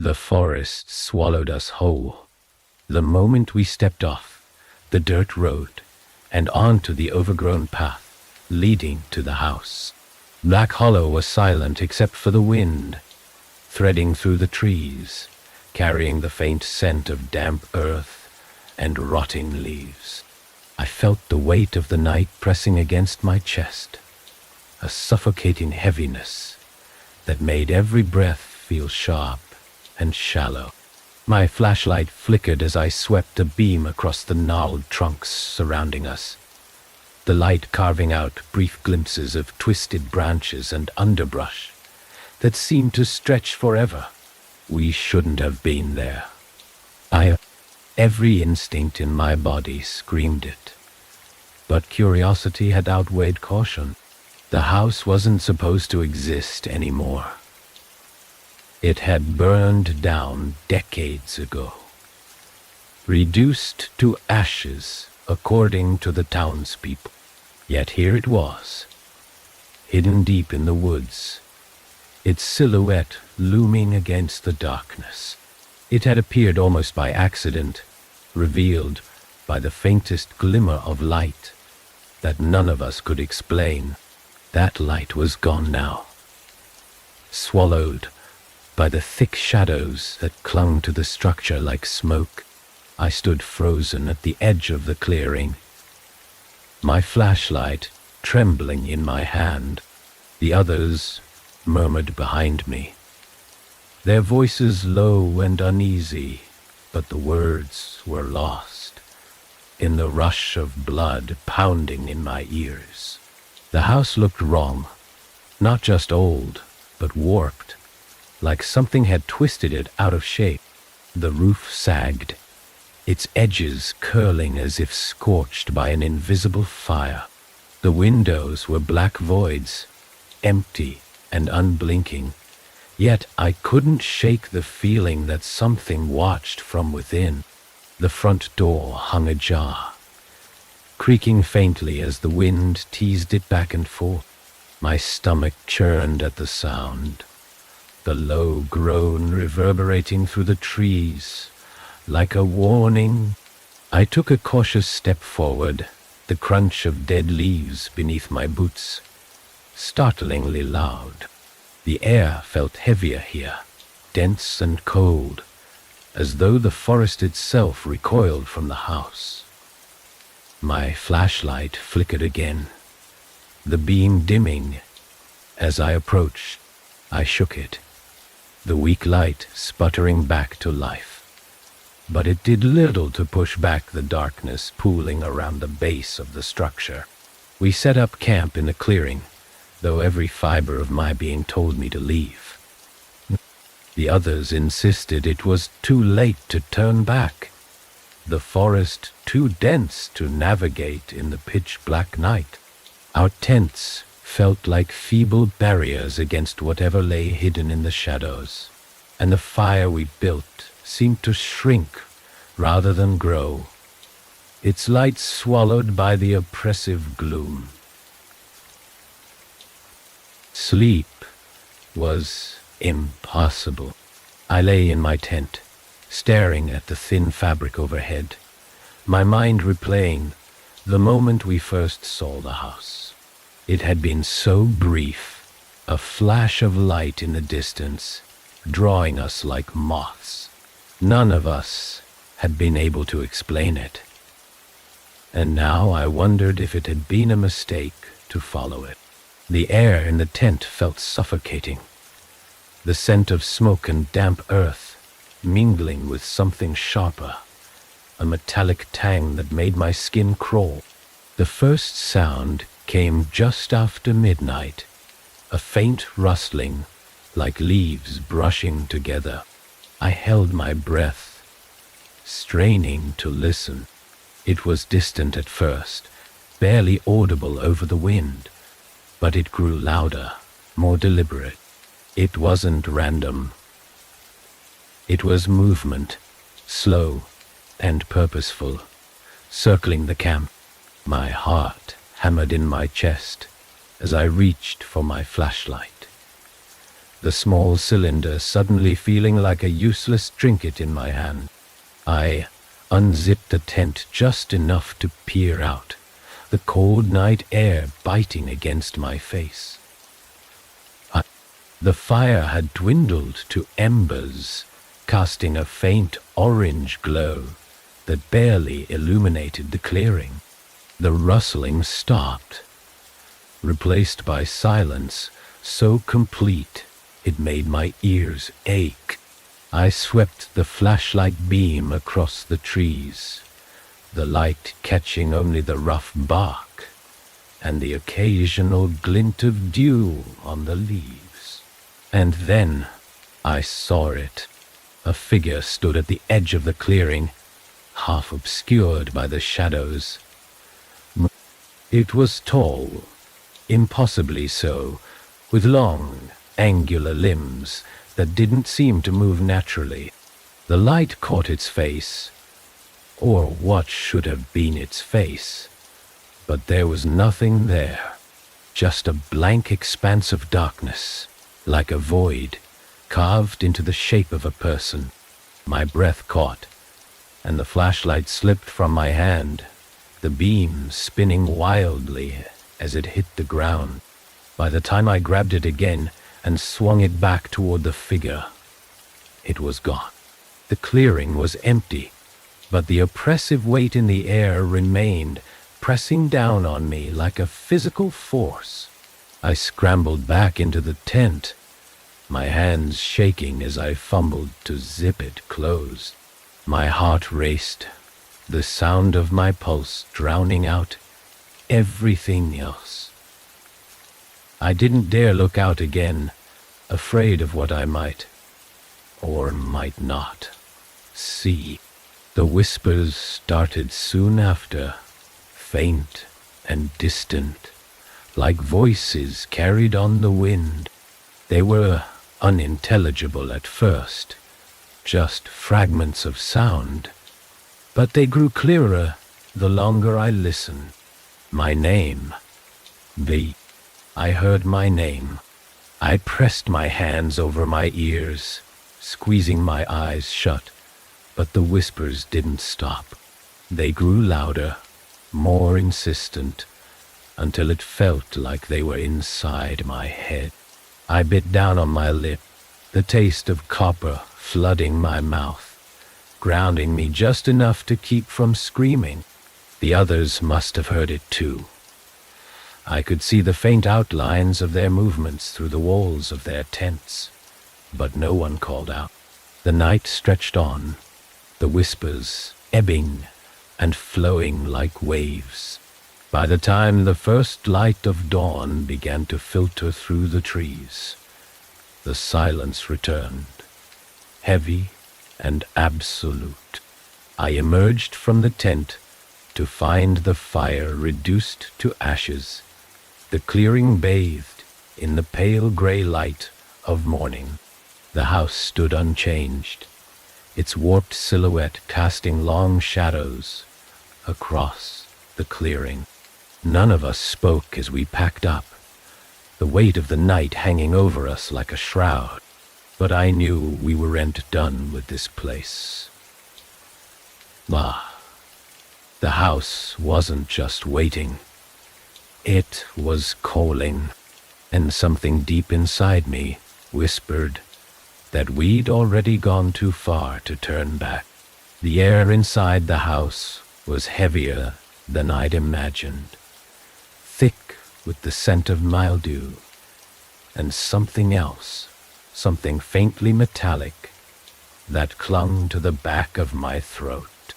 The forest swallowed us whole. The moment we stepped off the dirt road and onto the overgrown path leading to the house, Black Hollow was silent except for the wind, threading through the trees, carrying the faint scent of damp earth and rotting leaves. I felt the weight of the night pressing against my chest, a suffocating heaviness that made every breath feel sharp and shallow. My flashlight flickered as I swept a beam across the gnarled trunks surrounding us, the light carving out brief glimpses of twisted branches and underbrush that seemed to stretch forever. We shouldn't have been there. Every instinct in my body screamed it. But curiosity had outweighed caution. The house wasn't supposed to exist anymore. It had burned down decades ago, reduced to ashes according to the townspeople. Yet here it was, hidden deep in the woods, its silhouette looming against the darkness. It had appeared almost by accident, revealed by the faintest glimmer of light that none of us could explain. That light was gone now, swallowed by the thick shadows that clung to the structure like smoke. I stood frozen at the edge of the clearing, my flashlight trembling in my hand. The others murmured behind me, their voices low and uneasy, but the words were lost in the rush of blood pounding in my ears. The house looked wrong, not just old, but warped, like something had twisted it out of shape. The roof sagged, its edges curling as if scorched by an invisible fire. The windows were black voids, empty and unblinking, yet I couldn't shake the feeling that something watched from within. The front door hung ajar, creaking faintly as the wind teased it back and forth. My stomach churned at the sound, the low groan reverberating through the trees like a warning. I took a cautious step forward, the crunch of dead leaves beneath my boots startlingly loud. The air felt heavier here, dense and cold, as though the forest itself recoiled from the house. My flashlight flickered again, the beam dimming. As I approached, I shook it, the weak light sputtering back to life. But it did little to push back the darkness pooling around the base of the structure. We set up camp in the clearing, though every fiber of my being told me to leave. The others insisted it was too late to turn back, the forest too dense to navigate in the pitch-black night. Our tents felt like feeble barriers against whatever lay hidden in the shadows, and the fire we built seemed to shrink rather than grow, its light swallowed by the oppressive gloom. Sleep was impossible. I lay in my tent, staring at the thin fabric overhead, my mind replaying the moment we first saw the house. It had been so brief, a flash of light in the distance, drawing us like moths. None of us had been able to explain it. And now I wondered if it had been a mistake to follow it. The air in the tent felt suffocating, the scent of smoke and damp earth mingling with something sharper, a metallic tang that made my skin crawl. The first sound came just after midnight, a faint rustling like leaves brushing together. I held my breath, straining to listen. It was distant at first, barely audible over the wind, but it grew louder, more deliberate. It wasn't random. It was movement, slow and purposeful, circling the camp. My heart hammered in my chest as I reached for my flashlight. the small cylinder suddenly feeling like a useless trinket in my hand. I unzipped the tent just enough to peer out, the cold night air biting against my face. The fire had dwindled to embers, casting a faint orange glow that barely illuminated the clearing. The rustling stopped, replaced by silence so complete it made my ears ache. I swept the flashlight beam across the trees, the light catching only the rough bark and the occasional glint of dew on the leaves. And then I saw it. A figure stood at the edge of the clearing, half obscured by the shadows. It was tall, impossibly so, with long, angular limbs that didn't seem to move naturally. The light caught its face, or what should have been its face, but there was nothing there, just a blank expanse of darkness, like a void, carved into the shape of a person. My breath caught, and the flashlight slipped from my hand, the beam spinning wildly as it hit the ground. By the time I grabbed it again and swung it back toward the figure, it was gone. The clearing was empty, but the oppressive weight in the air remained, pressing down on me like a physical force. I scrambled back into the tent, my hands shaking as I fumbled to zip it closed. My heart raced, the sound of my pulse drowning out everything else. I didn't dare look out again, afraid of what I might, or might not, see. The whispers started soon after, faint and distant, like voices carried on the wind. They were unintelligible at first, just fragments of sound, but they grew clearer the longer I listened. My name, I heard my name. I pressed my hands over my ears, squeezing my eyes shut, but the whispers didn't stop. They grew louder, more insistent, until it felt like they were inside my head. I bit down on my lip, the taste of copper flooding my mouth, grounding me just enough to keep from screaming. The others must have heard it too. I could see the faint outlines of their movements through the walls of their tents, but no one called out. The night stretched on, the whispers ebbing and flowing like waves. By the time the first light of dawn began to filter through the trees, the silence returned, heavy and absolute. I emerged from the tent to find the fire reduced to ashes, the clearing bathed in the pale gray light of morning. The house stood unchanged, its warped silhouette casting long shadows across the clearing. None of us spoke as we packed up, the weight of the night hanging over us like a shroud, but I knew we weren't done with this place. The house wasn't just waiting. It was calling, and something deep inside me whispered that we'd already gone too far to turn back. The air inside the house was heavier than I'd imagined, thick with the scent of mildew, and something else, something faintly metallic, that clung to the back of my throat.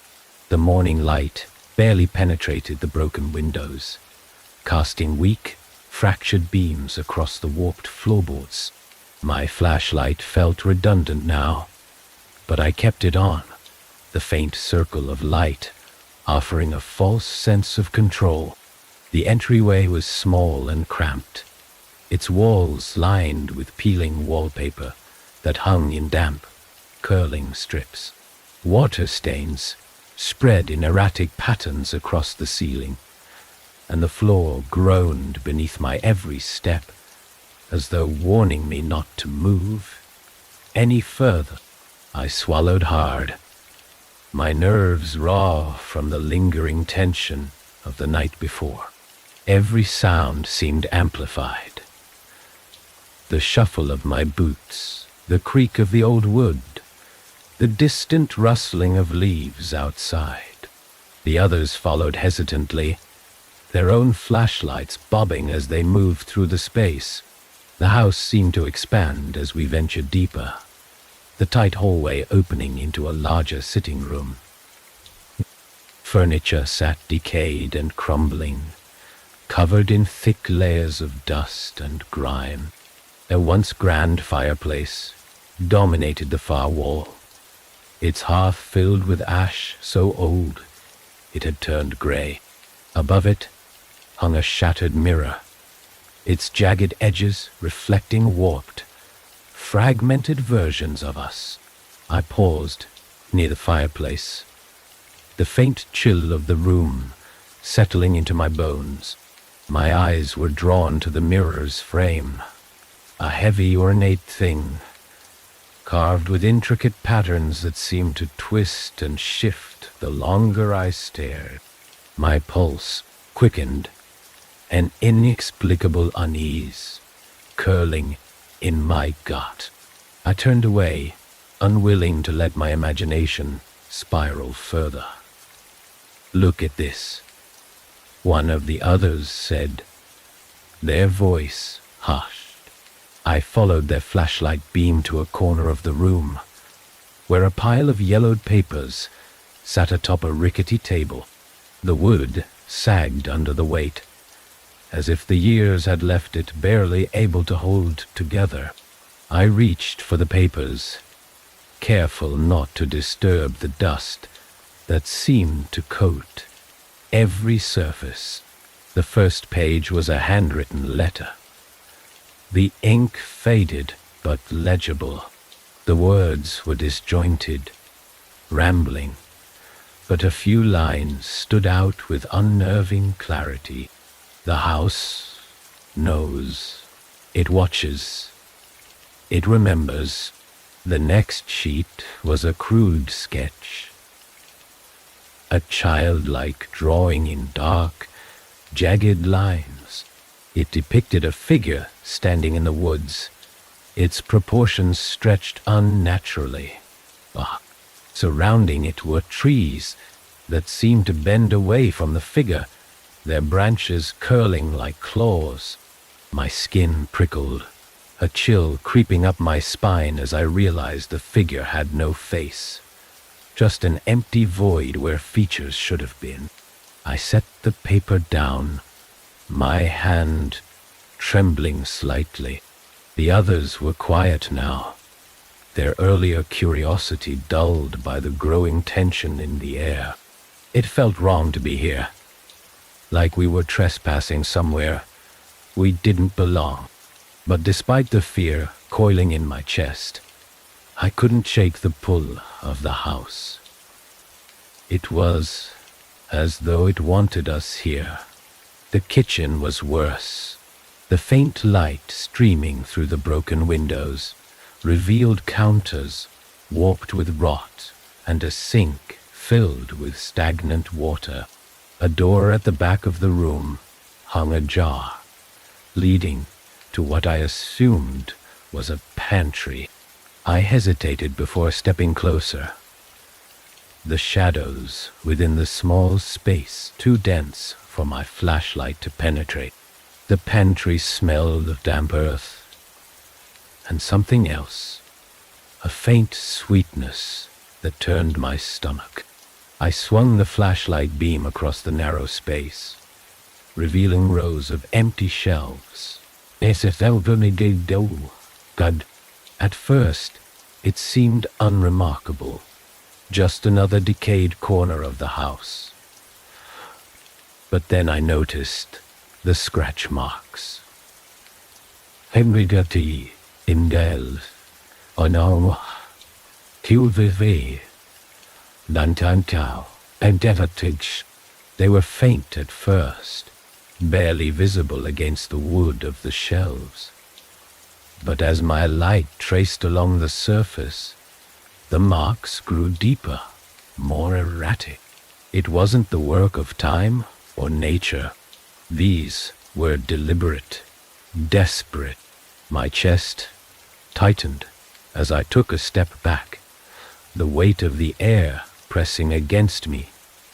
The morning light barely penetrated the broken windows, casting weak, fractured beams across the warped floorboards. My flashlight felt redundant now, but I kept it on, the faint circle of light offering a false sense of control. The entryway was small and cramped, its walls lined with peeling wallpaper that hung in damp, curling strips. Water stains spread in erratic patterns across the ceiling, and the floor groaned beneath my every step as though warning me not to move any further. I swallowed hard, my nerves raw from the lingering tension of the night before. Every sound seemed amplified. The shuffle of my boots, the creak of the old wood, the distant rustling of leaves outside. The others followed hesitantly, their own flashlights bobbing as they moved through the space. The house seemed to expand as we ventured deeper, the tight hallway opening into a larger sitting room. Furniture sat decayed and crumbling, covered in thick layers of dust and grime. A once grand fireplace dominated the far wall, its hearth filled with ash so old it had turned grey. Above it hung a shattered mirror, its jagged edges reflecting warped, fragmented versions of us. I paused near the fireplace, the faint chill of the room settling into my bones. My eyes were drawn to the mirror's frame, a heavy, ornate thing, carved with intricate patterns that seemed to twist and shift the longer I stared. My pulse quickened, an inexplicable unease curling in my gut. I turned away, unwilling to let my imagination spiral further. "Look at this," one of the others said, their voice hushed. I followed their flashlight beam to a corner of the room, where a pile of yellowed papers sat atop a rickety table. The wood sagged under the weight, as if the years had left it barely able to hold together. I reached for the papers, careful not to disturb the dust that seemed to coat every surface. The first page was a handwritten letter. The ink faded but legible. The words were disjointed, rambling, but a few lines stood out with unnerving clarity. "The house knows. It watches. It remembers." The next sheet was a crude sketch, a childlike drawing in dark, jagged lines. It depicted a figure standing in the woods, its proportions stretched unnaturally. Surrounding it were trees that seemed to bend away from the figure, their branches curling like claws. My skin prickled, a chill creeping up my spine as I realized the figure had no face, just an empty void where features should have been. I set the paper down, my hand trembling slightly. The others were quiet now, their earlier curiosity dulled by the growing tension in the air. It felt wrong to be here, like we were trespassing somewhere we didn't belong. But despite the fear coiling in my chest, I couldn't shake the pull of the house. It was as though it wanted us here. The kitchen was worse. The faint light streaming through the broken windows revealed counters warped with rot and a sink filled with stagnant water. A door at the back of the room hung ajar, leading to what I assumed was a pantry. I hesitated before stepping closer, the shadows within the small space too dense for my flashlight to penetrate. The pantry smelled of damp earth and something else, a faint sweetness that turned my stomach. I swung the flashlight beam across the narrow space, revealing rows of empty shelves. At first, it seemed unremarkable, just another decayed corner of the house. But then I noticed the scratch marks. Hemrigati Indel Onong Tulvivi Dantantau and Devatich. They were faint at first, barely visible against the wood of the shelves. But as my light traced along the surface, the marks grew deeper, more erratic. It wasn't the work of time or nature. These were deliberate, desperate. My chest tightened as I took a step back, the weight of the air pressing against me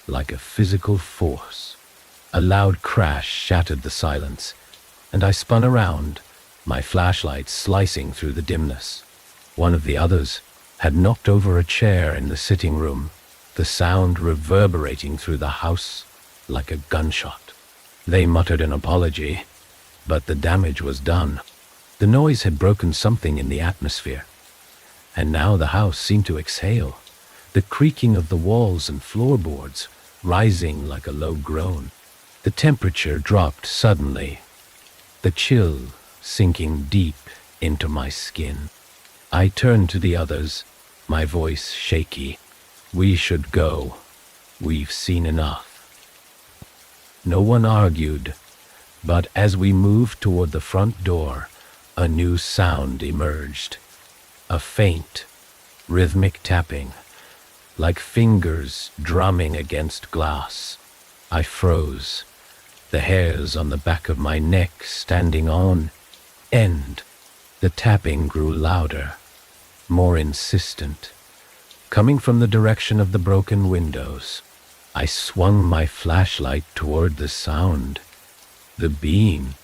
like a physical force. A loud crash shattered the silence, and I spun around, my flashlight slicing through the dimness. One of the others had knocked over a chair in the sitting room, the sound reverberating through the house like a gunshot. They muttered an apology, but the damage was done. The noise had broken something in the atmosphere, and now the house seemed to exhale, the creaking of the walls and floorboards rising like a low groan. The temperature dropped suddenly, the chill sinking deep into my skin. I turned to the others, my voice shaky. We should go. We've seen enough. No one argued, but as we moved toward the front door, a new sound emerged. A faint, rhythmic tapping, like fingers drumming against glass. I froze, the hairs on the back of my neck standing on end. The tapping grew louder, more insistent, coming from the direction of the broken windows. I swung my flashlight toward the sound, the beam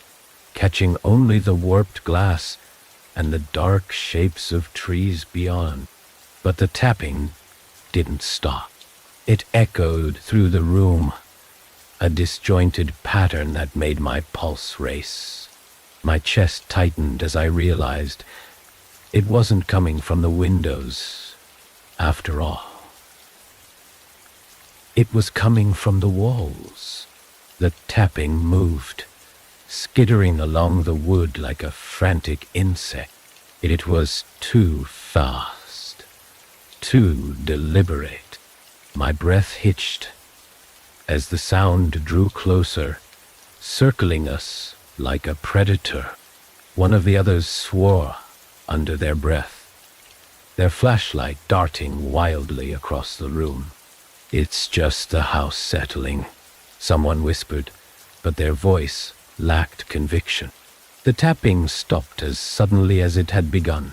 catching only the warped glass and the dark shapes of trees beyond. But the tapping didn't stop. It echoed through the room, a disjointed pattern that made my pulse race. My chest tightened as I realized it wasn't coming from the windows, after all. It was coming from the walls. The tapping moved, skittering along the wood like a frantic insect. It was too fast, too deliberate. My breath hitched as the sound drew closer, circling us like a predator. One of the others swore under their breath, their flashlight darting wildly across the room. "It's just the house settling," someone whispered, but their voice lacked conviction. The tapping stopped as suddenly as it had begun,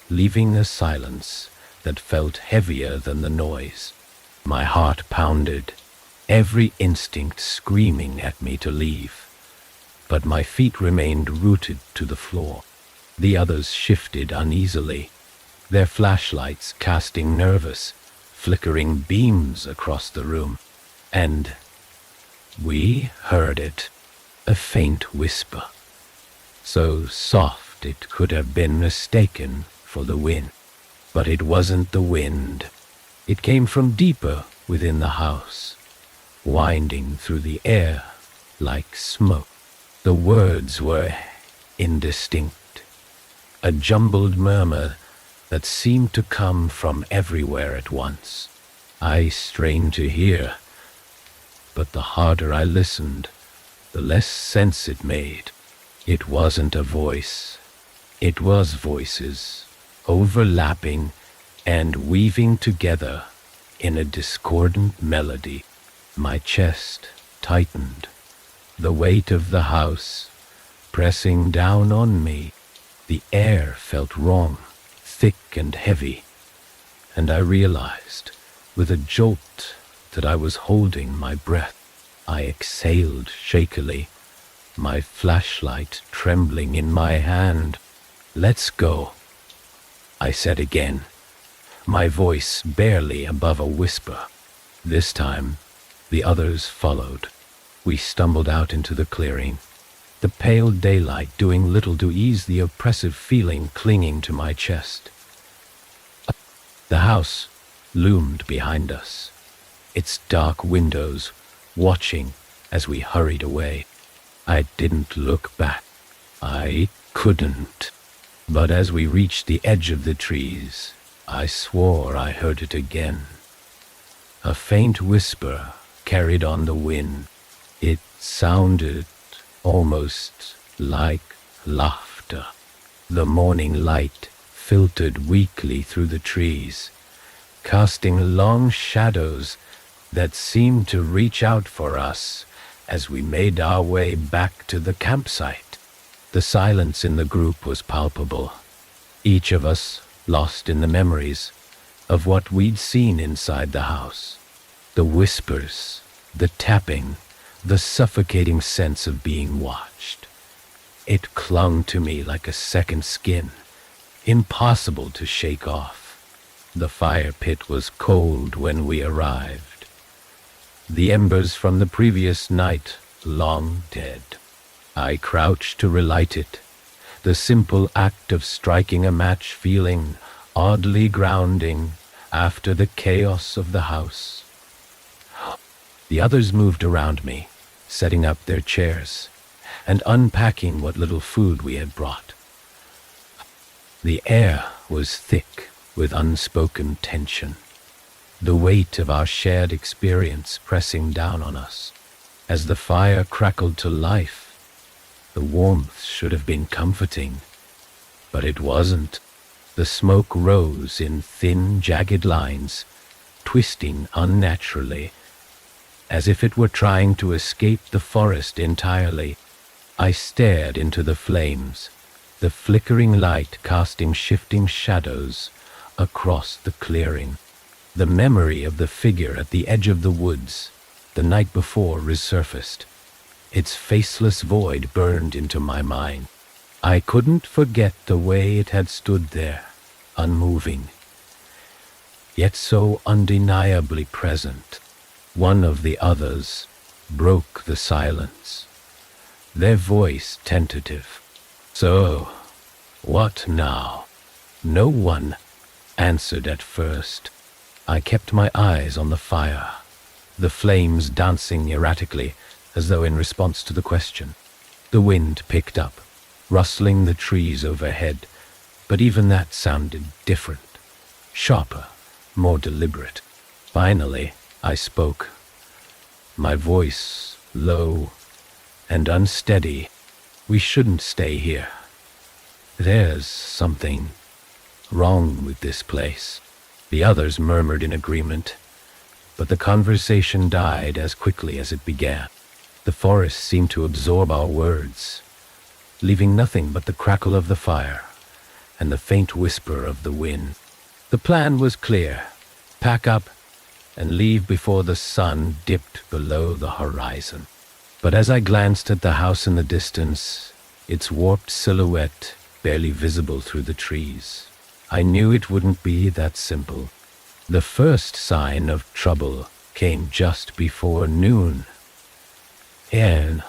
leaving a silence that felt heavier than the noise. My heart pounded, every instinct screaming at me to leave, but my feet remained rooted to the floor. The others shifted uneasily, their flashlights casting nervous, flickering beams across the room. And we heard it, a faint whisper, so soft it could have been mistaken for the wind. But it wasn't the wind. It came from deeper within the house, winding through the air like smoke. The words were indistinct, a jumbled murmur that seemed to come from everywhere at once. I strained to hear, but the harder I listened, the less sense it made. It wasn't a voice. It was voices, overlapping and weaving together in a discordant melody. My chest tightened, the weight of the house pressing down on me. The air felt wrong, thick and heavy, and I realized with a jolt that I was holding my breath. I exhaled shakily, my flashlight trembling in my hand. "Let's go," I said again, my voice barely above a whisper. This time, the others followed. We stumbled out into the clearing, the pale daylight doing little to ease the oppressive feeling clinging to my chest. The house loomed behind us, its dark windows watching as we hurried away. I didn't look back. I couldn't. But as we reached the edge of the trees, I swore I heard it again. A faint whisper carried on the wind. It sounded almost like laughter. The morning light filtered weakly through the trees, casting long shadows that seemed to reach out for us as we made our way back to the campsite. The silence in the group was palpable, each of us lost in the memories of what we'd seen inside the house. The whispers, the tapping, the suffocating sense of being watched. It clung to me like a second skin, impossible to shake off. The fire pit was cold when we arrived, the embers from the previous night long dead. I crouched to relight it, the simple act of striking a match feeling oddly grounding after the chaos of the house. The others moved around me, setting up their chairs and unpacking what little food we had brought. The air was thick with unspoken tension, the weight of our shared experience pressing down on us. As the fire crackled to life, the warmth should have been comforting, but it wasn't. The smoke rose in thin, jagged lines, twisting unnaturally, as if it were trying to escape the forest entirely. I stared into the flames, the flickering light casting shifting shadows across the clearing. The memory of the figure at the edge of the woods the night before resurfaced. Its faceless void burned into my mind. I couldn't forget the way it had stood there, unmoving, yet so undeniably present. One of the others broke the silence, their voice tentative. "So, what now?" No one answered at first. I kept my eyes on the fire, the flames dancing erratically as though in response to the question. The wind picked up, rustling the trees overhead, but even that sounded different, sharper, more deliberate. Finally, I spoke, my voice low and unsteady. "We shouldn't stay here. There's something wrong with this place." The others murmured in agreement, but the conversation died as quickly as it began. The forest seemed to absorb our words, leaving nothing but the crackle of the fire and the faint whisper of the wind. The plan was clear: pack up and leave before the sun dipped below the horizon. But as I glanced at the house in the distance, its warped silhouette barely visible through the trees, I knew it wouldn't be that simple. The first sign of trouble came just before noon. And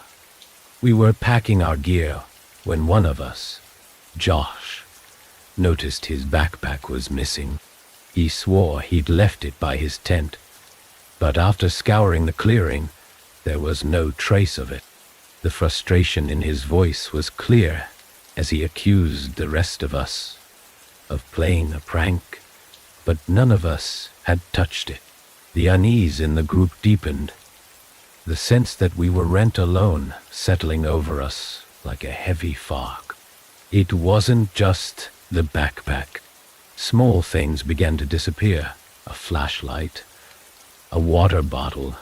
we were packing our gear when one of us, Josh, noticed his backpack was missing. He swore he'd left it by his tent, but after scouring the clearing, there was no trace of it. The frustration in his voice was clear as he accused the rest of us of playing a prank, but none of us had touched it. The unease in the group deepened, the sense that we were rent alone settling over us like a heavy fog. It wasn't just the backpack. Small things began to disappear: a flashlight, a water bottle,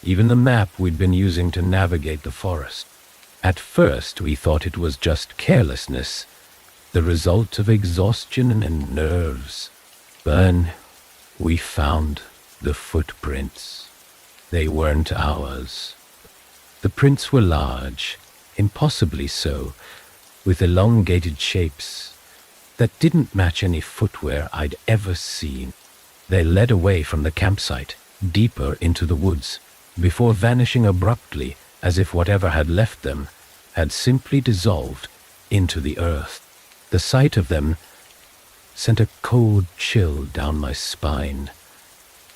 even the map we'd been using to navigate the forest. At first we thought it was just carelessness, the result of exhaustion and nerves. Then we found the footprints. They weren't ours. The prints were large, impossibly so, with elongated shapes that didn't match any footwear I'd ever seen. They led away from the campsite, deeper into the woods, before vanishing abruptly as if whatever had left them had simply dissolved into the earth. The sight of them sent a cold chill down my spine,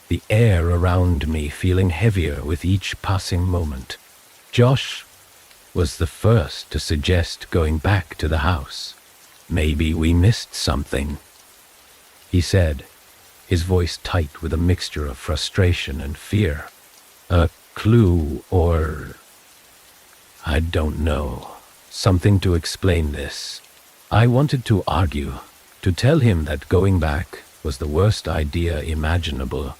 the air around me feeling heavier with each passing moment. Josh was the first to suggest going back to the house. "Maybe we missed something," he said, his voice tight with a mixture of frustration and fear. "A clue or... I don't know. Something to explain this." I wanted to argue, to tell him that going back was the worst idea imaginable,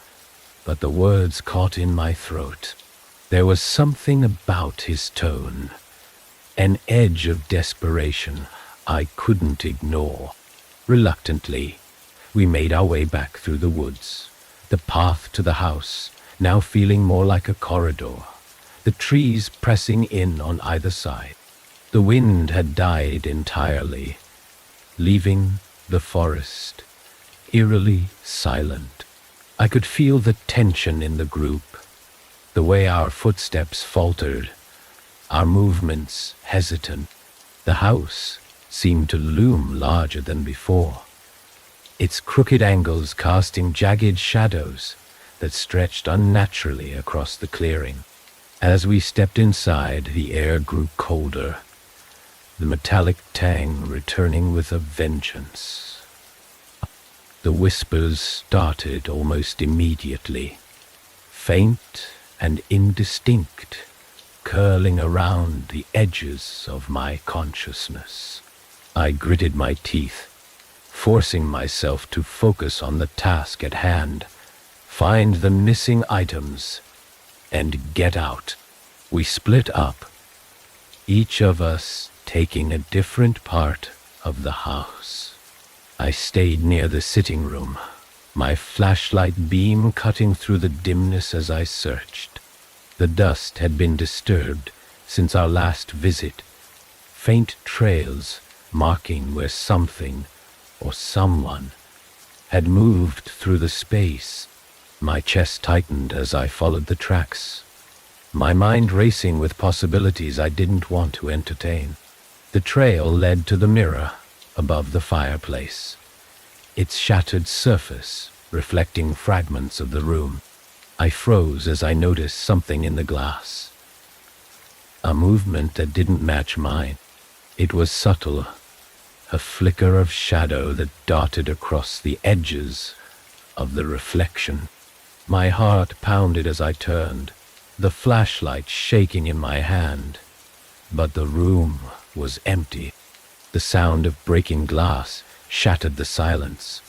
but the words caught in my throat. There was something about his tone, an edge of desperation I couldn't ignore. Reluctantly, we made our way back through the woods, the path to the house now feeling more like a corridor, the trees pressing in on either side. The wind had died entirely, leaving the forest eerily silent. I could feel the tension in the group, the way our footsteps faltered, our movements hesitant. The house seemed to loom larger than before, its crooked angles casting jagged shadows that stretched unnaturally across the clearing. As we stepped inside, the air grew colder, the metallic tang returning with a vengeance. The whispers started almost immediately, faint and indistinct, curling around the edges of my consciousness. I gritted my teeth, forcing myself to focus on the task at hand, find the missing items, and get out. We split up, each of us taking a different part of the house. I stayed near the sitting room, my flashlight beam cutting through the dimness as I searched. The dust had been disturbed since our last visit, faint trails marking where something or someone had moved through the space. My chest tightened as I followed the tracks, my mind racing with possibilities I didn't want to entertain. The trail led to the mirror above the fireplace, its shattered surface reflecting fragments of the room. I froze as I noticed something in the glass, a movement that didn't match mine. It was subtle, a flicker of shadow that darted across the edges of the reflection. My heart pounded as I turned, the flashlight shaking in my hand. But the room was empty. The sound of breaking glass shattered the silence,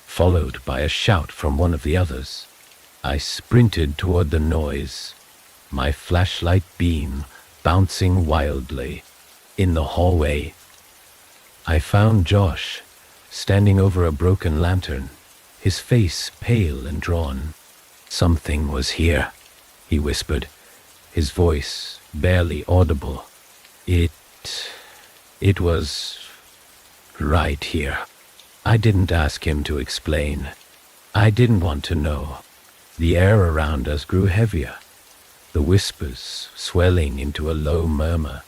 followed by a shout from one of the others. I sprinted toward the noise, my flashlight beam bouncing wildly. In the hallway, I found Josh, standing over a broken lantern, his face pale and drawn. "Something was here," he whispered, his voice barely audible. It was right here." I didn't ask him to explain. I didn't want to know. The air around us grew heavier, the whispers swelling into a low murmur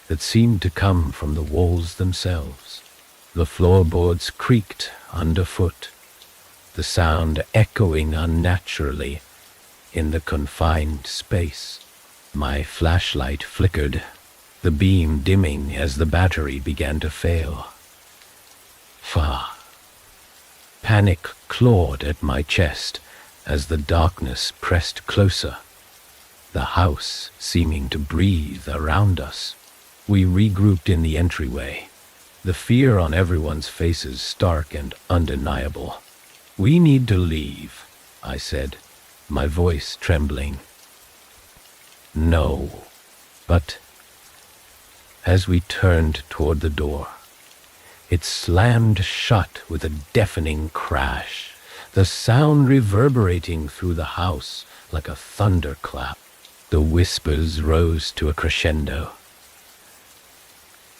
that seemed to come from the walls themselves. The floorboards creaked underfoot, the sound echoing unnaturally in the confined space. My flashlight flickered, the beam dimming as the battery began to fail. Panic clawed at my chest as the darkness pressed closer, the house seeming to breathe around us. We regrouped in the entryway, the fear on everyone's faces stark and undeniable. "We need to leave," I said, my voice trembling. "No." But as we turned toward the door, it slammed shut with a deafening crash, the sound reverberating through the house like a thunderclap. The whispers rose to a crescendo,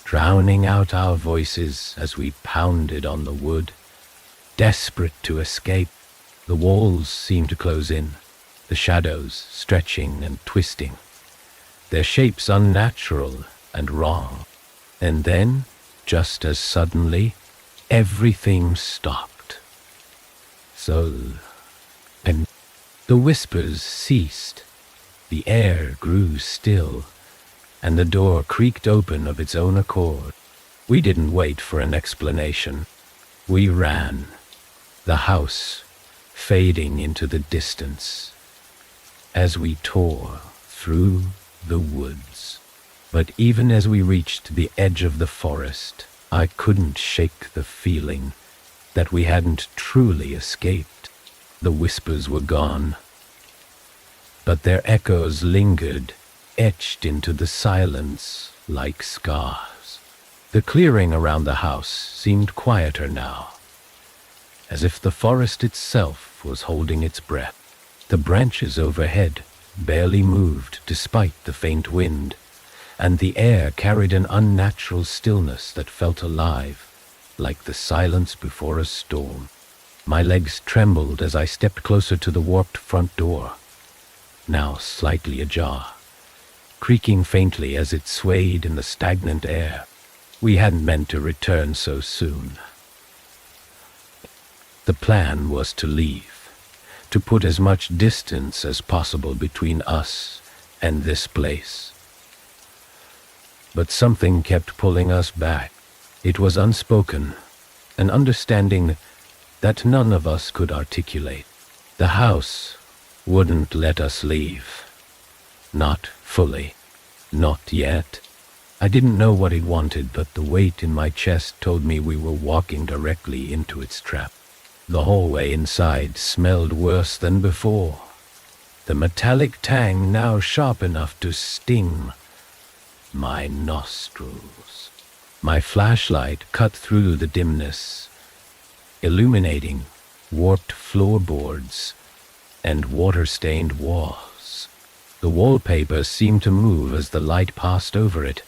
drowning out our voices as we pounded on the wood, desperate to escape. The walls seemed to close in, the shadows stretching and twisting, their shapes unnatural and wrong. And then, just as suddenly, everything stopped. And the whispers ceased, the air grew still, and the door creaked open of its own accord. We didn't wait for an explanation. We ran, the house fading into the distance as we tore through the woods. But even as we reached the edge of the forest, I couldn't shake the feeling that we hadn't truly escaped. The whispers were gone, but their echoes lingered, etched into the silence like scars. The clearing around the house seemed quieter now, as if the forest itself was holding its breath. The branches overhead barely moved despite the faint wind, and the air carried an unnatural stillness that felt alive, like the silence before a storm. My legs trembled as I stepped closer to the warped front door, now slightly ajar, creaking faintly as it swayed in the stagnant air. We hadn't meant to return so soon. The plan was to leave, to put as much distance as possible between us and this place. But something kept pulling us back. It was unspoken, an understanding that none of us could articulate. The house wouldn't let us leave. Not fully. Not yet. I didn't know what it wanted, but the weight in my chest told me we were walking directly into its trap. The hallway inside smelled worse than before, the metallic tang now sharp enough to sting my nostrils. My flashlight cut through the dimness, illuminating warped floorboards and water-stained walls. The wallpaper seemed to move as the light passed over it,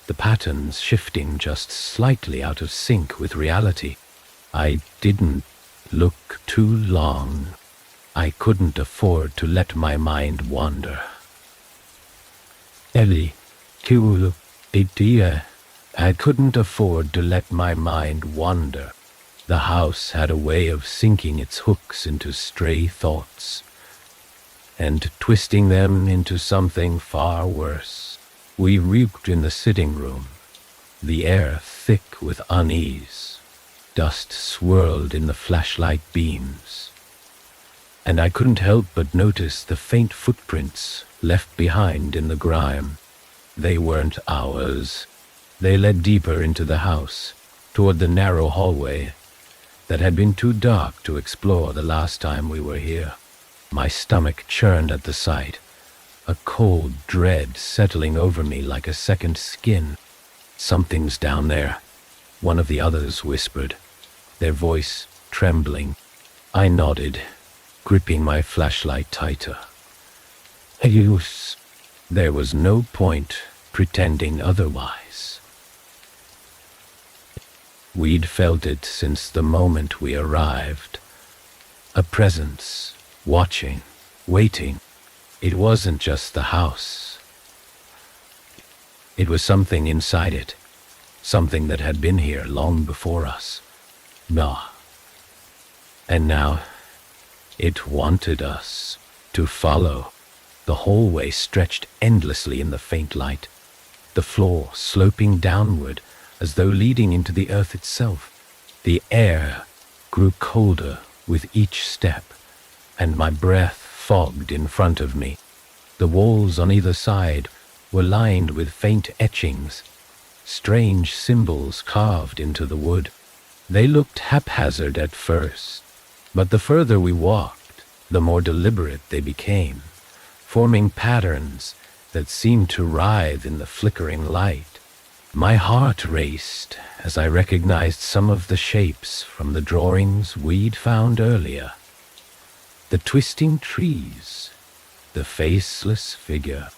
the patterns shifting just slightly out of sync with reality. I didn't look too long. I couldn't afford to let my mind wander. Ellie, cool idea. I couldn't afford to let my mind wander. The house had a way of sinking its hooks into stray thoughts and twisting them into something far worse. We reeked in the sitting room, the air thick with unease. Dust swirled in the flashlight beams, and I couldn't help but notice the faint footprints left behind in the grime. They weren't ours. They led deeper into the house, toward the narrow hallway that had been too dark to explore the last time we were here. My stomach churned at the sight, a cold dread settling over me like a second skin. Something's down there, one of the others whispered, their voice trembling. I nodded, gripping my flashlight tighter. There was no point pretending otherwise. We'd felt it since the moment we arrived. A presence, watching, waiting. It wasn't just the house. It was something inside it, something that had been here long before us. And now, it wanted us to follow. The hallway stretched endlessly in the faint light, the floor sloping downward as though leading into the earth itself. The air grew colder with each step, and my breath fogged in front of me. The walls on either side were lined with faint etchings, strange symbols carved into the wood. They looked haphazard at first, but the further we walked, the more deliberate they became, forming patterns that seemed to writhe in the flickering light. My heart raced as I recognized some of the shapes from the drawings we'd found earlier. The twisting trees, the faceless figure.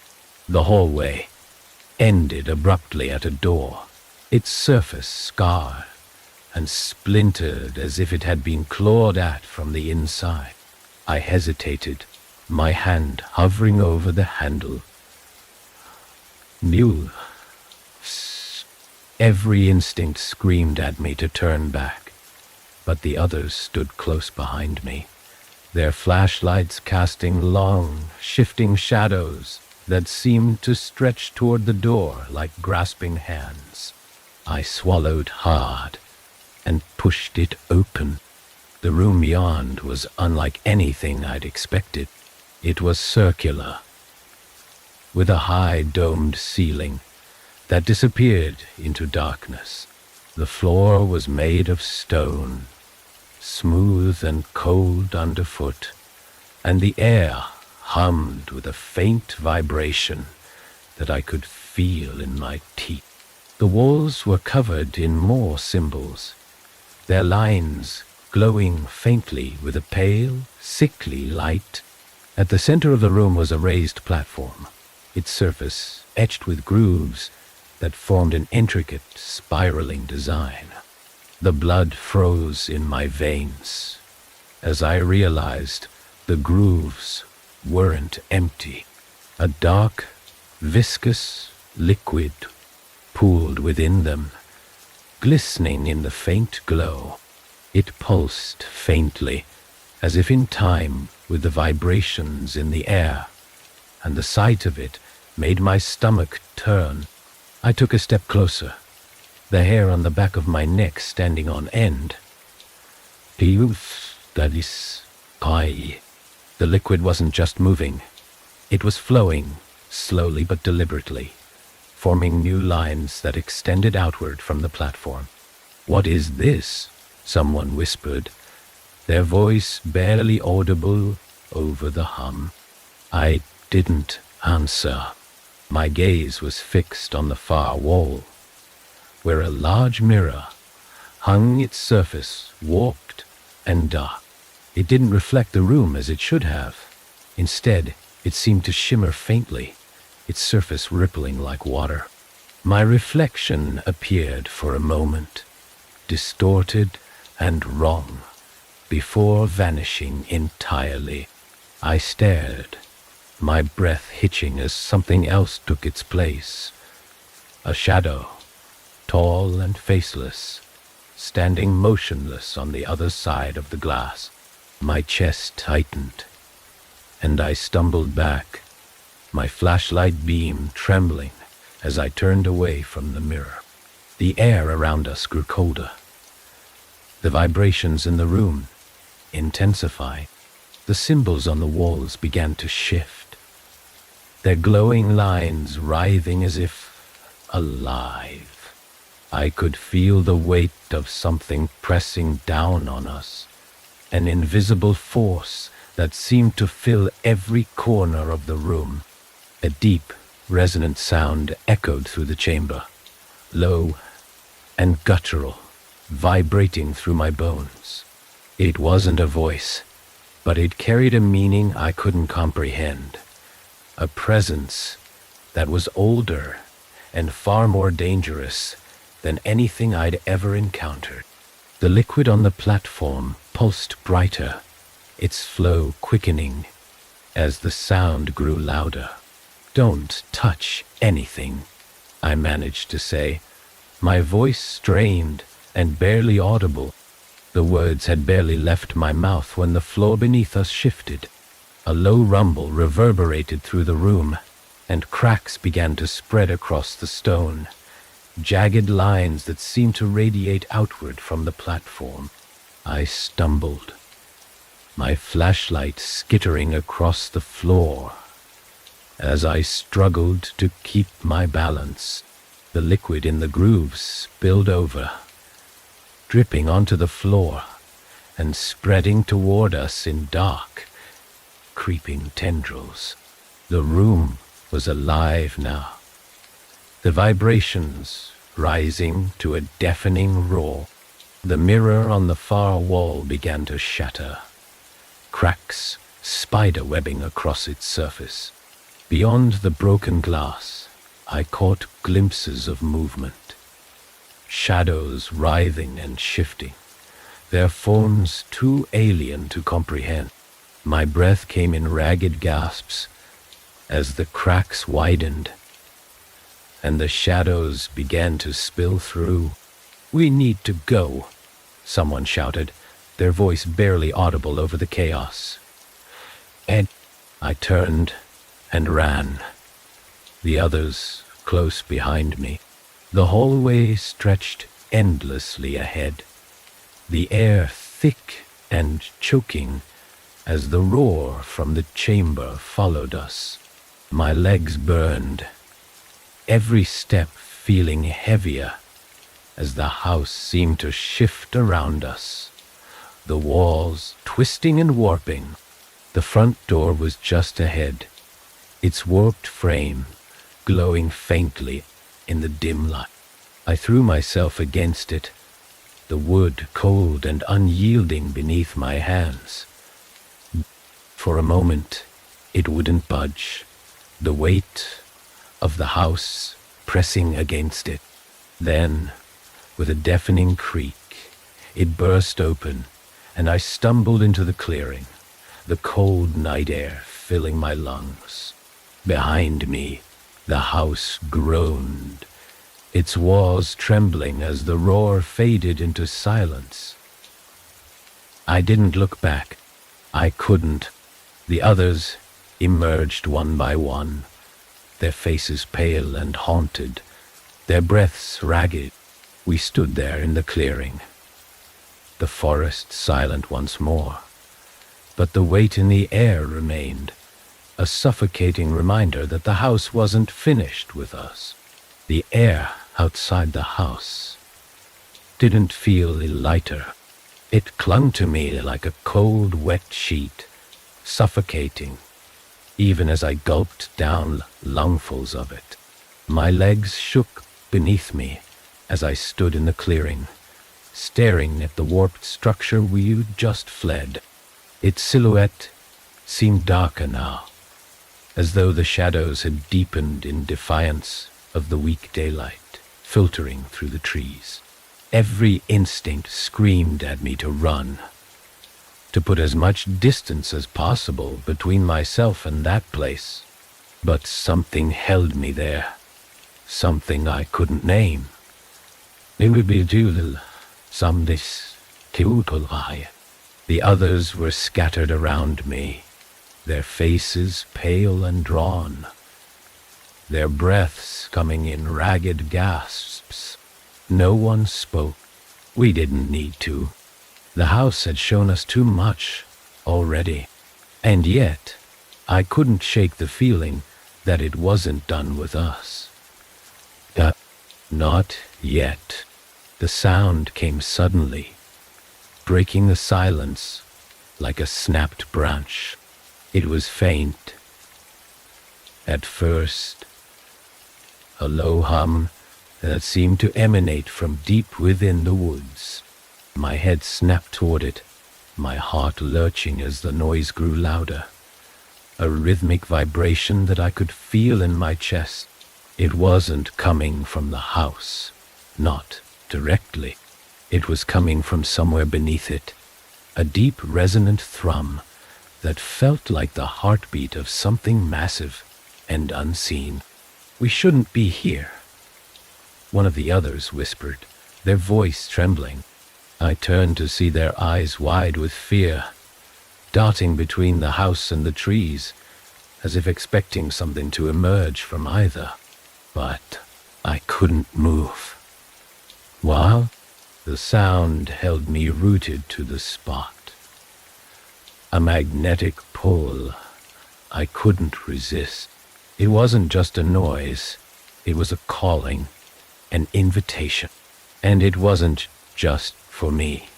The hallway ended abruptly at a door, its surface scarred and splintered as if it had been clawed at from the inside. I hesitated, my hand hovering over the handle. Mule. Every instinct screamed at me to turn back, but the others stood close behind me, their flashlights casting long, shifting shadows that seemed to stretch toward the door like grasping hands. I swallowed hard and pushed it open. The room beyond was unlike anything I'd expected. It was circular, with a high domed ceiling that disappeared into darkness. The floor was made of stone, smooth and cold underfoot, and the air hummed with a faint vibration that I could feel in my teeth. The walls were covered in more symbols, their lines glowing faintly with a pale, sickly light. At the center of the room was a raised platform, its surface etched with grooves that formed an intricate, spiraling design. The blood froze in my veins as I realized the grooves weren't empty. A dark, viscous liquid pooled within them, glistening in the faint glow. It pulsed faintly, as if in time with the vibrations in the air, and the sight of it made my stomach turn. I took a step closer, the hair on the back of my neck standing on end. That is pie. The liquid wasn't just moving. It was flowing, slowly but deliberately, forming new lines that extended outward from the platform. "What is this?" someone whispered, their voice barely audible over the hum. I didn't answer. My gaze was fixed on the far wall, where a large mirror hung, its surface warped and dark. It didn't reflect the room as it should have. Instead, it seemed to shimmer faintly, its surface rippling like water. My reflection appeared for a moment, distorted and wrong, before vanishing entirely. I stared, my breath hitching as something else took its place. A shadow, tall and faceless, standing motionless on the other side of the glass. My chest tightened, and I stumbled back, my flashlight beam trembling as I turned away from the mirror. The air around us grew colder. The vibrations in the room intensified. The symbols on the walls began to shift, their glowing lines writhing as if alive. I could feel the weight of something pressing down on us, an invisible force that seemed to fill every corner of the room. A deep, resonant sound echoed through the chamber, low and guttural, vibrating through my bones. It wasn't a voice, but it carried a meaning I couldn't comprehend, a presence that was older and far more dangerous than anything I'd ever encountered. The liquid on the platform pulsed brighter, its flow quickening as the sound grew louder. "Don't touch anything," I managed to say, my voice strained and barely audible. The words had barely left my mouth when the floor beneath us shifted. A low rumble reverberated through the room, and cracks began to spread across the stone, jagged lines that seemed to radiate outward from the platform. I stumbled, my flashlight skittering across the floor. As I struggled to keep my balance, the liquid in the grooves spilled over, dripping onto the floor and spreading toward us in dark, creeping tendrils. The room was alive now, the vibrations rising to a deafening roar. The mirror on the far wall began to shatter, cracks spider-webbing across its surface. Beyond the broken glass, I caught glimpses of movement, shadows writhing and shifting, their forms too alien to comprehend. My breath came in ragged gasps as the cracks widened and the shadows began to spill through. "We need to go," someone shouted, their voice barely audible over the chaos. "Ed," I turned and ran, the others close behind me. The hallway stretched endlessly ahead, the air thick and choking as the roar from the chamber followed us. My legs burned, every step feeling heavier as the house seemed to shift around us, the walls twisting and warping. The front door was just ahead, its warped frame glowing faintly in the dim light. I threw myself against it, the wood cold and unyielding beneath my hands. For a moment, it wouldn't budge, the weight of the house pressing against it. Then, with a deafening creak, it burst open, and I stumbled into the clearing, the cold night air filling my lungs. Behind me, the house groaned, its walls trembling as the roar faded into silence. I didn't look back. I couldn't. The others emerged one by one, their faces pale and haunted, their breaths ragged. We stood there in the clearing, the forest silent once more, but the weight in the air remained, a suffocating reminder that the house wasn't finished with us. The air outside the house didn't feel lighter. It clung to me like a cold, wet sheet, suffocating, even as I gulped down lungfuls of it. My legs shook beneath me as I stood in the clearing, staring at the warped structure we'd just fled. Its silhouette seemed darker now, as though the shadows had deepened in defiance of the weak daylight filtering through the trees. Every instinct screamed at me to run, to put as much distance as possible between myself and that place. But something held me there, something I couldn't name. The others were scattered around me, their faces pale and drawn, their breaths coming in ragged gasps. No one spoke. We didn't need to. The house had shown us too much already. And yet, I couldn't shake the feeling that it wasn't done with us. Not yet. The sound came suddenly, breaking the silence like a snapped branch. It was faint. At first, a low hum that seemed to emanate from deep within the woods. My head snapped toward it, my heart lurching as the noise grew louder. A rhythmic vibration that I could feel in my chest. It wasn't coming from the house, not directly. It was coming from somewhere beneath it, a deep resonant thrum that felt like the heartbeat of something massive and unseen. We shouldn't be here, one of the others whispered, their voice trembling. I turned to see their eyes wide with fear, darting between the house and the trees, as if expecting something to emerge from either. But I couldn't move. While the sound held me rooted to the spot. A magnetic pull I couldn't resist. It wasn't just a noise, it was a calling, an invitation. And it wasn't just for me.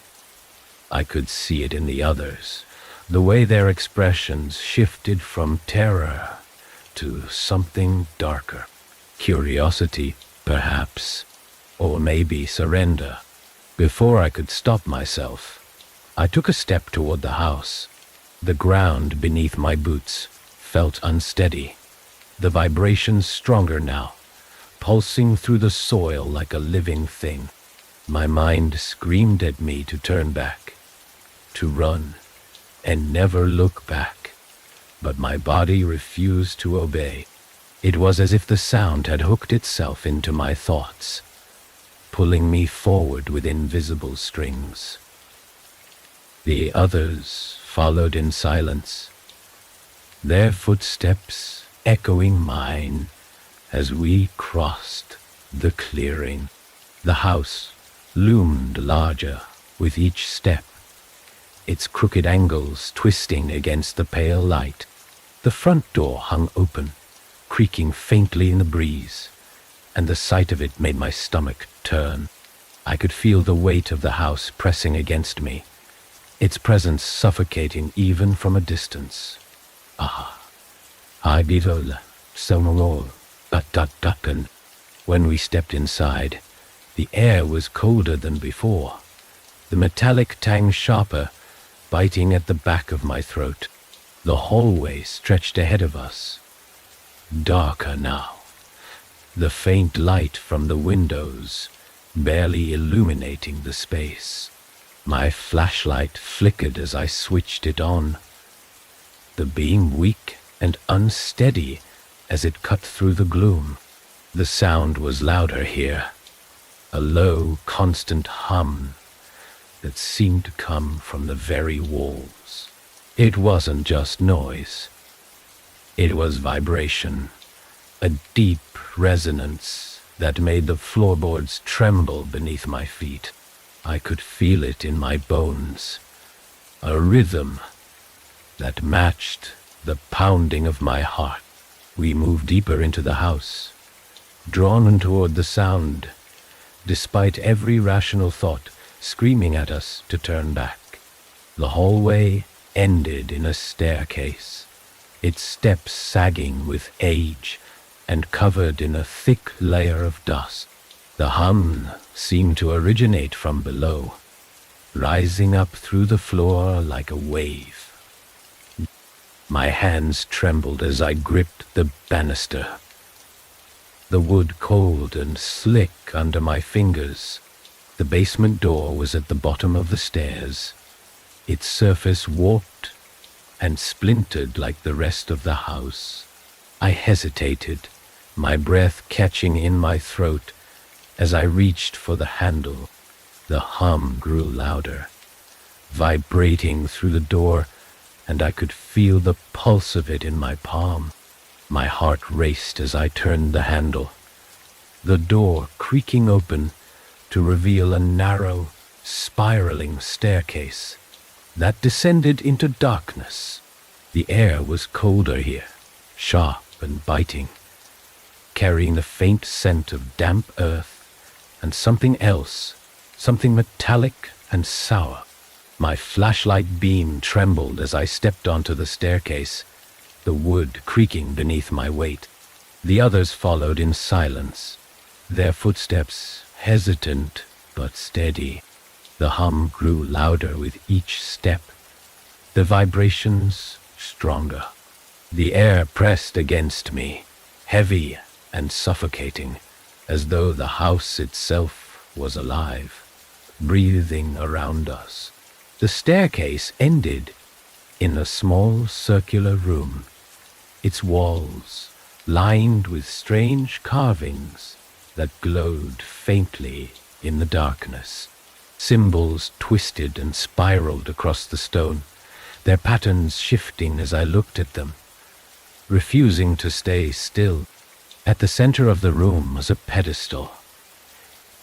I could see it in the others, the way their expressions shifted from terror to something darker. Curiosity, perhaps, or maybe surrender. Before I could stop myself, I took a step toward the house. The ground beneath my boots felt unsteady, the vibrations stronger now, pulsing through the soil like a living thing. My mind screamed at me to turn back, to run, and never look back, but my body refused to obey. It was as if the sound had hooked itself into my thoughts, pulling me forward with invisible strings. The others followed in silence, their footsteps echoing mine as we crossed the clearing. The house loomed larger with each step, its crooked angles twisting against the pale light. The front door hung open, creaking faintly in the breeze, and the sight of it made my stomach turn. I could feel the weight of the house pressing against me, its presence suffocating even from a distance. Ah, I bidol, somol, ducken. When we stepped inside, the air was colder than before, the metallic tang sharper, biting at the back of my throat. The hallway stretched ahead of us, darker now, the faint light from the windows barely illuminating the space. My flashlight flickered as I switched it on, the beam weak and unsteady as it cut through the gloom. The sound was louder here, a low, constant hum that seemed to come from the very walls. It wasn't just noise. It was vibration, a deep resonance that made the floorboards tremble beneath my feet. I could feel it in my bones, a rhythm that matched the pounding of my heart. We moved deeper into the house, drawn toward the sound, despite every rational thought screaming at us to turn back. The hallway ended in a staircase, its steps sagging with age and covered in a thick layer of dust. The hum seemed to originate from below, rising up through the floor like a wave. My hands trembled as I gripped the banister, the wood cold and slick under my fingers. The basement door was at the bottom of the stairs, its surface warped and splintered like the rest of the house. I hesitated, my breath catching in my throat as I reached for the handle. The hum grew louder, vibrating through the door, and I could feel the pulse of it in my palm. My heart raced as I turned the handle, the door creaking open to reveal a narrow, spiraling staircase that descended into darkness. The air was colder here, sharp and biting, carrying the faint scent of damp earth and something else, something metallic and sour. My flashlight beam trembled as I stepped onto the staircase, the wood creaking beneath my weight. The others followed in silence, their footsteps hesitant but steady. The hum grew louder with each step, the vibrations stronger. The air pressed against me, heavy and suffocating, as though the house itself was alive, breathing around us. The staircase ended in a small circular room, its walls lined with strange carvings that glowed faintly in the darkness. Symbols twisted and spiraled across the stone, their patterns shifting as I looked at them, refusing to stay still. At the center of the room was a pedestal,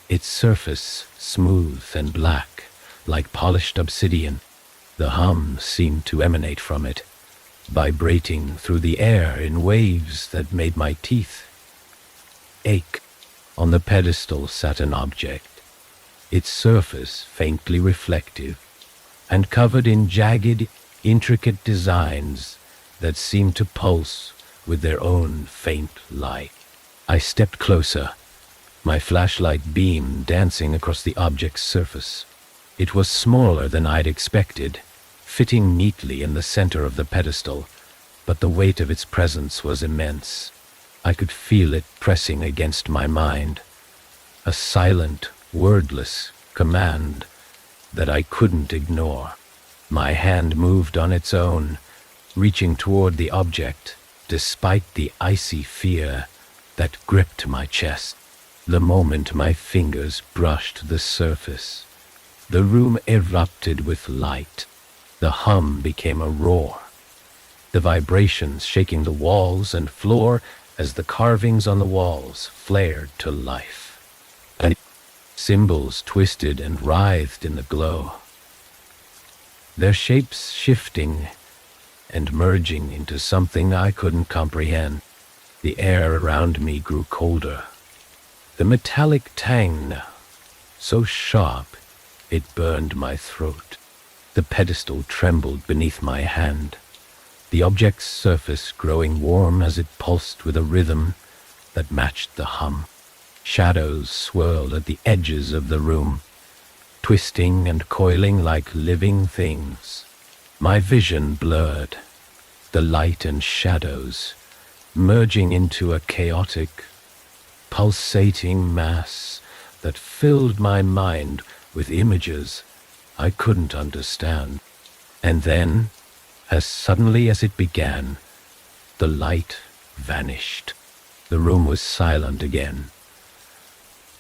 its surface smooth and black, like polished obsidian. The hum seemed to emanate from it, vibrating through the air in waves that made my teeth ache. On the pedestal sat an object, its surface faintly reflective, and covered in jagged, intricate designs that seemed to pulse with their own faint light. I stepped closer, my flashlight beam dancing across the object's surface. It was smaller than I'd expected, fitting neatly in the center of the pedestal, but the weight of its presence was immense. I could feel it pressing against my mind, a silent, wordless command that I couldn't ignore. My hand moved on its own, reaching toward the object, despite the icy fear that gripped my chest. The moment my fingers brushed the surface, the room erupted with light. The hum became a roar, the vibrations shaking the walls and floor as the carvings on the walls flared to life. And symbols twisted and writhed in the glow, their shapes shifting and merging into something I couldn't comprehend. The air around me grew colder, the metallic tang so sharp it burned my throat. The pedestal trembled beneath my hand, the object's surface growing warm as it pulsed with a rhythm that matched the hum. Shadows swirled at the edges of the room, twisting and coiling like living things. My vision blurred, the light and shadows merging into a chaotic, pulsating mass that filled my mind with images I couldn't understand. And then, as suddenly as it began, the light vanished. The room was silent again.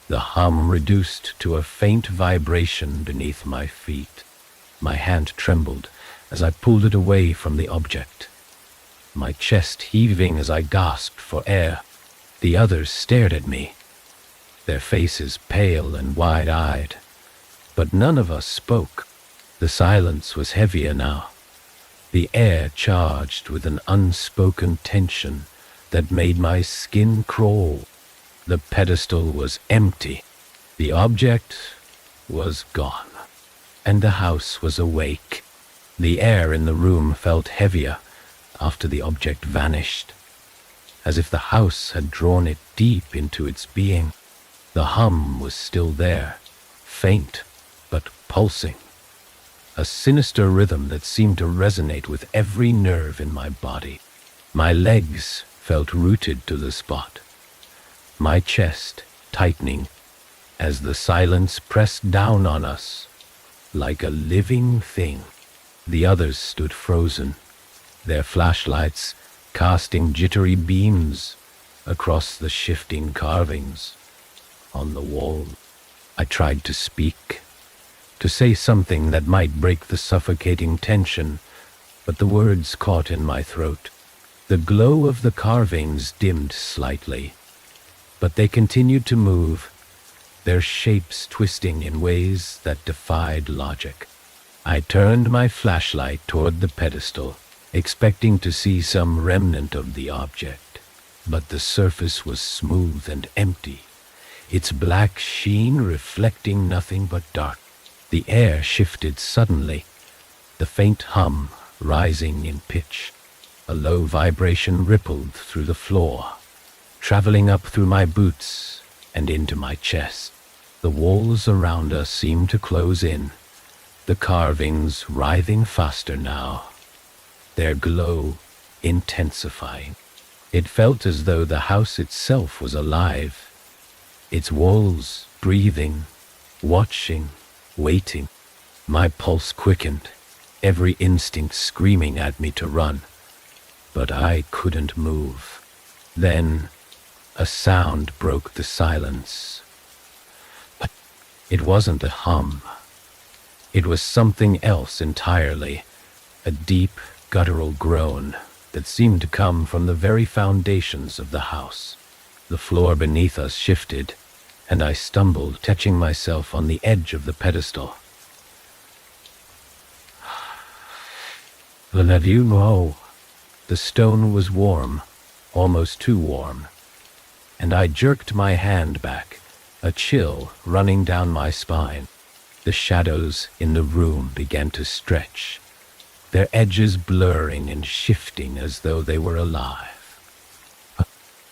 The hum reduced to a faint vibration beneath my feet. My hand trembled as I pulled it away from the object, my chest heaving as I gasped for air. The others stared at me, their faces pale and wide-eyed, but none of us spoke. The silence was heavier now, the air charged with an unspoken tension that made my skin crawl. The pedestal was empty, the object was gone, and the house was awake. The air in the room felt heavier after the object vanished, as if the house had drawn it deep into its being. The hum was still there, faint but pulsing, a sinister rhythm that seemed to resonate with every nerve in my body. My legs felt rooted to the spot, my chest tightening as the silence pressed down on us like a living thing. The others stood frozen, their flashlights casting jittery beams across the shifting carvings on the wall. I tried to speak, to say something that might break the suffocating tension, but the words caught in my throat. The glow of the carvings dimmed slightly, but they continued to move, their shapes twisting in ways that defied logic. I turned my flashlight toward the pedestal, expecting to see some remnant of the object, but the surface was smooth and empty, its black sheen reflecting nothing but dark. The air shifted suddenly, the faint hum rising in pitch. A low vibration rippled through the floor, traveling up through my boots and into my chest. The walls around us seemed to close in, the carvings writhing faster now, their glow intensifying. It felt as though the house itself was alive, its walls breathing, watching, waiting. My pulse quickened, every instinct screaming at me to run, but I couldn't move. Then a sound broke the silence. But it wasn't a hum. It was something else entirely, a deep, guttural groan that seemed to come from the very foundations of the house. The floor beneath us shifted, and I stumbled, catching myself on the edge of the pedestal. Let you know, the stone was warm, almost too warm, and I jerked my hand back, a chill running down my spine. The shadows in the room began to stretch, their edges blurring and shifting as though they were alive.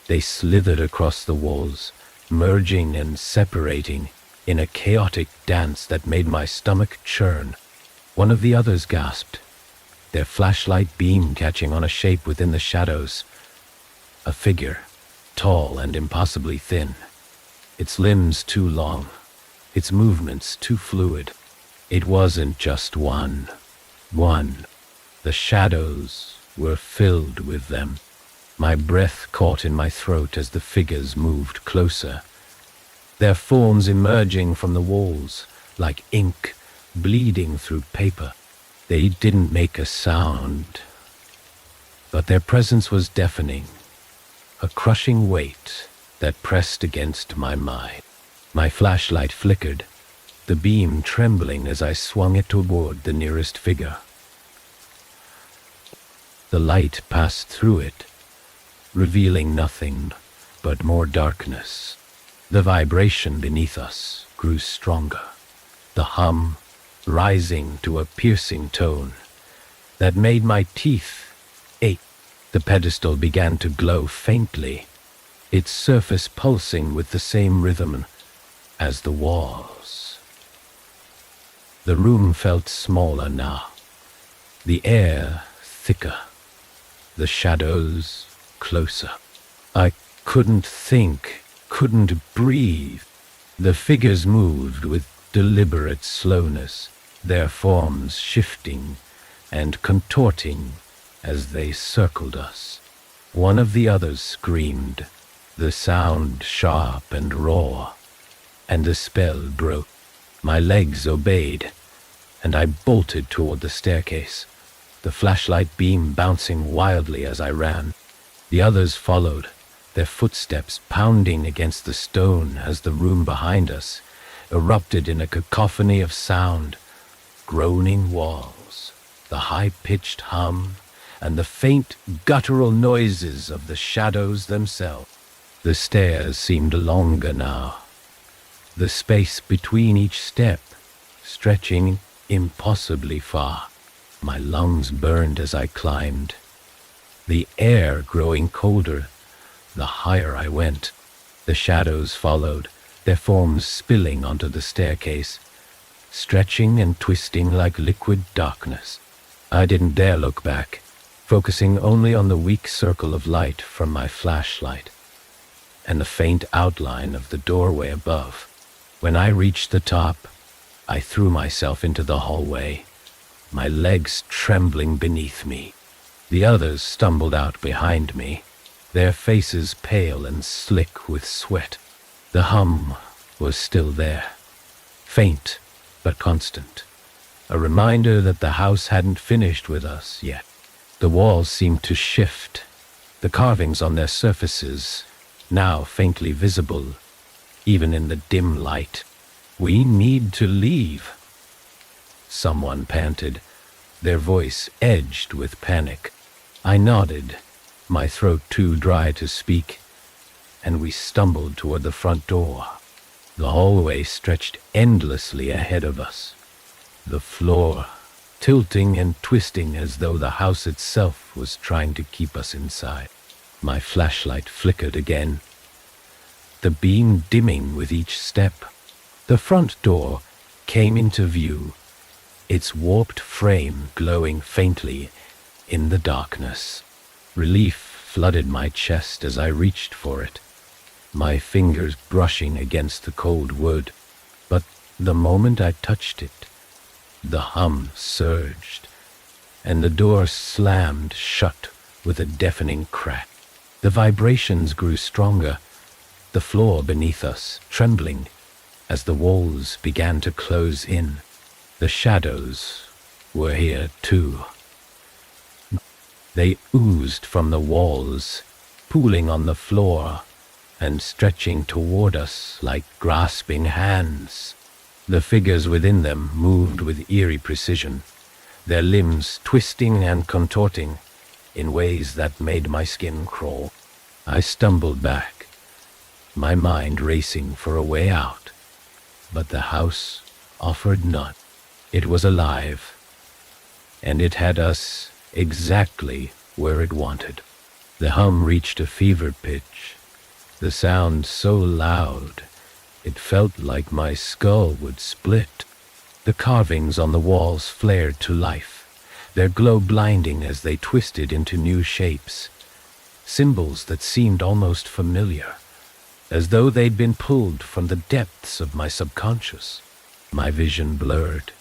They slithered across the walls, merging and separating in a chaotic dance that made my stomach churn. One of the others gasped, their flashlight beam catching on a shape within the shadows. A figure, tall and impossibly thin, its limbs too long, its movements too fluid. It wasn't just one. The shadows were filled with them. My breath caught in my throat as the figures moved closer, their forms emerging from the walls like ink bleeding through paper. They didn't make a sound, but their presence was deafening, a crushing weight that pressed against my mind. My flashlight flickered, the beam trembling as I swung it toward the nearest figure. The light passed through it, revealing nothing but more darkness. The vibration beneath us grew stronger, the hum rising to a piercing tone that made my teeth ache. The pedestal began to glow faintly, its surface pulsing with the same rhythm as the walls. The room felt smaller now, the air thicker, the shadows closer. I couldn't think, couldn't breathe. The figures moved with deliberate slowness, their forms shifting and contorting as they circled us. One of the others screamed, the sound sharp and raw, and the spell broke. My legs obeyed, and I bolted toward the staircase, the flashlight beam bouncing wildly as I ran. The others followed, their footsteps pounding against the stone as the room behind us erupted in a cacophony of sound, groaning walls, the high-pitched hum, and the faint guttural noises of the shadows themselves. The stairs seemed longer now, the space between each step stretching impossibly far. My lungs burned as I climbed, the air growing colder the higher I went. The shadows followed, their forms spilling onto the staircase, stretching and twisting like liquid darkness. I didn't dare look back, focusing only on the weak circle of light from my flashlight and the faint outline of the doorway above. When I reached the top, I threw myself into the hallway, my legs trembling beneath me. The others stumbled out behind me, their faces pale and slick with sweat. The hum was still there, faint but constant, a reminder that the house hadn't finished with us yet. The walls seemed to shift, the carvings on their surfaces now faintly visible, even in the dim light. "We need to leave," someone panted, their voice edged with panic. I nodded, my throat too dry to speak, and we stumbled toward the front door. The hallway stretched endlessly ahead of us, the floor tilting and twisting as though the house itself was trying to keep us inside. My flashlight flickered again, the beam dimming with each step. The front door came into view, its warped frame glowing faintly in the darkness. Relief flooded my chest as I reached for it, my fingers brushing against the cold wood. But the moment I touched it, the hum surged, and the door slammed shut with a deafening crack. The vibrations grew stronger, the floor beneath us trembling as the walls began to close in. The shadows were here too. They oozed from the walls, pooling on the floor and stretching toward us like grasping hands. The figures within them moved with eerie precision, their limbs twisting and contorting in ways that made my skin crawl. I stumbled back, my mind racing for a way out, but the house offered none. It was alive, and it had us exactly where it wanted. The hum reached a fever pitch, the sound so loud it felt like my skull would split. The carvings on the walls flared to life, their glow blinding as they twisted into new shapes, symbols that seemed almost familiar, as though they'd been pulled from the depths of my subconscious. My vision blurred,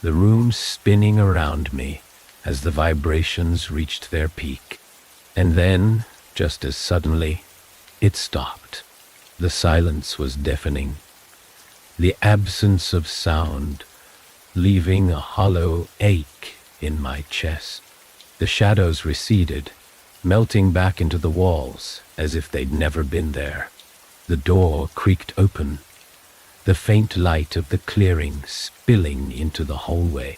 the room spinning around me as the vibrations reached their peak. And then, just as suddenly, it stopped. The silence was deafening, the absence of sound leaving a hollow ache in my chest. The shadows receded, melting back into the walls as if they'd never been there. The door creaked open, the faint light of the clearing spilling into the hallway.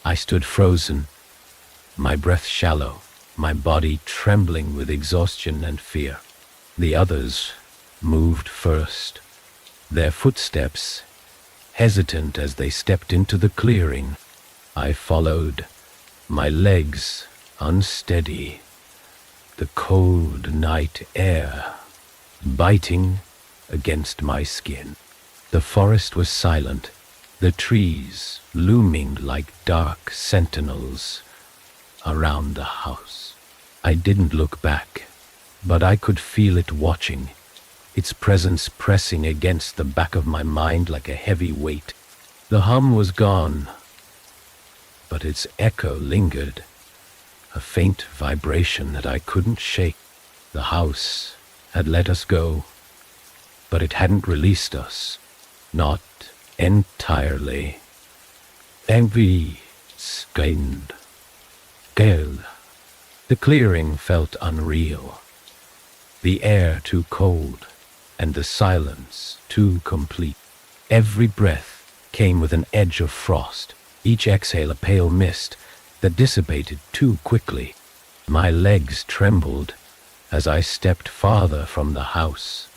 I stood frozen, my breath shallow, my body trembling with exhaustion and fear. The others moved first, their footsteps hesitant as they stepped into the clearing. I followed, my legs unsteady, the cold night air biting against my skin. The forest was silent, the trees looming like dark sentinels around the house. I didn't look back, but I could feel it watching, its presence pressing against the back of my mind like a heavy weight. The hum was gone, but its echo lingered, a faint vibration that I couldn't shake. The house had let us go, but it hadn't released us. Not entirely. Ambiance. The clearing felt unreal, the air too cold, and the silence too complete. Every breath came with an edge of frost, each exhale a pale mist that dissipated too quickly. My legs trembled as I stepped farther from the house.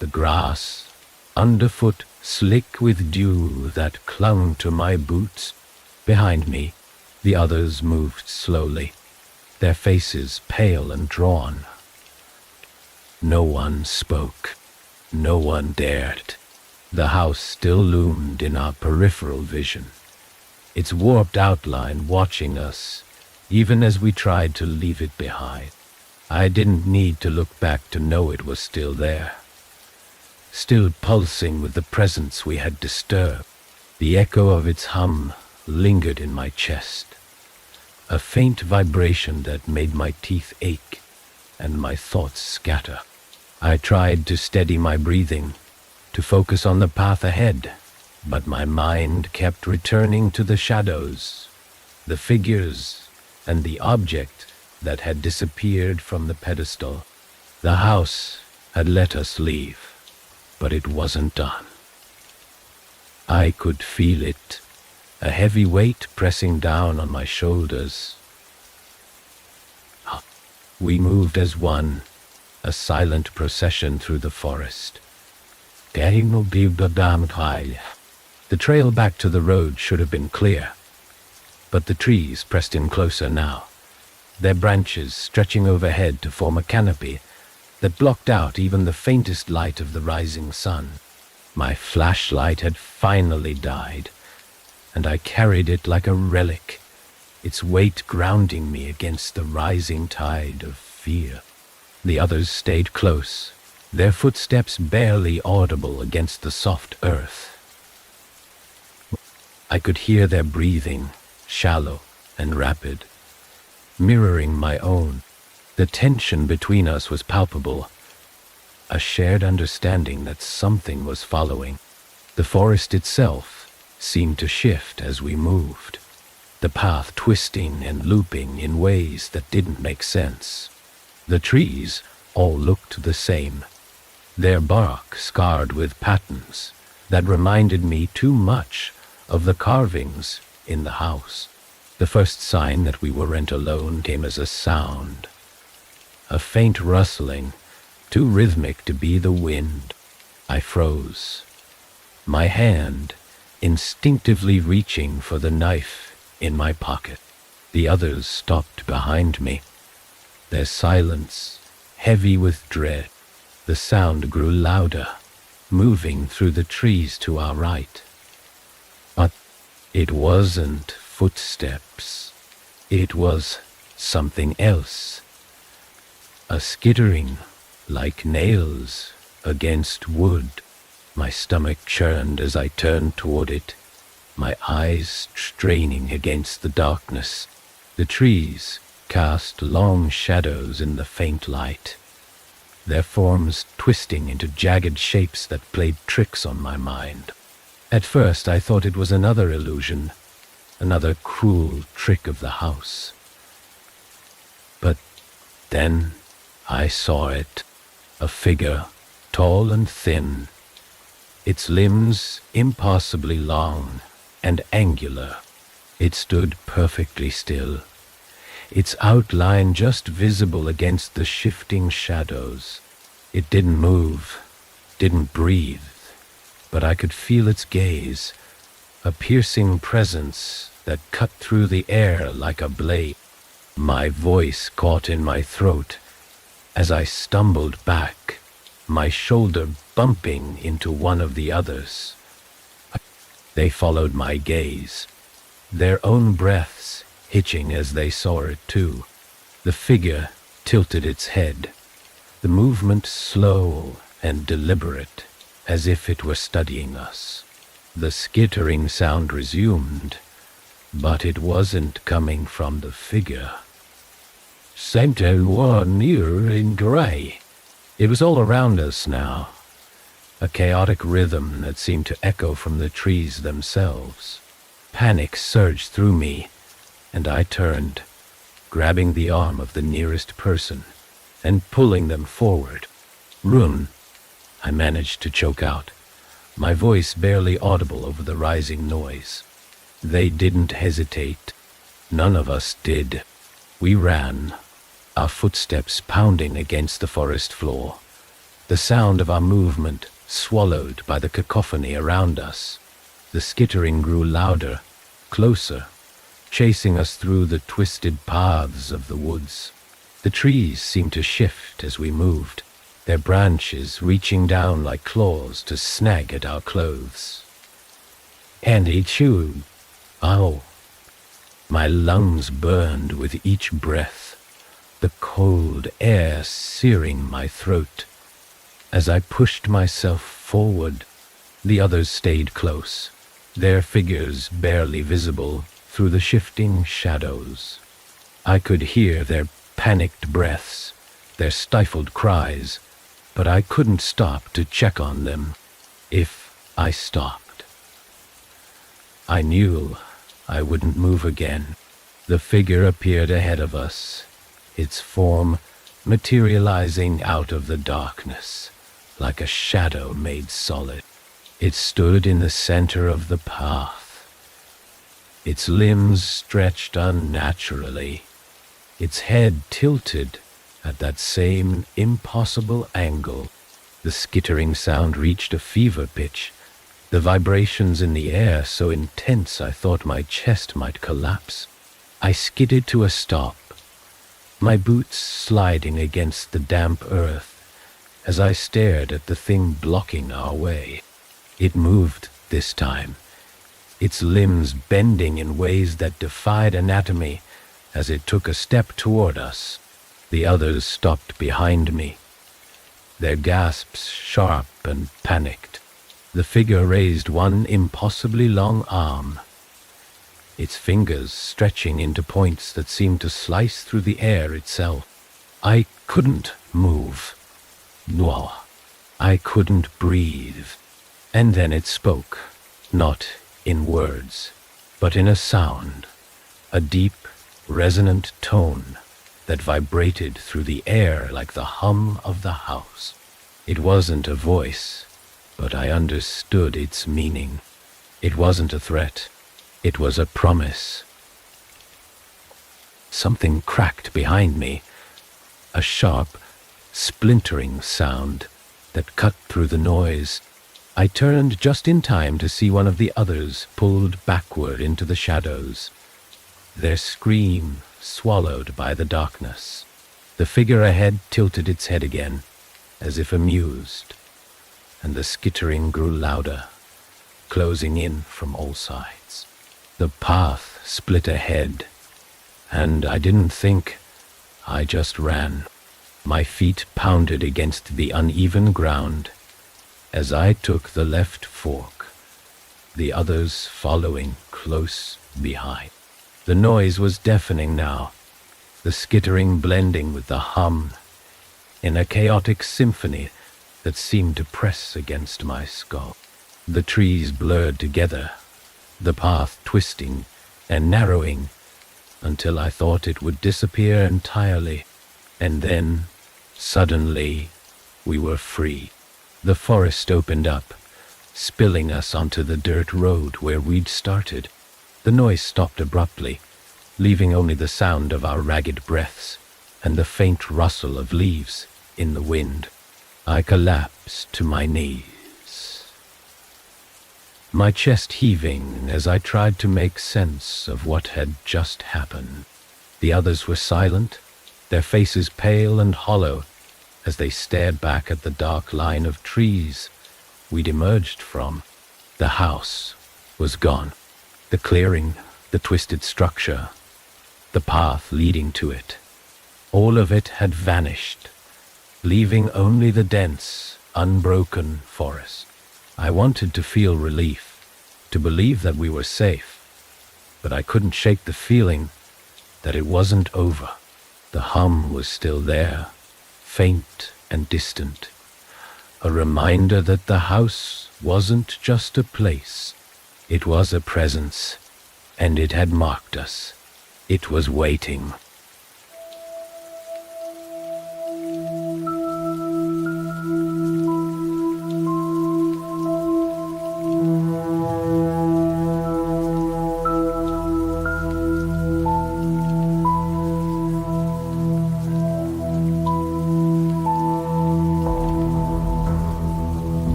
The grass underfoot slick with dew that clung to my boots. Behind me, the others moved slowly, their faces pale and drawn. No one spoke. No one dared. The house still loomed in our peripheral vision, its warped outline watching us, even as we tried to leave it behind. I didn't need to look back to know it was still there, still pulsing with the presence we had disturbed. The echo of its hum lingered in my chest, a faint vibration that made my teeth ache and my thoughts scatter. I tried to steady my breathing, to focus on the path ahead, but my mind kept returning to the shadows, the figures, and the object that had disappeared from the pedestal. The house had let us leave, but it wasn't done. I could feel it, a heavy weight pressing down on my shoulders. We moved as one, a silent procession through the forest. The trail back to the road should have been clear, but the trees pressed in closer now, their branches stretching overhead to form a canopy that blocked out even the faintest light of the rising sun. My flashlight had finally died, and I carried it like a relic, its weight grounding me against the rising tide of fear. The others stayed close, their footsteps barely audible against the soft earth. I could hear their breathing, shallow and rapid, mirroring my own. The tension between us was palpable, a shared understanding that something was following. The forest itself seemed to shift as we moved, the path twisting and looping in ways that didn't make sense. The trees all looked the same, their bark scarred with patterns that reminded me too much of the carvings in the house. The first sign that we weren't alone came as a sound, a faint rustling, too rhythmic to be the wind. I froze, my hand instinctively reaching for the knife in my pocket. The others stopped behind me, their silence heavy with dread. The sound grew louder, moving through the trees to our right. But it wasn't footsteps. It was something else. A skittering like nails against wood. My stomach churned as I turned toward it, my eyes straining against the darkness. The trees cast long shadows in the faint light, their forms twisting into jagged shapes that played tricks on my mind. At first I thought it was another illusion, another cruel trick of the house. But then I saw it, a figure, tall and thin, its limbs impossibly long and angular. It stood perfectly still, its outline just visible against the shifting shadows. It didn't move, didn't breathe, but I could feel its gaze, a piercing presence that cut through the air like a blade. My voice caught in my throat as I stumbled back, my shoulder bumping into one of the others. They followed my gaze, their own breaths hitching as they saw it too. The figure tilted its head, the movement slow and deliberate, as if it were studying us. The skittering sound resumed, but it wasn't coming from the figure. Center one near in gray. It was all around us now, a chaotic rhythm that seemed to echo from the trees themselves. Panic surged through me, and I turned, grabbing the arm of the nearest person and pulling them forward. Run, I managed to choke out, my voice barely audible over the rising noise. They didn't hesitate. None of us did. We ran, our footsteps pounding against the forest floor, the sound of our movement swallowed by the cacophony around us. The skittering grew louder, closer, chasing us through the twisted paths of the woods. The trees seemed to shift as we moved, their branches reaching down like claws to snag at our clothes. Andy chewed. Ow. My lungs burned with each breath, the cold air searing my throat. As I pushed myself forward, the others stayed close, their figures barely visible through the shifting shadows. I could hear their panicked breaths, their stifled cries, but I couldn't stop to check on them. If I stopped, I knew I wouldn't move again. The figure appeared ahead of us, its form materializing out of the darkness like a shadow made solid. It stood in the center of the path, its limbs stretched unnaturally, its head tilted at that same impossible angle. The skittering sound reached a fever pitch, the vibrations in the air so intense I thought my chest might collapse. I skidded to a stop, my boots sliding against the damp earth as I stared at the thing blocking our way. It moved this time, its limbs bending in ways that defied anatomy as it took a step toward us. The others stopped behind me, their gasps sharp and panicked. The figure raised one impossibly long arm, its fingers stretching into points that seemed to slice through the air itself. I couldn't move. No, I couldn't breathe. And then it spoke, not in words, but in a sound, a deep, resonant tone that vibrated through the air like the hum of the house. It wasn't a voice, but I understood its meaning. It wasn't a threat. It was a promise. Something cracked behind me, a sharp, splintering sound that cut through the noise. I turned just in time to see one of the others pulled backward into the shadows, their scream swallowed by the darkness. The figure ahead tilted its head again, as if amused, and the skittering grew louder, closing in from all sides. The path split ahead, and I didn't think, I just ran. My feet pounded against the uneven ground as I took the left fork, the others following close behind. The noise was deafening now, the skittering blending with the hum in a chaotic symphony that seemed to press against my skull. The trees blurred together, the path twisting and narrowing until I thought it would disappear entirely, and then, suddenly, we were free. The forest opened up, spilling us onto the dirt road where we'd started. The noise stopped abruptly, leaving only the sound of our ragged breaths and the faint rustle of leaves in the wind. I collapsed to my knees, my chest heaving as I tried to make sense of what had just happened. The others were silent, their faces pale and hollow as they stared back at the dark line of trees we'd emerged from. The house was gone. The clearing, the twisted structure, the path leading to it. All of it had vanished, leaving only the dense, unbroken forest. I wanted to feel relief, to believe that we were safe, but I couldn't shake the feeling that it wasn't over. The hum was still there, faint and distant, a reminder that the house wasn't just a place. It was a presence, and it had marked us. It was waiting.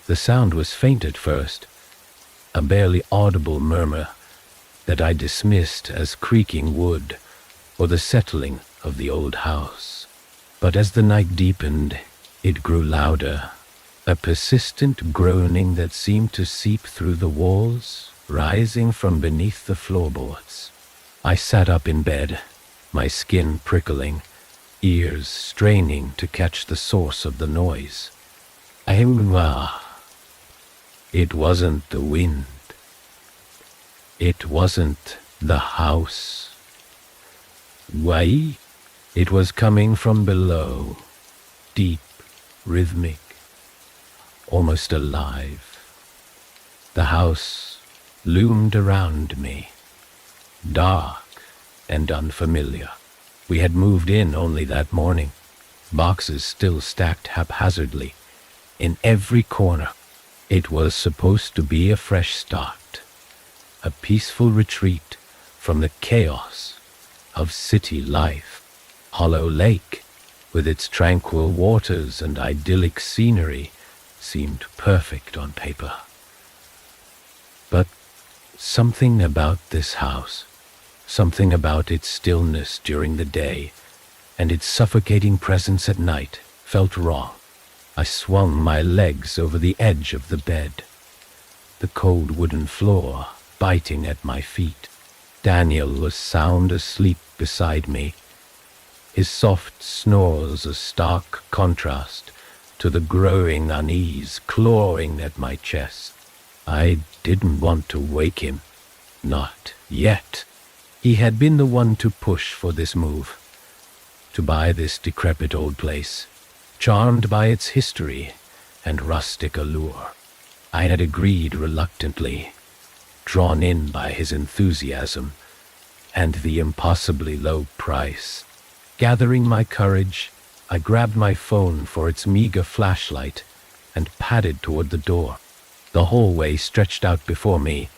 The sound was faint at first, a barely audible murmur that I dismissed as creaking wood or the settling of the old house. But as the night deepened, it grew louder, a persistent groaning that seemed to seep through the walls, rising from beneath the floorboards. I sat up in bed, my skin prickling, ears straining to catch the source of the noise. It wasn't the wind. It wasn't the house. Why? It was coming from below, deep, rhythmic, almost alive. The house loomed around me, dark and unfamiliar. We had moved in only that morning, boxes still stacked haphazardly in every corner. It was supposed to be a fresh start, a peaceful retreat from the chaos of city life. Hollow Lake, with its tranquil waters and idyllic scenery, seemed perfect on paper. But something about this house, something about its stillness during the day and its suffocating presence at night, felt wrong. I swung my legs over the edge of the bed, the cold wooden floor biting at my feet. Daniel was sound asleep beside me, his soft snores a stark contrast to the growing unease clawing at my chest. I didn't want to wake him, not yet. He had been the one to push for this move, to buy this decrepit old place, charmed by its history and rustic allure. I had agreed reluctantly, drawn in by his enthusiasm and the impossibly low price. Gathering my courage, I grabbed my phone for its meager flashlight and padded toward the door. The hallway stretched out before me,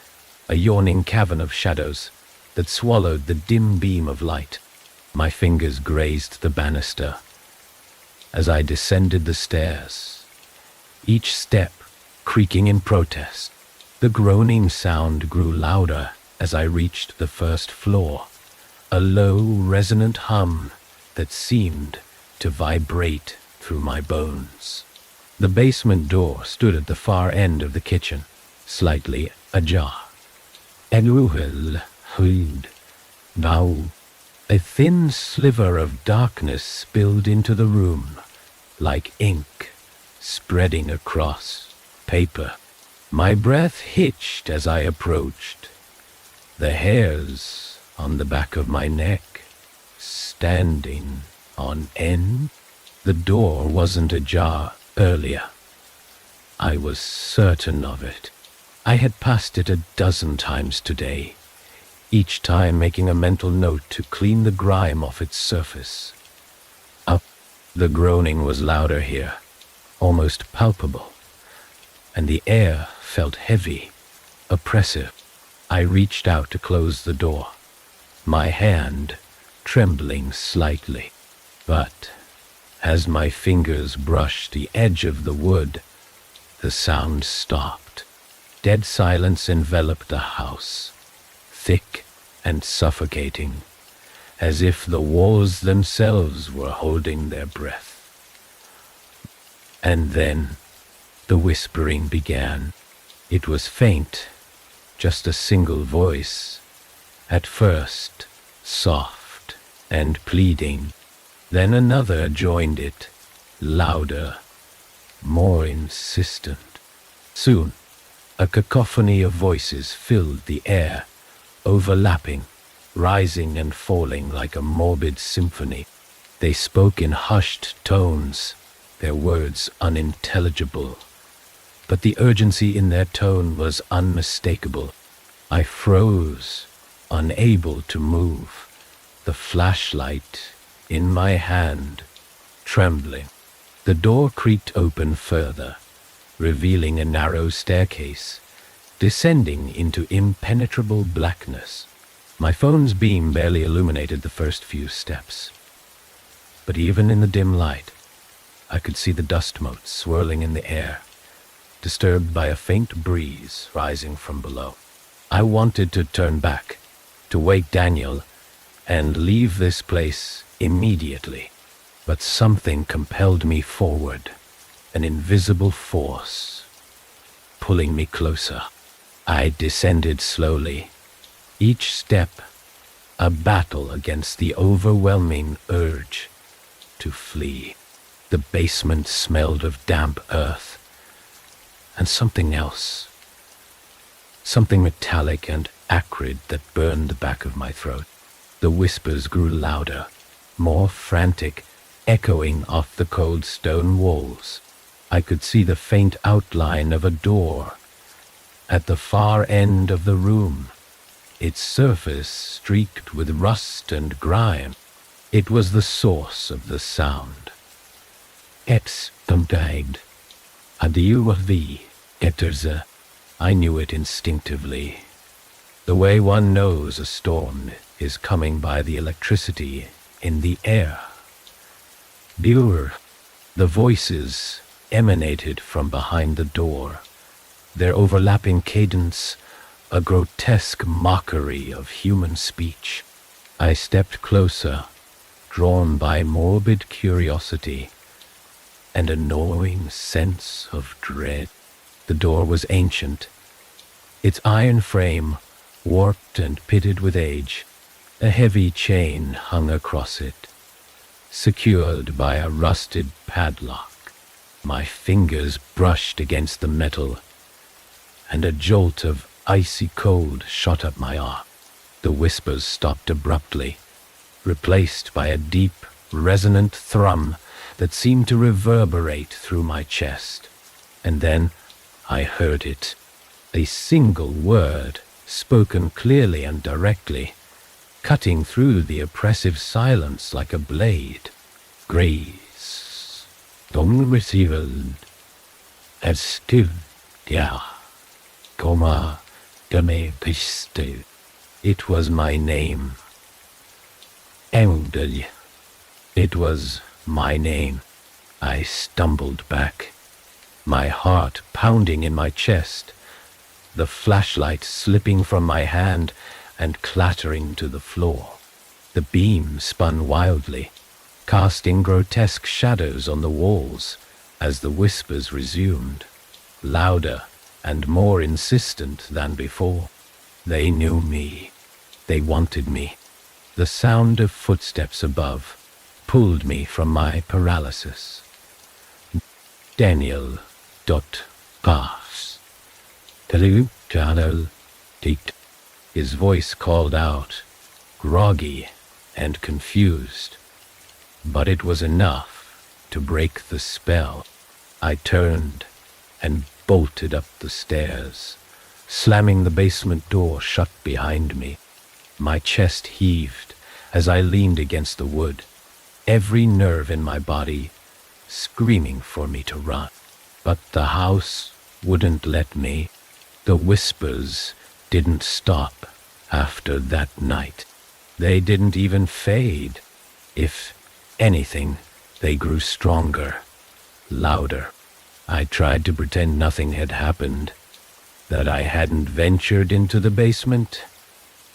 a yawning cavern of shadows that swallowed the dim beam of light. My fingers grazed the banister as I descended the stairs, each step creaking in protest. The groaning sound grew louder as I reached the first floor, a low, resonant hum that seemed to vibrate through my bones. The basement door stood at the far end of the kitchen, slightly ajar. Now, a thin sliver of darkness spilled into the room, like ink spreading across paper. My breath hitched as I approached, the hairs on the back of my neck standing on end. The door wasn't ajar earlier. I was certain of it. I had passed it a dozen times today, each time making a mental note to clean the grime off its surface. Up, the groaning was louder here, almost palpable, and the air felt heavy, oppressive. I reached out to close the door, my hand trembling slightly. But as my fingers brushed the edge of the wood, the sound stopped. Dead silence enveloped the house, thick and suffocating, as if the walls themselves were holding their breath. And then the whispering began. It was faint, just a single voice, at first soft and pleading. Then another joined it, louder, more insistent. Soon, a cacophony of voices filled the air, overlapping, rising and falling like a morbid symphony. They spoke in hushed tones, their words unintelligible, but the urgency in their tone was unmistakable. I froze, unable to move, the flashlight in my hand, trembling. The door creaked open further, revealing a narrow staircase, descending into impenetrable blackness. My phone's beam barely illuminated the first few steps. But even in the dim light, I could see the dust motes swirling in the air, disturbed by a faint breeze rising from below. I wanted to turn back, to wake Daniel, and leave this place immediately. But something compelled me forward, an invisible force, pulling me closer. I descended slowly, each step a battle against the overwhelming urge to flee. The basement smelled of damp earth, and something else, something metallic and acrid that burned the back of my throat. The whispers grew louder, more frantic, echoing off the cold stone walls. I could see the faint outline of a door at the far end of the room, its surface streaked with rust and grime. It was the source of the sound. It's died. Adieu of thee, Etterze. I knew it instinctively. The way one knows a storm is coming by the electricity in the air. Buer. The voices emanated from behind the door, their overlapping cadence a grotesque mockery of human speech. I stepped closer, drawn by morbid curiosity and a gnawing sense of dread. The door was ancient, its iron frame warped and pitted with age. A heavy chain hung across it, secured by a rusted padlock. My fingers brushed against the metal, and a jolt of icy cold shot up my arm. The whispers stopped abruptly, replaced by a deep, resonant thrum that seemed to reverberate through my chest. And then I heard it, a single word, spoken clearly and directly, cutting through the oppressive silence like a blade. Grace, dom received, as still, ja, coma, dame piste. It was my name. Endel. It was my name. I stumbled back, my heart pounding in my chest, the flashlight slipping from my hand and clattering to the floor. The beam spun wildly, casting grotesque shadows on the walls as the whispers resumed, louder and more insistent than before. They knew me. They wanted me. The sound of footsteps above pulled me from my paralysis. Daniel dot pass. Telu channel tit. His voice called out, groggy and confused, but it was enough to break the spell. I turned and bolted up the stairs, slamming the basement door shut behind me. My chest heaved as I leaned against the wood, every nerve in my body screaming for me to run. But the house wouldn't let me. The whispers didn't stop after that night. They didn't even fade. If anything, they grew stronger, louder. I tried to pretend nothing had happened, that I hadn't ventured into the basement,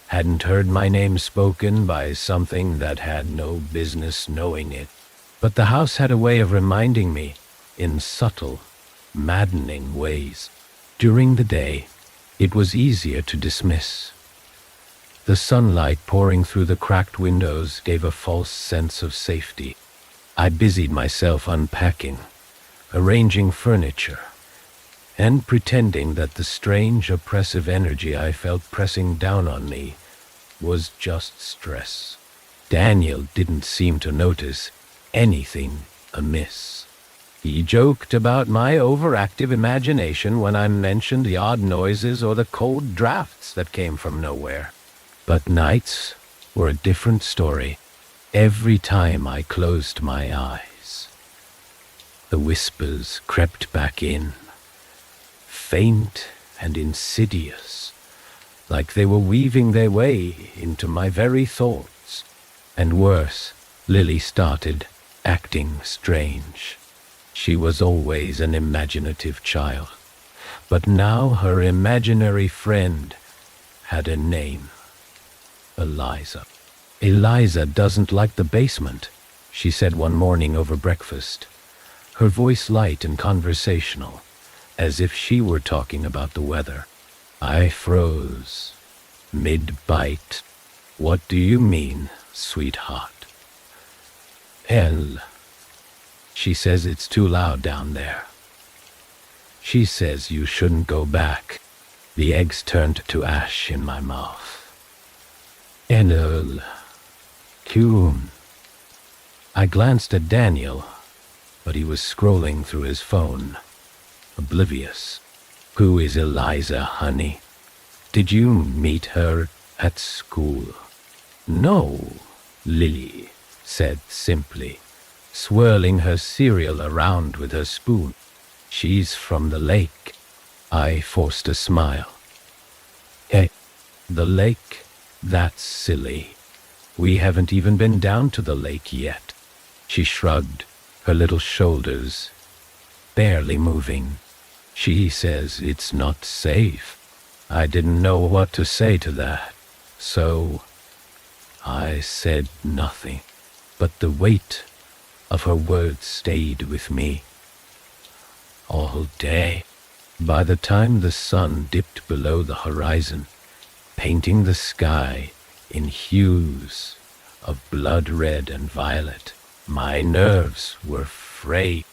hadn't heard my name spoken by something that had no business knowing it. But the house had a way of reminding me, in subtle, maddening ways. During the day, it was easier to dismiss. The sunlight pouring through the cracked windows gave a false sense of safety. I busied myself unpacking, arranging furniture, and pretending that the strange, oppressive energy I felt pressing down on me was just stress. Daniel didn't seem to notice anything amiss. He joked about my overactive imagination when I mentioned the odd noises or the cold drafts that came from nowhere. But nights were a different story. Every time I closed my eyes, the whispers crept back in, faint and insidious, like they were weaving their way into my very thoughts. And worse, Lily started acting strange. She was always an imaginative child, but now her imaginary friend had a name. Eliza. Eliza doesn't like the basement, she said one morning over breakfast, her voice light and conversational, as if she were talking about the weather. I froze, mid-bite. What do you mean, sweetheart? Hell. She says it's too loud down there. She says you shouldn't go back. The eggs turned to ash in my mouth. Enel. Tune. I glanced at Daniel, but he was scrolling through his phone, oblivious. Who is Eliza, honey? Did you meet her at school? No, Lily said simply, swirling her cereal around with her spoon. She's from the lake. I forced a smile. Hey, the lake? That's silly. We haven't even been down to the lake yet. She shrugged, her little shoulders barely moving. She says it's not safe. I didn't know what to say to that, so I said nothing. But the weight of her words stayed with me all day. By the time the sun dipped below the horizon, painting the sky in hues of blood red and violet, my nerves were frayed.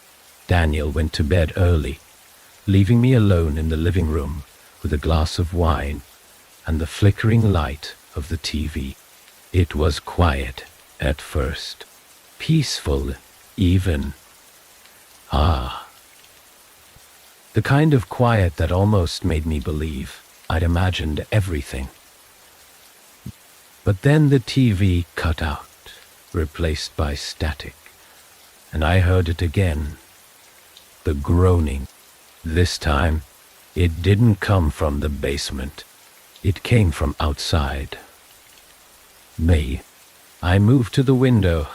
Daniel went to bed early, leaving me alone in the living room with a glass of wine and the flickering light of the TV. It was quiet at first, peaceful even. The kind of quiet that almost made me believe I'd imagined everything. But then the TV cut out, replaced by static, and I heard it again. The groaning. This time, it didn't come from the basement. It came from outside. Me. I moved to the window,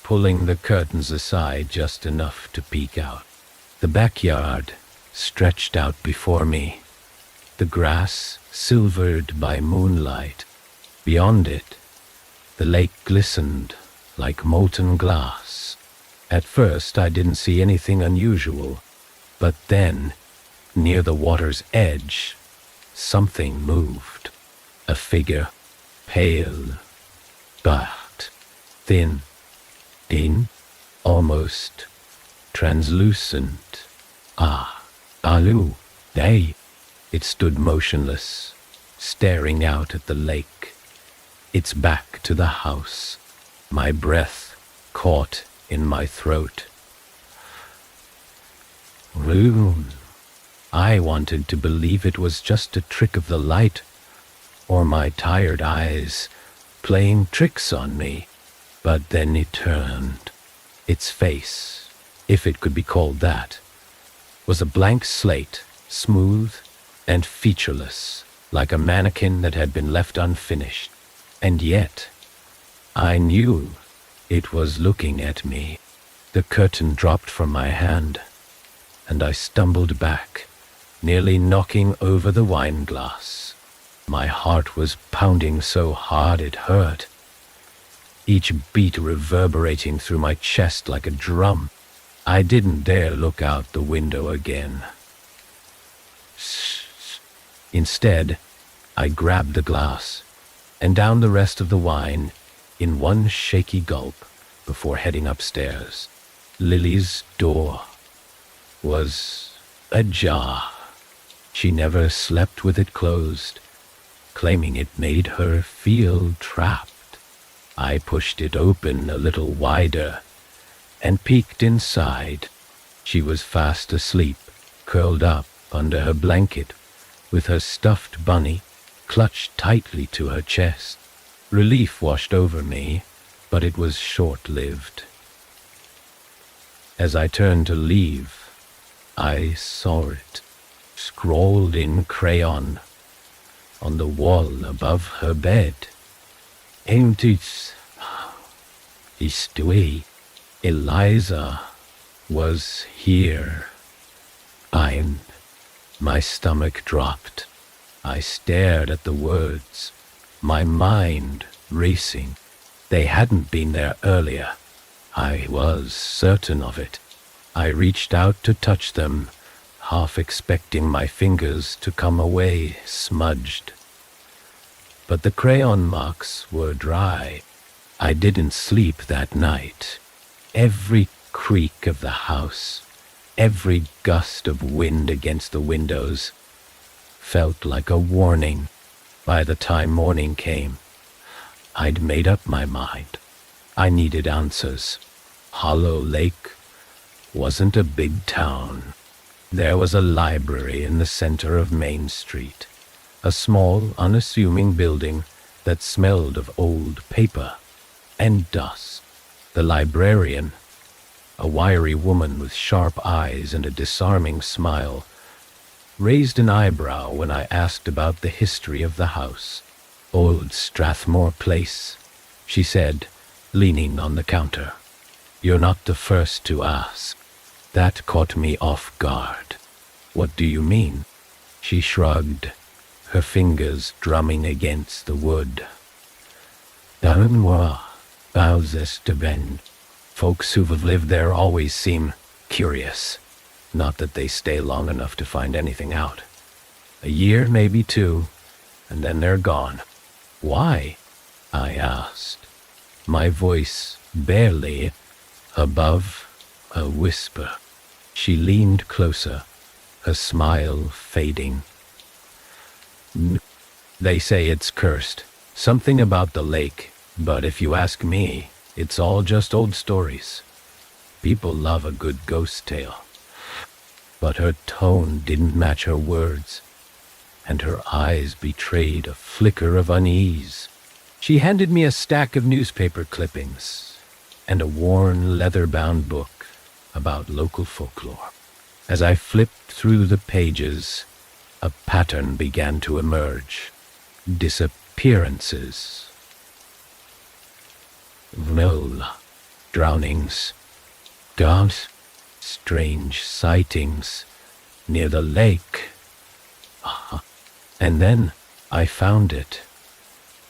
pulling the curtains aside just enough to peek out. The backyard stretched out before me, the grass silvered by moonlight. Beyond it, the lake glistened like molten glass. At first, I didn't see anything unusual, but then, near the water's edge, something moved. A figure, pale, but thin, almost translucent. Alu, they. It stood motionless, staring out at the lake, its back to the house, my breath caught in my throat. Rune. I wanted to believe it was just a trick of the light, or my tired eyes playing tricks on me. But then it turned. Its face, if it could be called that, was a blank slate smooth and featureless, like a mannequin that had been left unfinished. And yet, I knew it was looking at me. The curtain dropped from my hand, and I stumbled back, nearly knocking over the wine glass. My heart was pounding so hard it hurt, each beat reverberating through my chest like a drum. I didn't dare look out the window again. Instead, I grabbed the glass and downed the rest of the wine in one shaky gulp before heading upstairs. Lily's door was ajar. She never slept with it closed, claiming it made her feel trapped. I pushed it open a little wider and peeked inside. She was fast asleep, curled up under her blanket, with her stuffed bunny clutched tightly to her chest. Relief washed over me, but it was short-lived. As I turned to leave, I saw it, scrawled in crayon, on the wall above her bed. Eliza was here. My stomach dropped. I stared at the words, my mind racing. They hadn't been there earlier. I was certain of it. I reached out to touch them, half expecting my fingers to come away smudged. But the crayon marks were dry. I didn't sleep that night. Every creak of the house, every gust of wind against the windows, felt like a warning. By the time morning came, I'd made up my mind. I needed answers. Hollow Lake wasn't a big town. There was a library in the center of Main Street, a small, unassuming building that smelled of old paper and dust. The librarian, a wiry woman with sharp eyes and a disarming smile, raised an eyebrow when I asked about the history of the house. "Old Strathmore Place," she said, leaning on the counter. "You're not the first to ask." That caught me off guard. "What do you mean?" She shrugged, her fingers drumming against the wood. Folks who've lived there always seem curious. Not that they stay long enough to find anything out. A year, maybe two, and then they're gone. "Why?" I asked, my voice barely above a whisper. She leaned closer, her smile fading. "They say it's cursed. Something about the lake, but if you ask me, it's all just old stories. People love a good ghost tale." But her tone didn't match her words, and her eyes betrayed a flicker of unease. She handed me a stack of newspaper clippings and a worn leather-bound book about local folklore. As I flipped through the pages, a pattern began to emerge. Disappearances. Drownings. Ghosts. Strange sightings near the lake. And then I found it.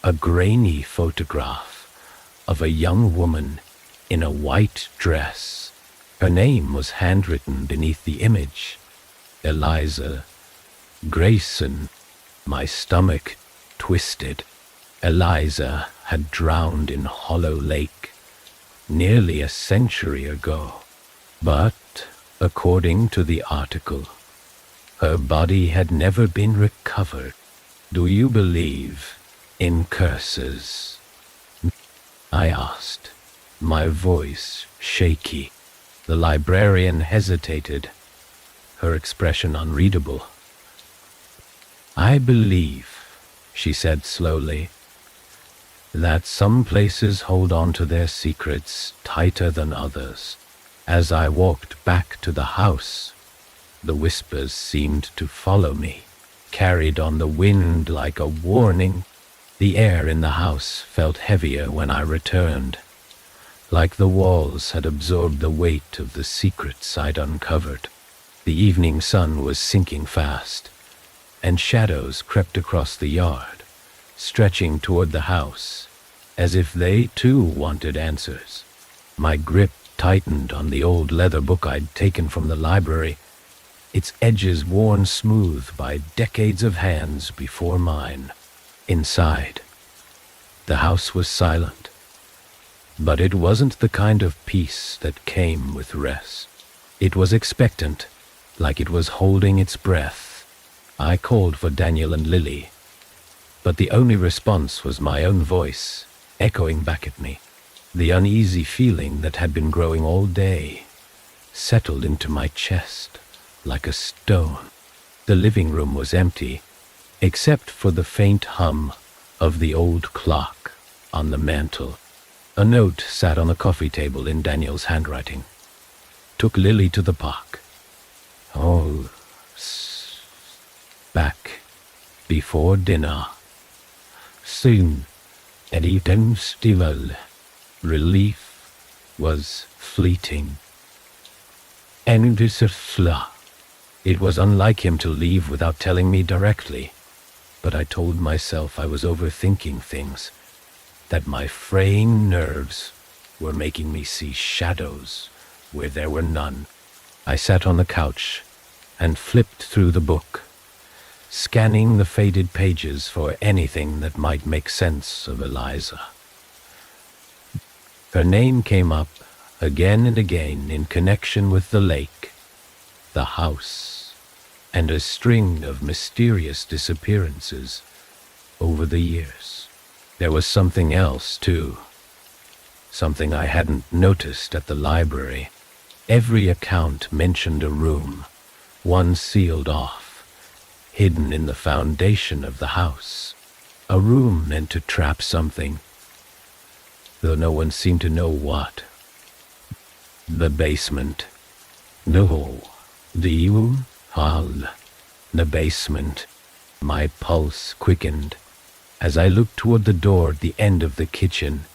A grainy photograph of a young woman in a white dress. Her name was handwritten beneath the image. Eliza Grayson. My stomach twisted. Eliza had drowned in Hollow Lake nearly a century ago. But, according to the article, her body had never been recovered. "Do you believe in curses?" I asked, my voice shaky. The librarian hesitated, her expression unreadable. "I believe," she said slowly, "that some places hold on to their secrets tighter than others." As I walked back to the house, The whispers seemed to follow me, carried on the wind like a warning. The air in the house felt heavier when I returned, like the walls had absorbed the weight of the secrets I'd uncovered. The evening sun was sinking fast, and shadows crept across the yard, stretching toward the house, as if they too wanted answers. My grip tightened on the old leather book I'd taken from the library, its edges worn smooth by decades of hands before mine. Inside, the house was silent, but it wasn't the kind of peace that came with rest. It was expectant, like it was holding its breath. I called for Daniel and Lily, but the only response was my own voice, echoing back at me. The uneasy feeling that had been growing all day settled into my chest like a stone. The living room was empty, except for the faint hum of the old clock on the mantel. A note sat on the coffee table in Daniel's handwriting. Took Lily to the park. Oh, back before dinner. Soon, at festival. Relief was fleeting. And it was unlike him to leave without telling me directly, but I told myself I was overthinking things, that my fraying nerves were making me see shadows where there were none. I sat on the couch and flipped through the book, scanning the faded pages for anything that might make sense of Eliza. Her name came up again and again in connection with the lake, the house, and a string of mysterious disappearances over the years. There was something else, too. Something I hadn't noticed at the library. Every account mentioned a room, one sealed off, hidden in the foundation of the house. A room meant to trap something, though no one seemed to know what. The basement. No, the hall. The basement. My pulse quickened as I looked toward the door at the end of the kitchen,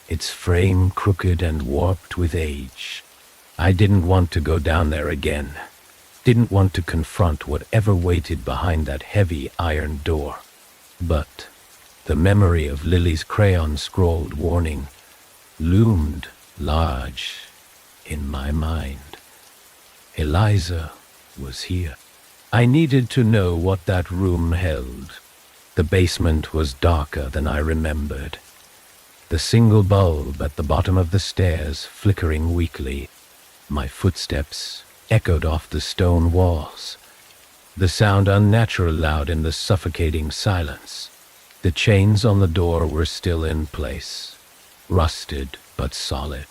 its frame crooked and warped with age. I didn't want to go down there again. Didn't want to confront whatever waited behind that heavy iron door. But the memory of Lily's crayon-scrawled warning loomed large in my mind. Eliza was here. I needed to know what that room held. The basement was darker than I remembered, the single bulb at the bottom of the stairs flickering weakly. My footsteps echoed off the stone walls, the sound unnatural loud in the suffocating silence. The chains on the door were still in place, rusted but solid.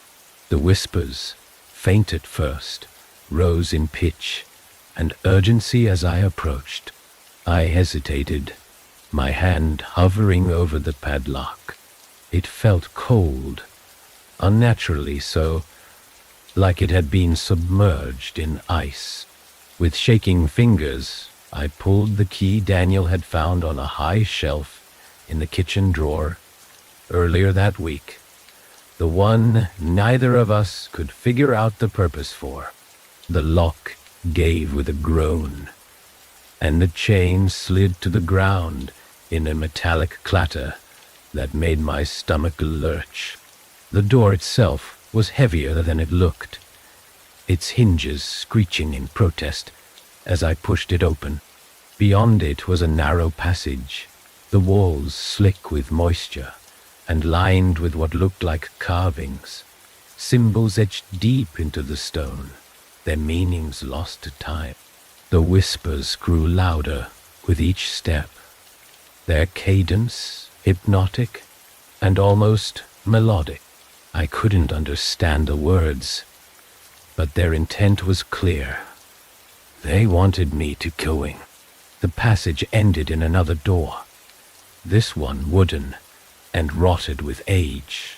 The whispers, faint at first, rose in pitch and urgency as I approached. I hesitated, my hand hovering over the padlock. It felt cold, unnaturally so, like it had been submerged in ice. With shaking fingers, I pulled the key Daniel had found on a high shelf in the kitchen drawer earlier that week, the one neither of us could figure out the purpose for. The lock gave with a groan, and the chain slid to the ground in a metallic clatter that made my stomach lurch. The door itself was heavier than it looked, its hinges screeching in protest as I pushed it open. Beyond it was a narrow passage, the walls slick with moisture and lined with what looked like carvings, symbols etched deep into the stone, their meanings lost to time. The whispers grew louder with each step, their cadence hypnotic and almost melodic. I couldn't understand the words, but their intent was clear. They wanted me to going. The passage ended in another door, this one wooden and rotted with age.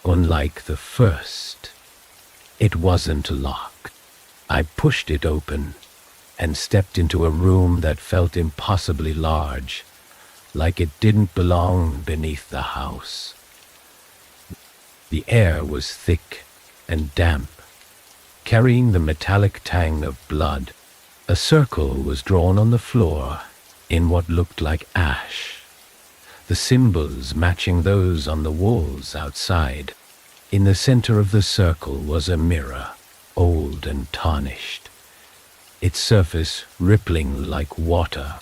Unlike the first, it wasn't locked. I pushed it open, and stepped into a room that felt impossibly large, like it didn't belong beneath the house. The air was thick and damp, carrying the metallic tang of blood. A circle was drawn on the floor in what looked like ash, the symbols matching those on the walls outside. In the center of the circle was a mirror, old and tarnished, its surface rippling like water.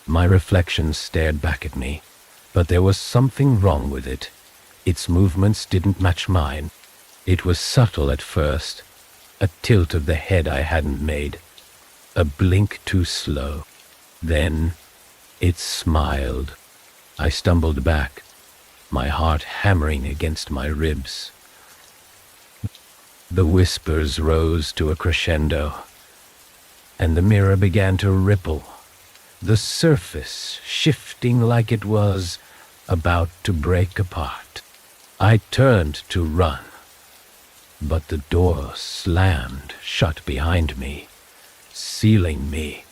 My reflection stared back at me, but there was something wrong with it. Its movements didn't match mine. It was subtle at first, a tilt of the head I hadn't made, a blink too slow. Then it smiled. I stumbled back, my heart hammering against my ribs. The whispers rose to a crescendo, and the mirror began to ripple, the surface shifting like it was about to break apart. I turned to run, but the door slammed shut behind me, sealing me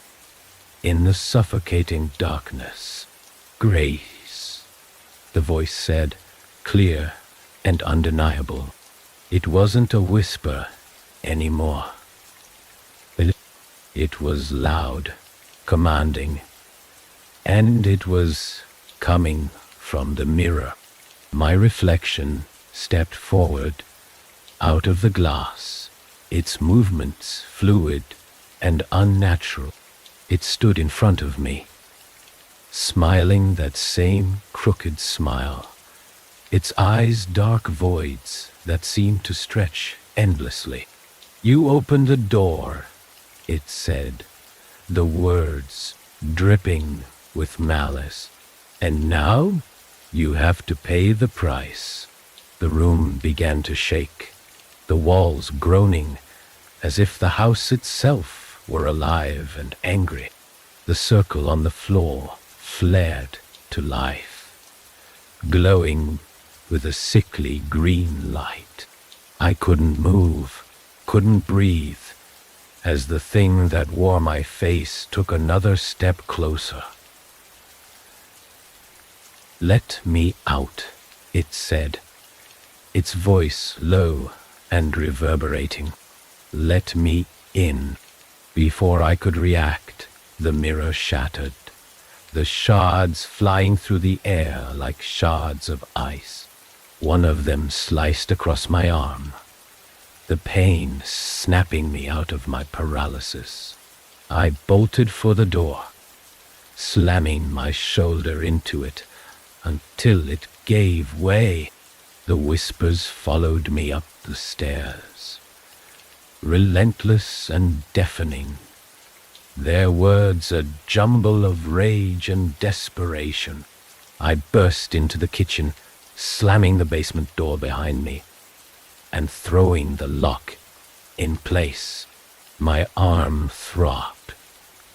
in the suffocating darkness. "Grace," the voice said, clear and undeniable. It wasn't a whisper anymore. It was loud, commanding, and it was coming from the mirror. My reflection stepped forward, out of the glass, its movements fluid and unnatural. It stood in front of me, smiling that same crooked smile, its eyes dark voids that seemed to stretch endlessly. "You opened the door," it said, the words dripping with malice, "and now you have to pay the price." The room began to shake, the walls groaning as if the house itself were alive and angry. The circle on the floor flared to life, glowing with a sickly green light. I couldn't move, couldn't breathe, as the thing that wore my face took another step closer. "Let me out," it said, its voice low and reverberating. "Let me in." Before I could react, the mirror shattered, the shards flying through the air like shards of ice. One of them sliced across my arm, the pain snapping me out of my paralysis. I bolted for the door, slamming my shoulder into it until it gave way. The whispers followed me up the stairs, relentless and deafening, their words a jumble of rage and desperation. I burst into the kitchen, slamming the basement door behind me and throwing the lock in place. My arm throbbed,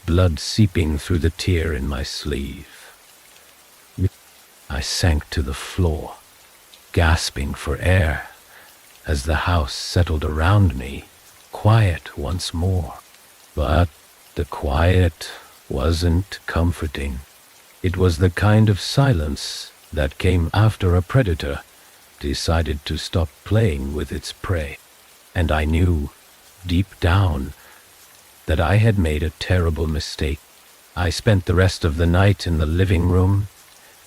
blood seeping through the tear in my sleeve. I sank to the floor, gasping for air as the house settled around me, quiet once more. But the quiet wasn't comforting. It was the kind of silence that came after a predator decided to stop playing with its prey. And I knew, deep down, that I had made a terrible mistake. I spent the rest of the night in the living room,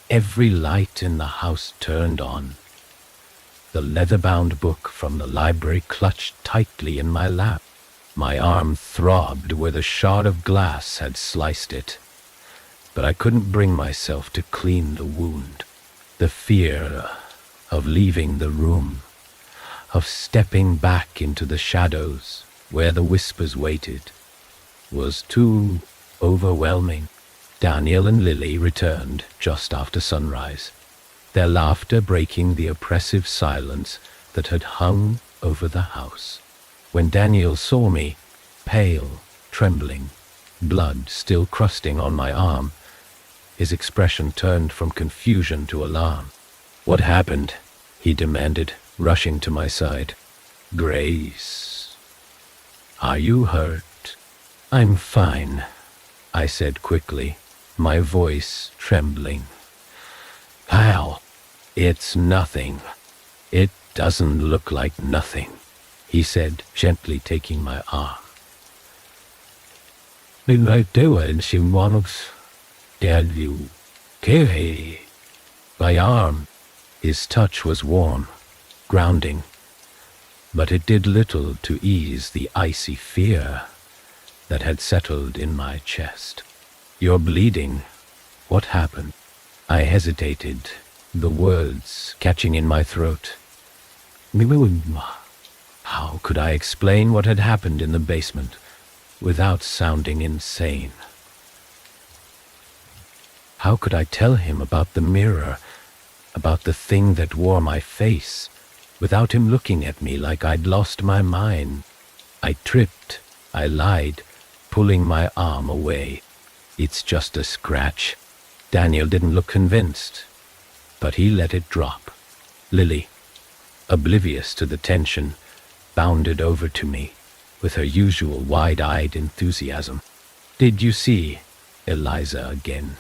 every light in the house turned on, the leather-bound book from the library clutched tightly in my lap. My arm throbbed where the shard of glass had sliced it, but I couldn't bring myself to clean the wound. The fear of leaving the room, of stepping back into the shadows where the whispers waited, was too overwhelming. Daniel and Lily returned just after sunrise, their laughter breaking the oppressive silence that had hung over the house. When Daniel saw me, pale, trembling, blood still crusting on my arm, his expression turned from confusion to alarm. "What happened?" he demanded, rushing to my side. "Grace, are you hurt?" I'm fine, I said quickly, my voice trembling. Hal, it's nothing. It doesn't look like nothing, he said, gently taking my arm. I do it, she wants tell you. Carry my arm. His touch was warm, grounding, but it did little to ease the icy fear that had settled in my chest. You're bleeding. What happened? I hesitated, the words catching in my throat. How could I explain what had happened in the basement without sounding insane? How could I tell him about the mirror, about the thing that wore my face, without him looking at me like I'd lost my mind? I tripped, I lied, pulling my arm away. It's just a scratch. Daniel didn't look convinced, but he let it drop. Lily, oblivious to the tension, bounded over to me with her usual wide-eyed enthusiasm. Did you see Eliza again?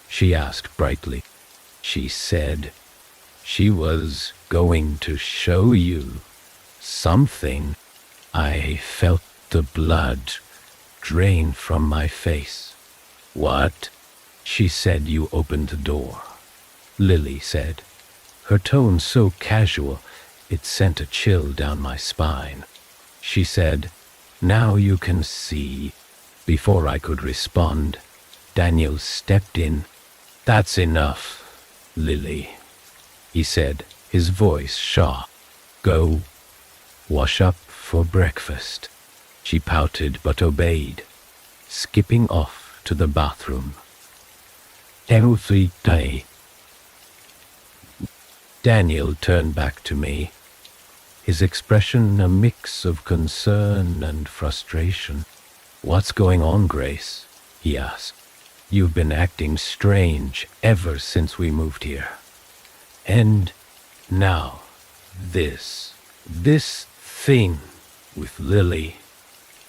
She asked brightly. She said she was going to show you something. I felt the blood drain from my face. What? She said you opened the door. Lily said, her tone so casual it sent a chill down my spine. She said, now you can see. Before I could respond, Daniel stepped in. That's enough, Lily, he said, his voice sharp. Go, wash up for breakfast. She pouted but obeyed, skipping off to the bathroom. Healthy day. Daniel turned back to me, his expression a mix of concern and frustration. What's going on, Grace? He asked. You've been acting strange ever since we moved here. And now, this thing with Lily,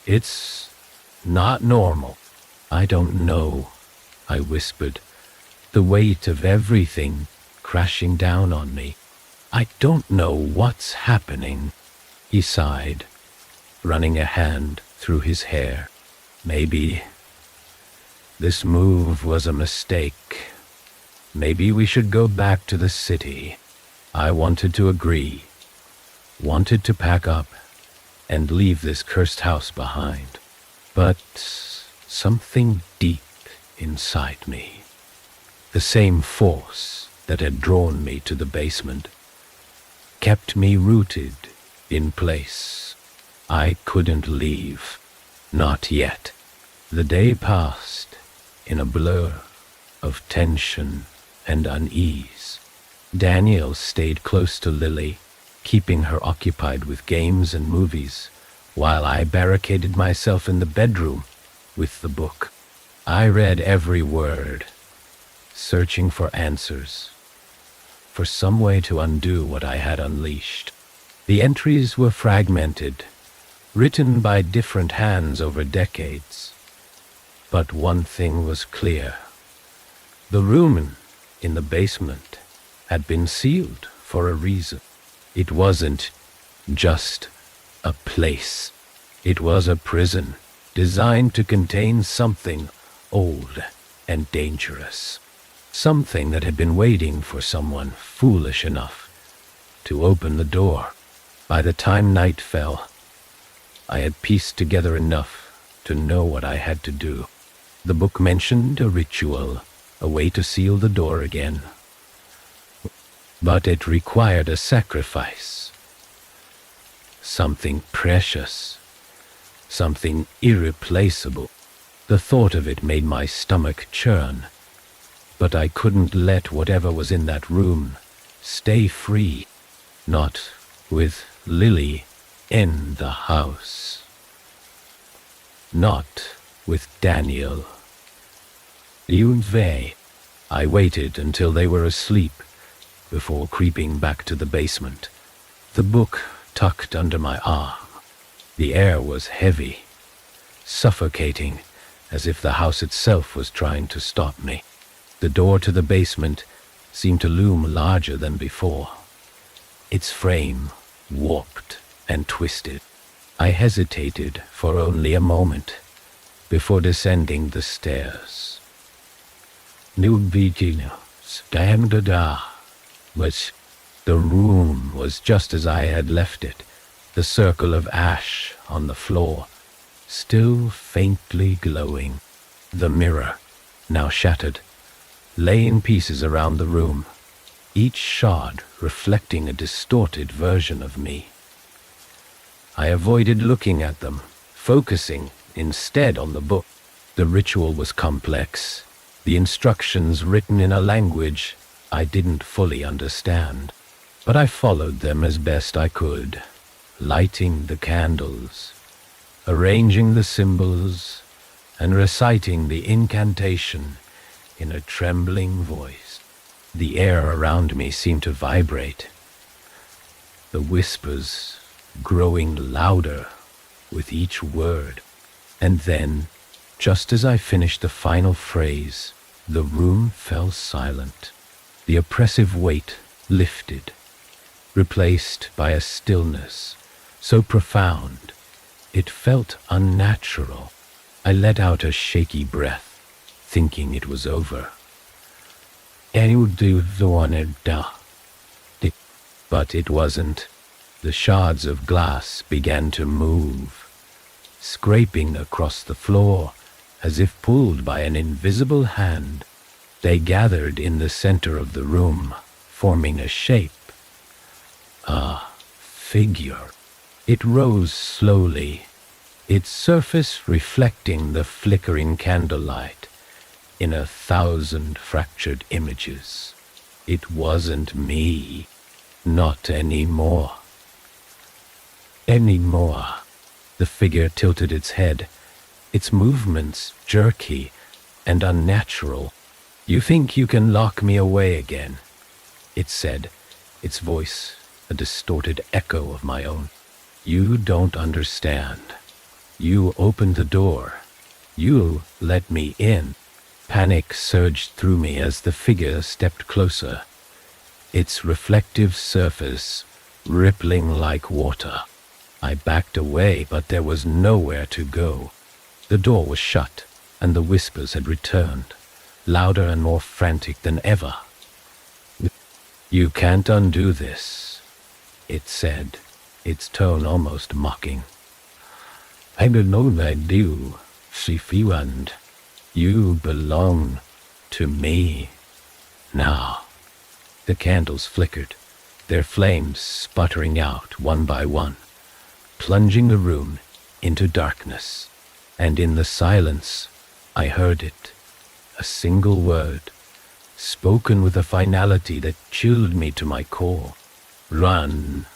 it's not normal. I don't know, I whispered, the weight of everything crashing down on me. I don't know what's happening. He sighed, running a hand through his hair. Maybe this move was a mistake. Maybe we should go back to the city. I wanted to agree, wanted to pack up and leave this cursed house behind. But something deep inside me, the same force that had drawn me to the basement, kept me rooted in place. I couldn't leave. Not yet. The day passed in a blur of tension and unease. Daniel stayed close to Lily, keeping her occupied with games and movies, while I barricaded myself in the bedroom with the book. I read every word, searching for answers, for some way to undo what I had unleashed. The entries were fragmented, written by different hands over decades. But one thing was clear. The room in the basement had been sealed for a reason. It wasn't just a place. It was a prison designed to contain something old and dangerous. Something that had been waiting for someone foolish enough to open the door. By the time night fell, I had pieced together enough to know what I had to do. The book mentioned a ritual, a way to seal the door again. But it required a sacrifice. Something precious. Something irreplaceable. The thought of it made my stomach churn. But I couldn't let whatever was in that room stay free. Not with Lily in the house. Not with Daniel. Yunvei. I waited until they were asleep before creeping back to the basement, the book tucked under my arm. The air was heavy, suffocating, as if the house itself was trying to stop me. The door to the basement seemed to loom larger than before, its frame warped and twisted. I hesitated for only a moment before descending the stairs. New beginning, standard was the room was just as I had left it, the circle of ash on the floor, still faintly glowing. The mirror, now shattered, lay in pieces around the room, each shard reflecting a distorted version of me. I avoided looking at them, focusing instead on the book. The ritual was complex, the instructions written in a language I didn't fully understand, but I followed them as best I could, lighting the candles, arranging the symbols, and reciting the incantation in a trembling voice. The air around me seemed to vibrate, the whispers growing louder with each word. And then, just as I finished the final phrase, the room fell silent. The oppressive weight lifted, replaced by a stillness so profound it felt unnatural. I let out a shaky breath, thinking it was over. But it wasn't. The shards of glass began to move, scraping across the floor as if pulled by an invisible hand. They gathered in the center of the room, forming a shape, a figure. It rose slowly, its surface reflecting the flickering candlelight in 1,000 fractured images. It wasn't me, not anymore. The figure tilted its head, its movements jerky and unnatural. "You think you can lock me away again," it said, its voice a distorted echo of my own. "You don't understand. You opened the door. You let me in." Panic surged through me as the figure stepped closer, its reflective surface rippling like water. I backed away, but there was nowhere to go. The door was shut, and the whispers had returned, louder and more frantic than ever. "You can't undo this," it said, its tone almost mocking. "I don't know what I do, Shifiwand. You belong to me now." The candles flickered, their flames sputtering out one by one, plunging the room into darkness. And in the silence, I heard it, a single word, spoken with a finality that chilled me to my core. "Run,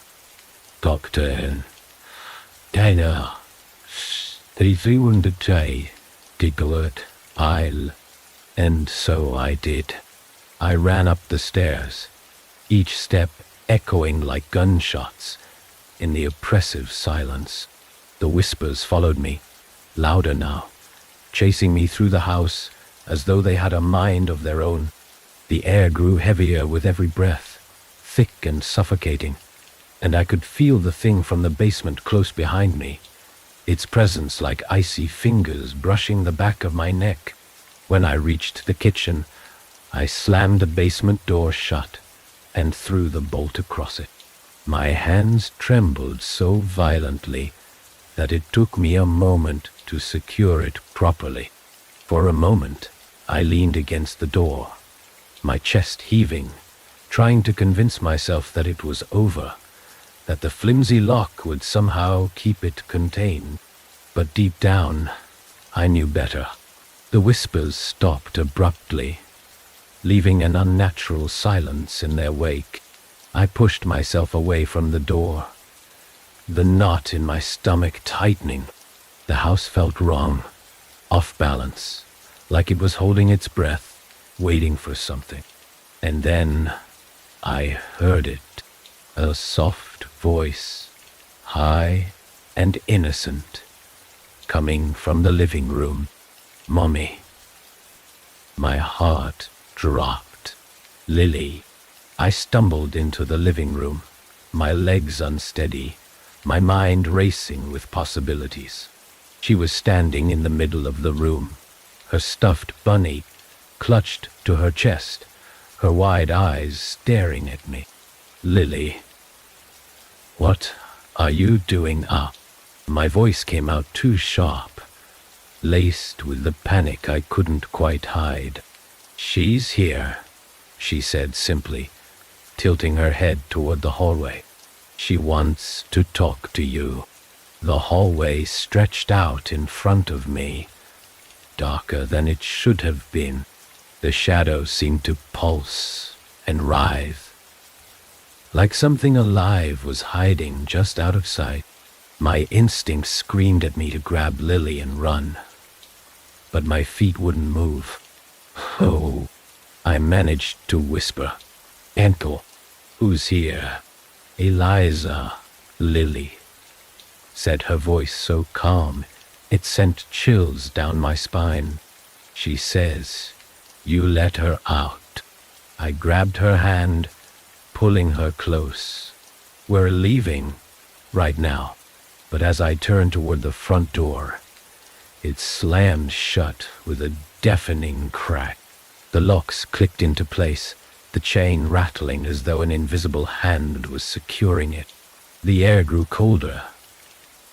Doctor. Dana, I'll." And so I did. I ran up the stairs, each step echoing like gunshots in the oppressive silence. The whispers followed me, louder now, chasing me through the house as though they had a mind of their own. The air grew heavier with every breath, thick and suffocating, and I could feel the thing from the basement close behind me, its presence like icy fingers brushing the back of my neck. When I reached the kitchen, I slammed the basement door shut and threw the bolt across it. My hands trembled so violently that it took me a moment to secure it properly. For a moment, I leaned against the door, my chest heaving, trying to convince myself that it was over, that the flimsy lock would somehow keep it contained. But deep down, I knew better. The whispers stopped abruptly, leaving an unnatural silence in their wake. I pushed myself away from the door, the knot in my stomach tightening. The house felt wrong, off balance, like it was holding its breath, waiting for something. And then I heard it, a soft voice, high and innocent. coming from the living room. "Mommy." My heart dropped. "Lily." I stumbled into the living room, my legs unsteady, my mind racing with possibilities. She was standing in the middle of the room, her stuffed bunny clutched to her chest, her wide eyes staring at me. "Lily, what are you doing up?" My voice came out too sharp, laced with the panic I couldn't quite hide. "She's here," she said simply, tilting her head toward the hallway. "She wants to talk to you." The hallway stretched out in front of me, darker than it should have been. The shadows seemed to pulse and writhe, like something alive was hiding just out of sight. My instinct screamed at me to grab Lily and run, but my feet wouldn't move. "Oh," I managed to whisper. "Uncle, who's here?" "Eliza," Lily said, her voice so calm it sent chills down my spine. "She says you let her out." I grabbed her hand, pulling her close. "We're leaving right now." But as I turned toward the front door, it slammed shut with a deafening crack. The locks clicked into place, the chain rattling as though an invisible hand was securing it. The air grew colder,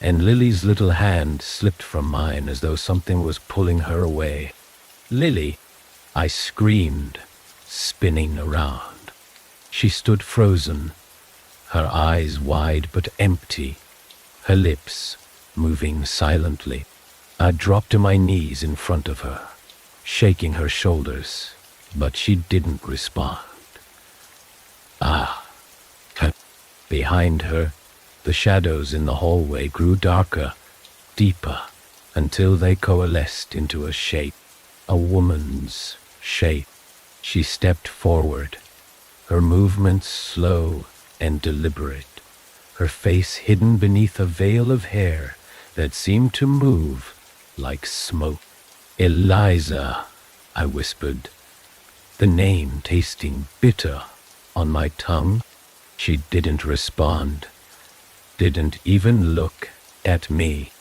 and Lily's little hand slipped from mine as though something was pulling her away. "Lily!" I screamed, spinning around. She stood frozen, her eyes wide but empty, her lips moving silently. I dropped to my knees in front of her, shaking her shoulders, but she didn't respond. Behind her, the shadows in the hallway grew darker, deeper, until they coalesced into a shape, a woman's shape. She stepped forward, her movements slow and deliberate, her face hidden beneath a veil of hair that seemed to move like smoke. "Eliza," I whispered, the name tasting bitter on my tongue. She didn't respond, didn't even look at me.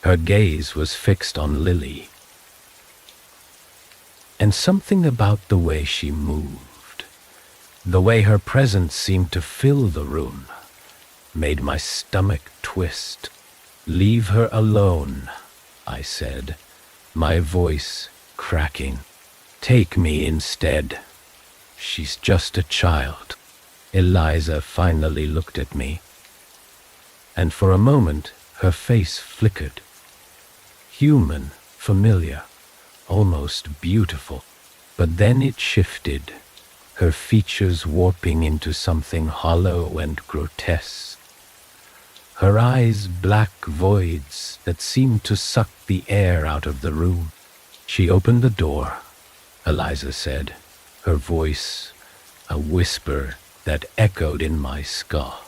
Her gaze was fixed on Lily, and something about the way she moved, the way her presence seemed to fill the room, made my stomach twist. "Leave her alone," I said, my voice cracking. "Take me instead. She's just a child." Eliza finally looked at me, and for a moment her face flickered. Human, familiar, almost beautiful. But then it shifted, her features warping into something hollow and grotesque. Her eyes black voids that seemed to suck the air out of the room. "She opened the door," Eliza said, her voice a whisper that echoed in my skull.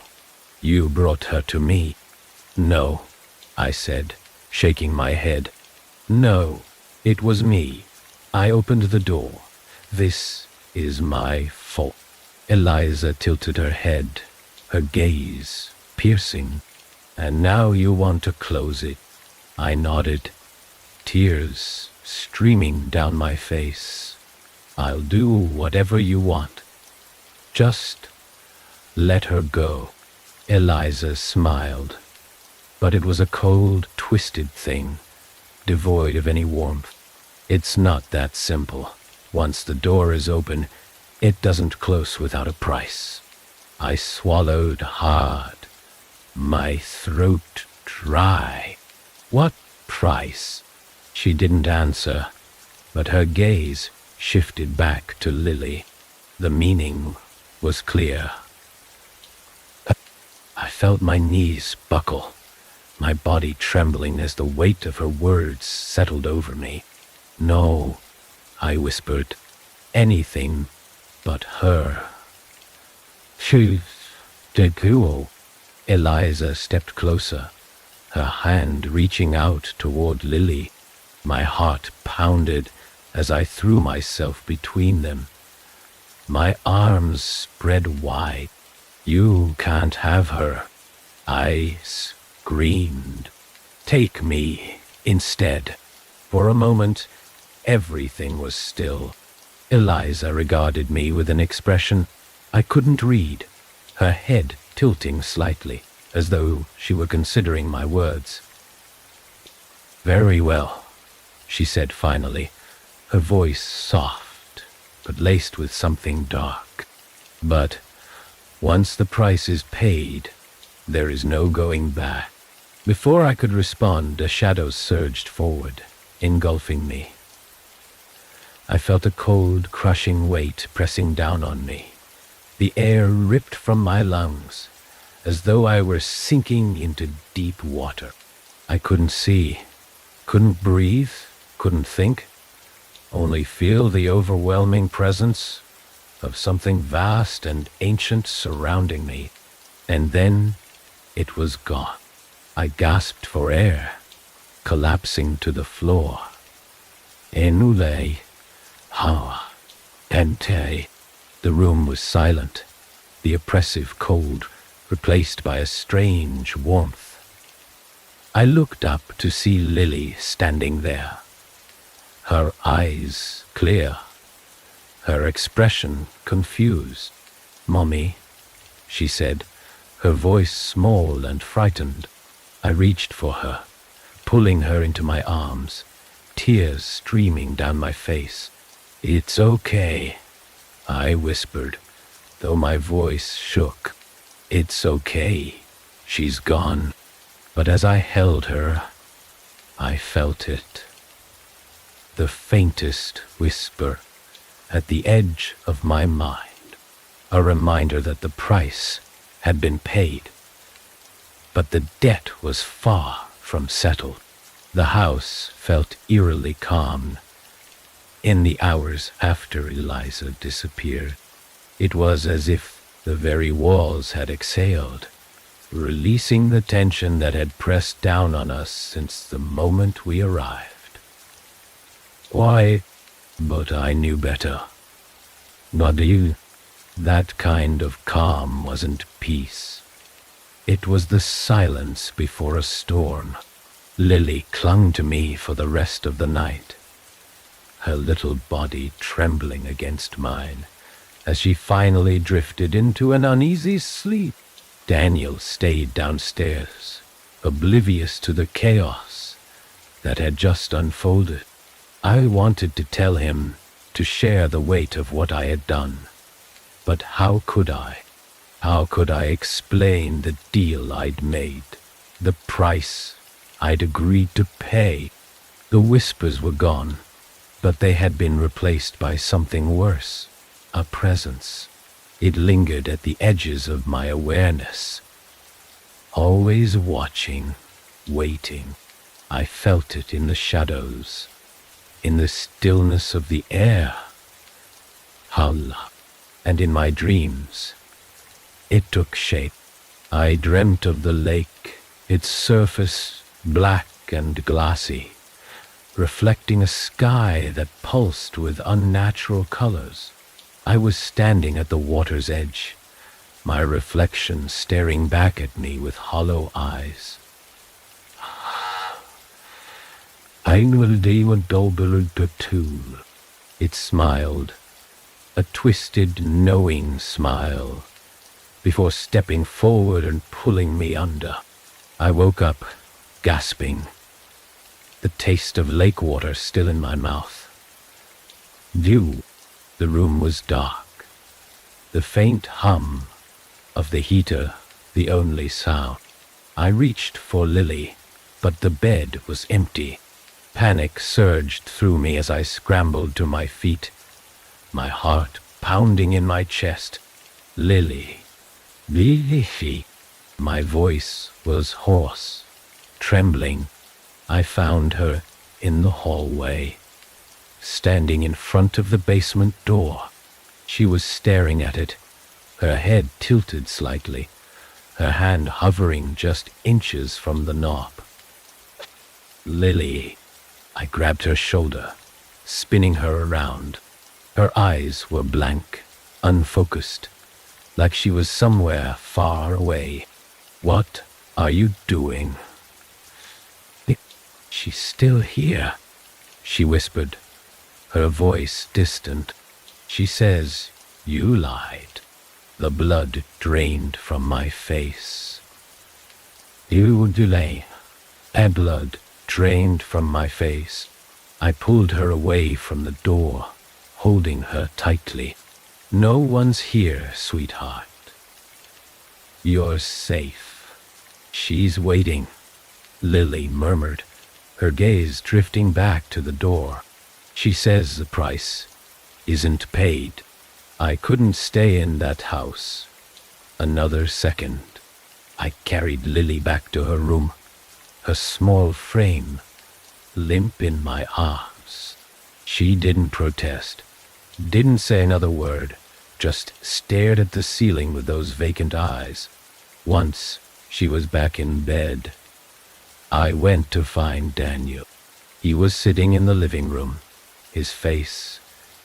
"You brought her to me." "No," I said, shaking my head. "No, it was me. I opened the door. This is my fault." Eliza tilted her head, her gaze piercing. "And now you want to close it?" I nodded, tears streaming down my face. "I'll do whatever you want. Just let her go." Eliza smiled, but it was a cold, twisted thing, devoid of any warmth. "It's not that simple. Once the door is open, it doesn't close without a price." I swallowed hard, my throat dry. "What price?" She didn't answer, but her gaze shifted back to Lily. The meaning was clear. I felt my knees buckle, my body trembling as the weight of her words settled over me. "No," I whispered, "anything but her." "She's the girl." Eliza stepped closer, her hand reaching out toward Lily. My heart pounded as I threw myself between them. My arms spread wide. "You can't have her," I screamed. "Take me instead." For a moment, everything was still. Eliza regarded me with an expression I couldn't read, her head tilting slightly, as though she were considering my words. "Very well," she said finally, her voice soft, but laced with something dark. "But once the price is paid, there is no going back." Before I could respond, a shadow surged forward, engulfing me. I felt a cold, crushing weight pressing down on me. The air ripped from my lungs, as though I were sinking into deep water. I couldn't see, couldn't breathe, couldn't think, only feel the overwhelming presence of something vast and ancient surrounding me. And then it was gone. I gasped for air, collapsing to the floor. Enule, ha, ente. The room was silent, the oppressive cold replaced by a strange warmth. I looked up to see Lily standing there, her eyes clear, her expression confused. "Mommy," she said, her voice small and frightened. I reached for her, pulling her into my arms, tears streaming down my face. "It's okay," I whispered, though my voice shook. "It's okay. She's gone." But as I held her, I felt it. The faintest whisper at the edge of my mind, a reminder that the price had been paid. But the debt was far from settled. The house felt eerily calm. In the hours after Eliza disappeared, it was as if the very walls had exhaled, releasing the tension that had pressed down on us since the moment we arrived. Why, but I knew better. Not you. That kind of calm wasn't peace. It was the silence before a storm. Lily clung to me for the rest of the night, her little body trembling against mine as she finally drifted into an uneasy sleep. Daniel stayed downstairs, oblivious to the chaos that had just unfolded. I wanted to tell him, to share the weight of what I had done. But how could I? How could I explain the deal I'd made, the price I'd agreed to pay? The whispers were gone, but they had been replaced by something worse, a presence. It lingered at the edges of my awareness, always watching, waiting. I felt it in the shadows, in the stillness of the air. Halla. And in my dreams, it took shape. I dreamt of the lake, its surface black and glassy, reflecting a sky that pulsed with unnatural colors. I was standing at the water's edge, my reflection staring back at me with hollow eyes. I will do a double tattoo. It smiled, a twisted, knowing smile, before stepping forward and pulling me under. I woke up, gasping, the taste of lake water still in my mouth. View. The room was dark, the faint hum of the heater the only sound. I reached for Lily, but the bed was empty. Panic surged through me as I scrambled to my feet, my heart pounding in my chest. Lily. Lily. My voice was hoarse, trembling. I found her in the hallway, standing in front of the basement door. She was staring at it, her head tilted slightly, her hand hovering just inches from the knob. Lily. I grabbed her shoulder, spinning her around. Her eyes were blank, unfocused, like she was somewhere far away. What are you doing? She's still here, she whispered, her voice distant. She says, you lied. The blood drained from my face. You delay. And blood drained from my face. I pulled her away from the door, holding her tightly. No one's here, sweetheart. You're safe. She's waiting, Lily murmured, her gaze drifting back to the door. She says the price isn't paid. I couldn't stay in that house another second. I carried Lily back to her room, her small frame limp in my arms. She didn't protest, didn't say another word, just stared at the ceiling with those vacant eyes. Once she was back in bed, I went to find Daniel. He was sitting in the living room, his face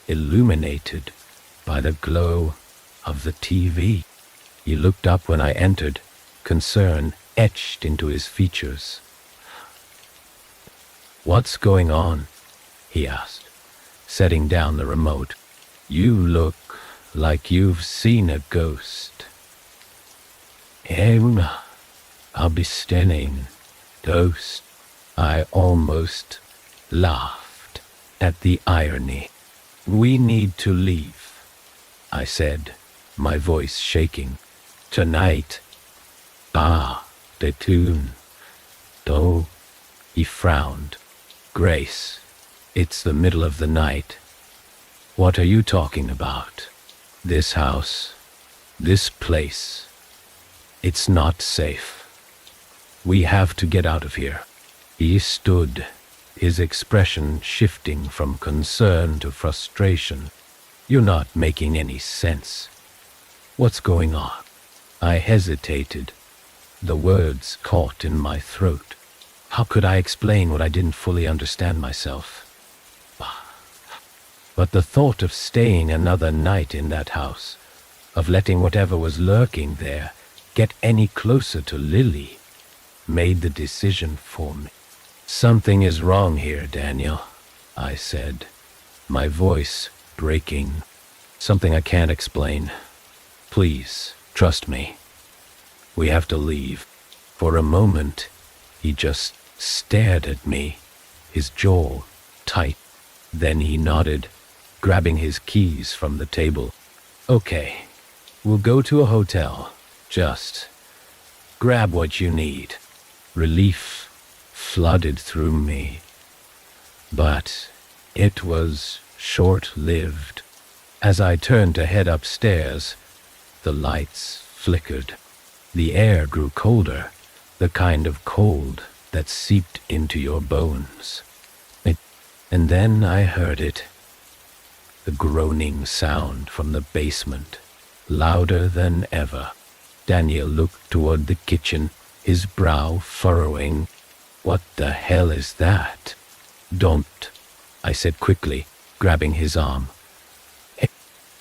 illuminated by the glow of the TV. He looked up when I entered, concern etched into his features. What's going on? He asked, setting down the remote. You look like you've seen a ghost. I'll be staying. Ghost. I almost laughed at the irony. We need to leave, I said, my voice shaking. Tonight. The tune. Though, he frowned. Grace, it's the middle of the night. What are you talking about? This house, this place. It's not safe. We have to get out of here. He stood, his expression shifting from concern to frustration. You're not making any sense. What's going on? I hesitated, the words caught in my throat. How could I explain what I didn't fully understand myself? But the thought of staying another night in that house, of letting whatever was lurking there get any closer to Lily, made the decision for me. Something is wrong here, Daniel, I said, my voice breaking. Something I can't explain. Please, trust me. We have to leave. For a moment, he just stared at me, his jaw tight. Then he nodded, grabbing his keys from the table. Okay, we'll go to a hotel. Just grab what you need. Relief flooded through me. But it was short-lived. As I turned to head upstairs, the lights flickered. The air grew colder, the kind of cold that seeped into your bones. And then I heard it. The groaning sound from the basement, louder than ever. Daniel looked toward the kitchen, his brow furrowing. What the hell is that? Don't, I said quickly, grabbing his arm. Hey,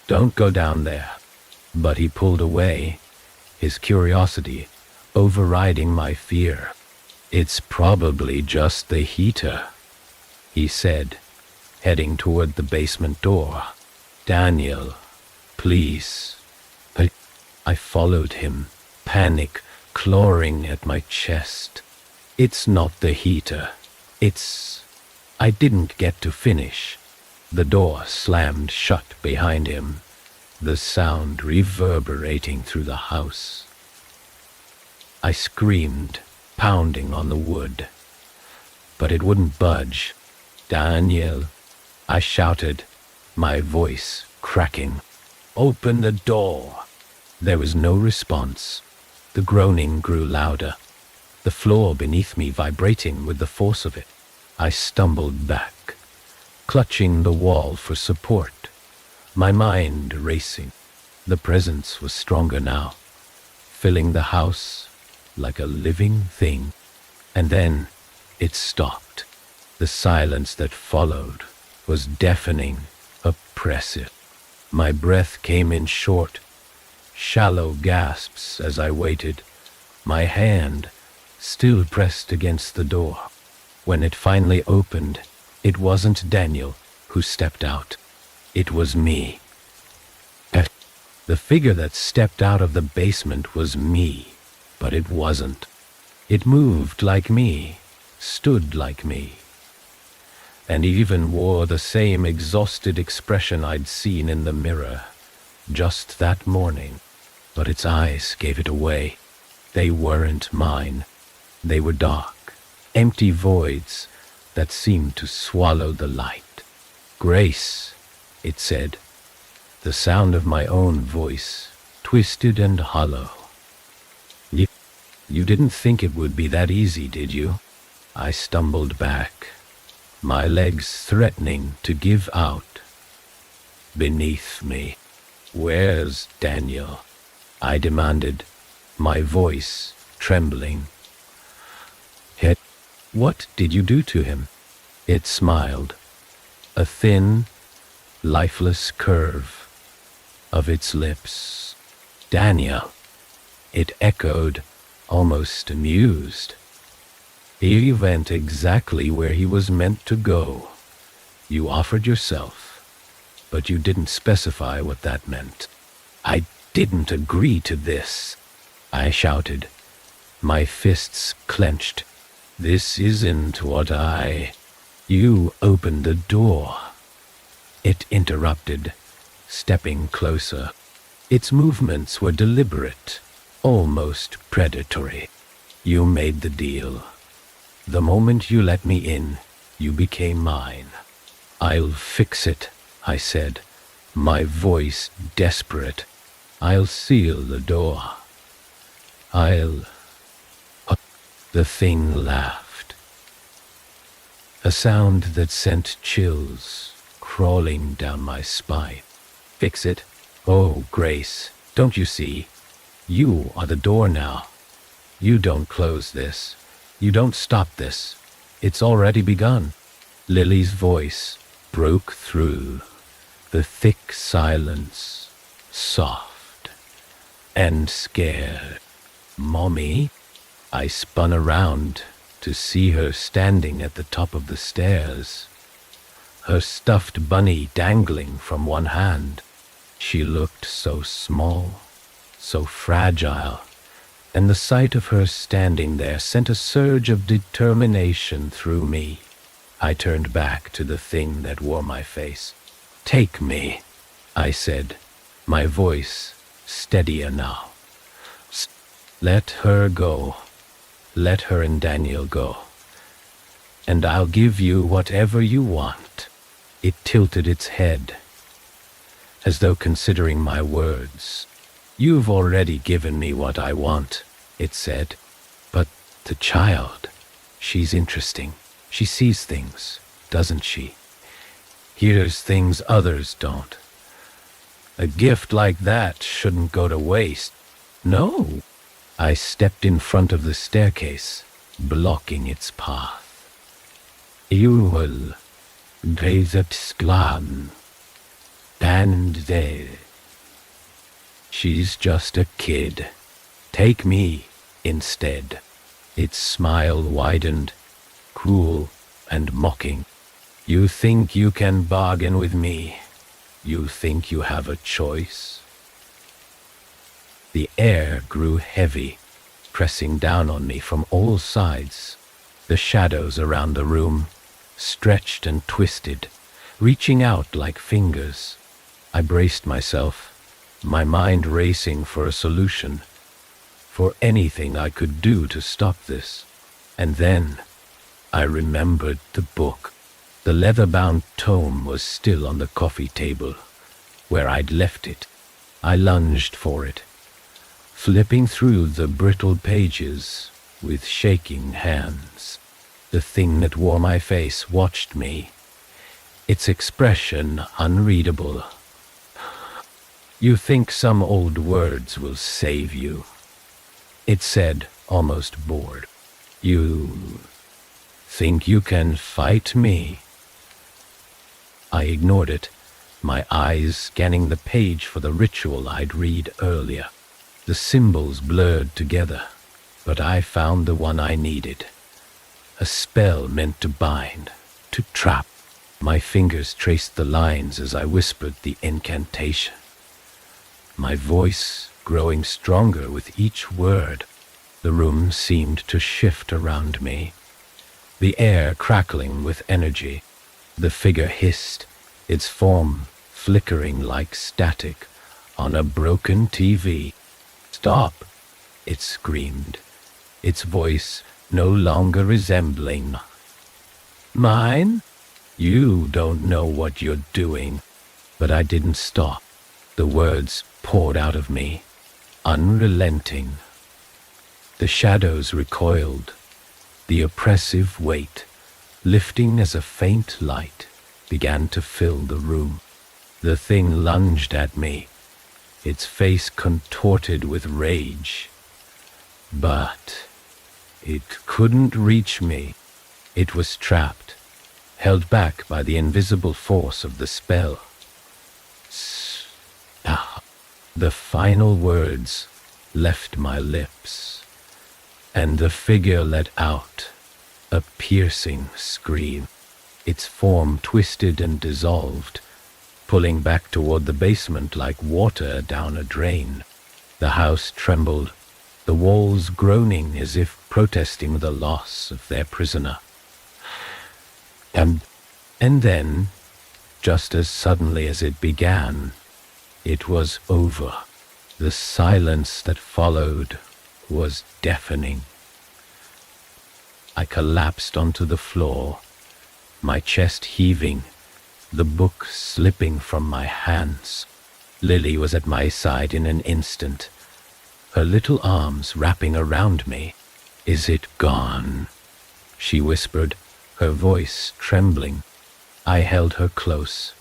don't go down there. But he pulled away, his curiosity overriding my fear. It's probably just the heater, he said, heading toward the basement door. Daniel, please. But I followed him, panic clawing at my chest. It's not the heater. I didn't get to finish. The door slammed shut behind him, the sound reverberating through the house. I screamed, pounding on the wood, but it wouldn't budge. Daniel, I shouted, my voice cracking. Open the door. There was no response. The groaning grew louder, the floor beneath me vibrating with the force of it. I stumbled back, clutching the wall for support, my mind racing. The presence was stronger now, filling the house like a living thing. And then it stopped. The silence that followed was deafening, oppressive. My breath came in short, shallow gasps as I waited, my hand still pressed against the door. When it finally opened, it wasn't Daniel who stepped out. It was me. The figure that stepped out of the basement was me, but it wasn't. It moved like me, stood like me, and even wore the same exhausted expression I'd seen in the mirror just that morning. But its eyes gave it away. They weren't mine. They were dark, empty voids that seemed to swallow the light. "Grace," it said, the sound of my own voice, twisted and hollow. You didn't think it would be that easy, did you?" I stumbled back, my legs threatening to give out beneath me. "Where's Daniel?" I demanded, my voice trembling. "What did you do to him?" It smiled, a thin, lifeless curve of its lips. "Daniel," it echoed, almost amused. "He went exactly where he was meant to go. You offered yourself, but you didn't specify what that meant." "I didn't agree to this," I shouted, my fists clenched. "This isn't what You opened the door," it interrupted, stepping closer. Its movements were deliberate, almost predatory. "You made the deal. The moment you let me in, you became mine." "I'll fix it," I said, my voice desperate. "I'll seal the door. The thing laughed, a sound that sent chills crawling down my spine. "Fix it? Oh, Grace, don't you see? You are the door now. You don't close this. You don't stop this. It's already begun." Lily's voice broke through the thick silence, soft and scared. "Mommy?" I spun around to see her standing at the top of the stairs, her stuffed bunny dangling from one hand. She looked so small, so fragile, and the sight of her standing there sent a surge of determination through me. I turned back to the thing that wore my face. "Take me," I said, my voice steadier now. "Let her go. Let her and Daniel go. And I'll give you whatever you want." It tilted its head, as though considering my words. "You've already given me what I want," it said. "But the child, she's interesting. She sees things, doesn't she? Hears things others don't. A gift like that shouldn't go to waste." "No." I stepped in front of the staircase, blocking its path. "You will gaze at Sklan, and there. She's just a kid. Take me instead." Its smile widened, cruel and mocking. "You think you can bargain with me? You think you have a choice?" The air grew heavy, pressing down on me from all sides. The shadows around the room stretched and twisted, reaching out like fingers. I braced myself, my mind racing for a solution, for anything I could do to stop this. And then I remembered the book. The leather-bound tome was still on the coffee table, where I'd left it. I lunged for it, flipping through the brittle pages with shaking hands. The thing that wore my face watched me, its expression unreadable. "You think some old words will save you?" It said, almost bored. You think you can fight me? I ignored it, my eyes scanning the page for the ritual I'd read earlier. The symbols blurred together, but I found the one I needed. A spell meant to bind, to trap. My fingers traced the lines as I whispered the incantation, my voice growing stronger with each word. The room seemed to shift around me, the air crackling with energy. The figure hissed, its form flickering like static on a broken TV. "Stop!" it screamed, its voice no longer resembling mine. "You don't know what you're doing." But I didn't stop. The words poured out of me, unrelenting. The shadows recoiled, the oppressive weight, lifting as a faint light, began to fill the room. The thing lunged at me, its face contorted with rage. But it couldn't reach me. It was trapped, held back by the invisible force of the spell. The final words left my lips, and the figure let out a piercing scream. Its form twisted and dissolved, pulling back toward the basement like water down a drain. The house trembled, the walls groaning as if protesting the loss of their prisoner. And then, just as suddenly as it began, it was over. The silence that followed was deafening. I collapsed onto the floor, my chest heaving, the book slipping from my hands. Lily was at my side in an instant, her little arms wrapping around me. "Is it gone?" she whispered, her voice trembling. I held her close,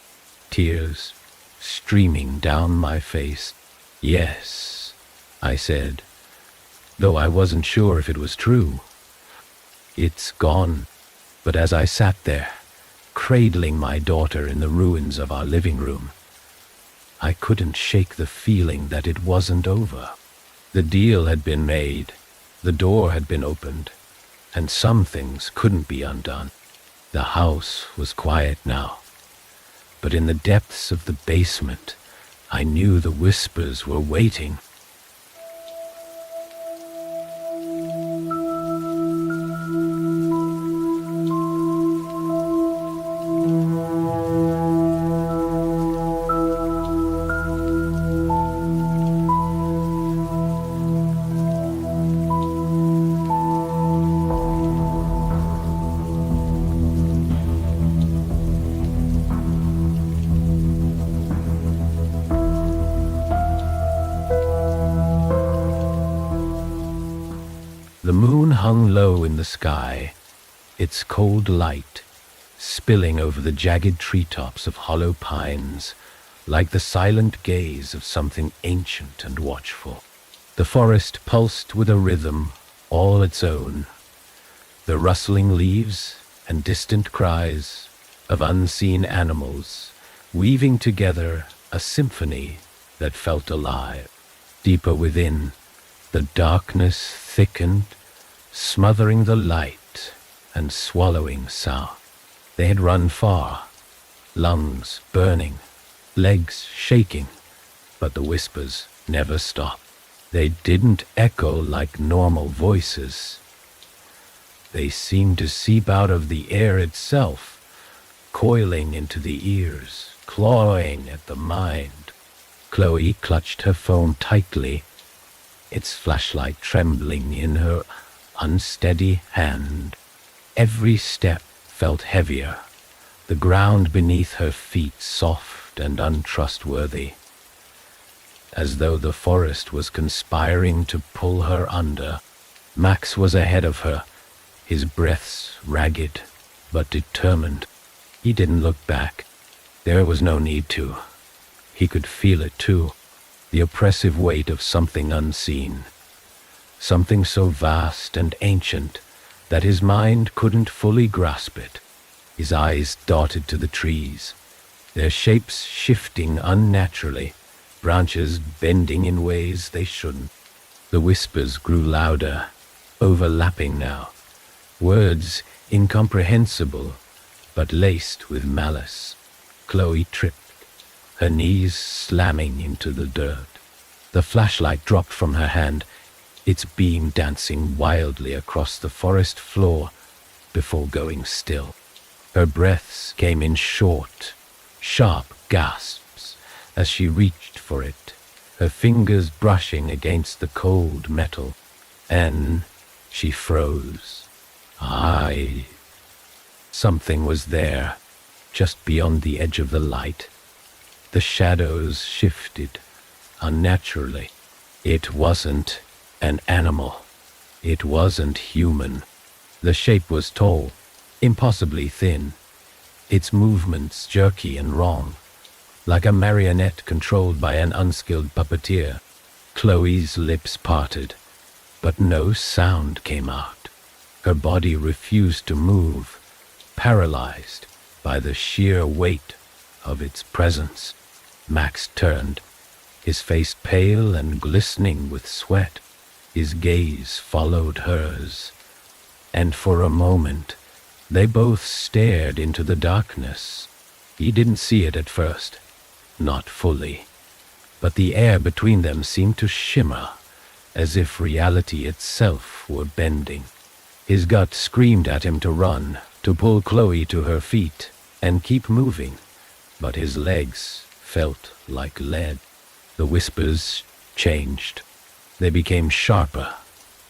tears streaming down my face. "Yes," I said, though I wasn't sure if it was true. "It's gone." But as I sat there, cradling my daughter in the ruins of our living room, I couldn't shake the feeling that it wasn't over. The deal had been made, the door had been opened, and some things couldn't be undone. The house was quiet now, but in the depths of the basement, I knew the whispers were waiting. The moon hung low in the sky, its cold light spilling over the jagged treetops of hollow pines like the silent gaze of something ancient and watchful. The forest pulsed with a rhythm all its own, the rustling leaves and distant cries of unseen animals weaving together a symphony that felt alive. Deeper within, the darkness thickened, smothering the light and swallowing sound. They had run far, lungs burning, legs shaking, but the whispers never stopped. They didn't echo like normal voices. They seemed to seep out of the air itself, coiling into the ears, clawing at the mind. Chloe clutched her phone tightly, its flashlight trembling in her unsteady hand. Every step felt heavier, the ground beneath her feet soft and untrustworthy, as though the forest was conspiring to pull her under. Max was ahead of her, his breaths ragged but determined. He didn't look back. There was no need to. He could feel it too, the oppressive weight of something unseen. something so vast and ancient that his mind couldn't fully grasp it. His eyes darted to the trees, their shapes shifting unnaturally, branches bending in ways they shouldn't. The whispers grew louder, overlapping now, words incomprehensible, but laced with malice. Chloe tripped, her knees slamming into the dirt. The flashlight dropped from her hand, its beam dancing wildly across the forest floor before going still. Her breaths came in short, sharp gasps as she reached for it, her fingers brushing against the cold metal. And she froze. Something was there, just beyond the edge of the light. The shadows shifted unnaturally. It wasn't an animal. It wasn't human. The shape was tall, impossibly thin, its movements jerky and wrong, like a marionette controlled by an unskilled puppeteer. Chloe's lips parted, but no sound came out. Her body refused to move, paralyzed by the sheer weight of its presence. Max turned, his face pale and glistening with sweat. His gaze followed hers, and for a moment they both stared into the darkness. He didn't see it at first, not fully, but the air between them seemed to shimmer, as if reality itself were bending. His gut screamed at him to run, to pull Chloe to her feet and keep moving, but his legs felt like lead. The whispers changed. They became sharper,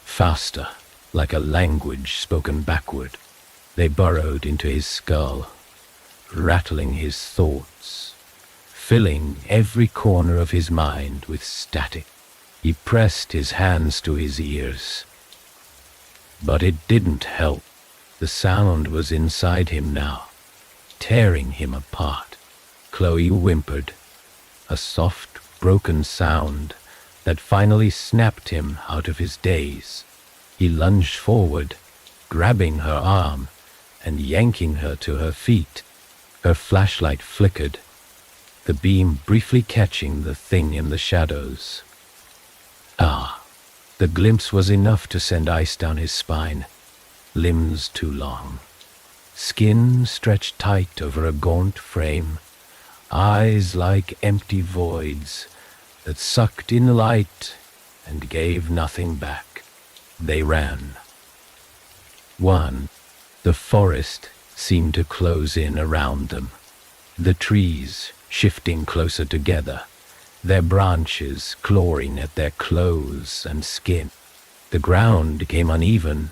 faster, like a language spoken backward. They burrowed into his skull, rattling his thoughts, filling every corner of his mind with static. He pressed his hands to his ears, but it didn't help. The sound was inside him now, tearing him apart. Chloe whimpered, a soft, broken sound that finally snapped him out of his daze. He lunged forward, grabbing her arm and yanking her to her feet. Her flashlight flickered, the beam briefly catching the thing in the shadows. The glimpse was enough to send ice down his spine. Limbs too long, skin stretched tight over a gaunt frame, eyes like empty voids that sucked in light and gave nothing back. They ran. 1. The forest seemed to close in around them, the trees shifting closer together, their branches clawing at their clothes and skin. The ground became uneven,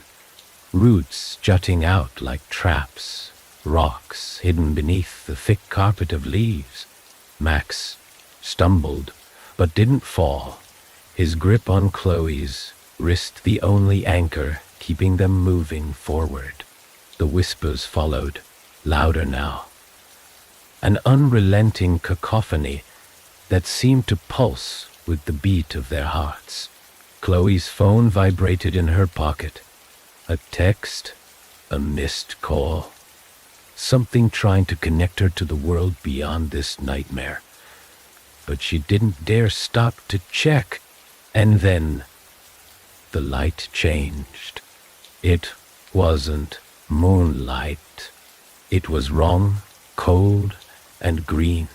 roots jutting out like traps, rocks hidden beneath the thick carpet of leaves. Max stumbled, but didn't fall, his grip on Chloe's wrist the only anchor keeping them moving forward. The whispers followed, louder now, an unrelenting cacophony that seemed to pulse with the beat of their hearts. Chloe's phone vibrated in her pocket. A text, a missed call, something trying to connect her to the world beyond this nightmare. But she didn't dare stop to check. And then the light changed. It wasn't moonlight. It was wrong, cold, and green,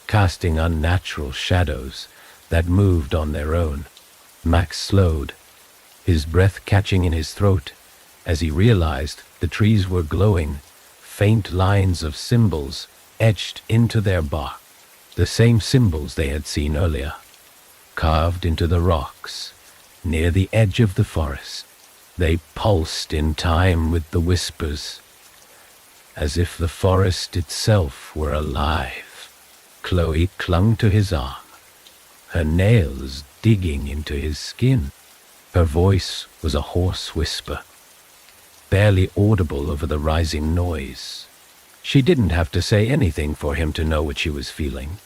casting unnatural shadows that moved on their own. Max slowed, his breath catching in his throat as he realized the trees were glowing, faint lines of symbols etched into their bark, the same symbols they had seen earlier, carved into the rocks near the edge of the forest. They pulsed in time with the whispers, as if the forest itself were alive. Chloe clung to his arm, her nails digging into his skin. Her voice was a hoarse whisper, barely audible over the rising noise. She didn't have to say anything for him to know what she was feeling.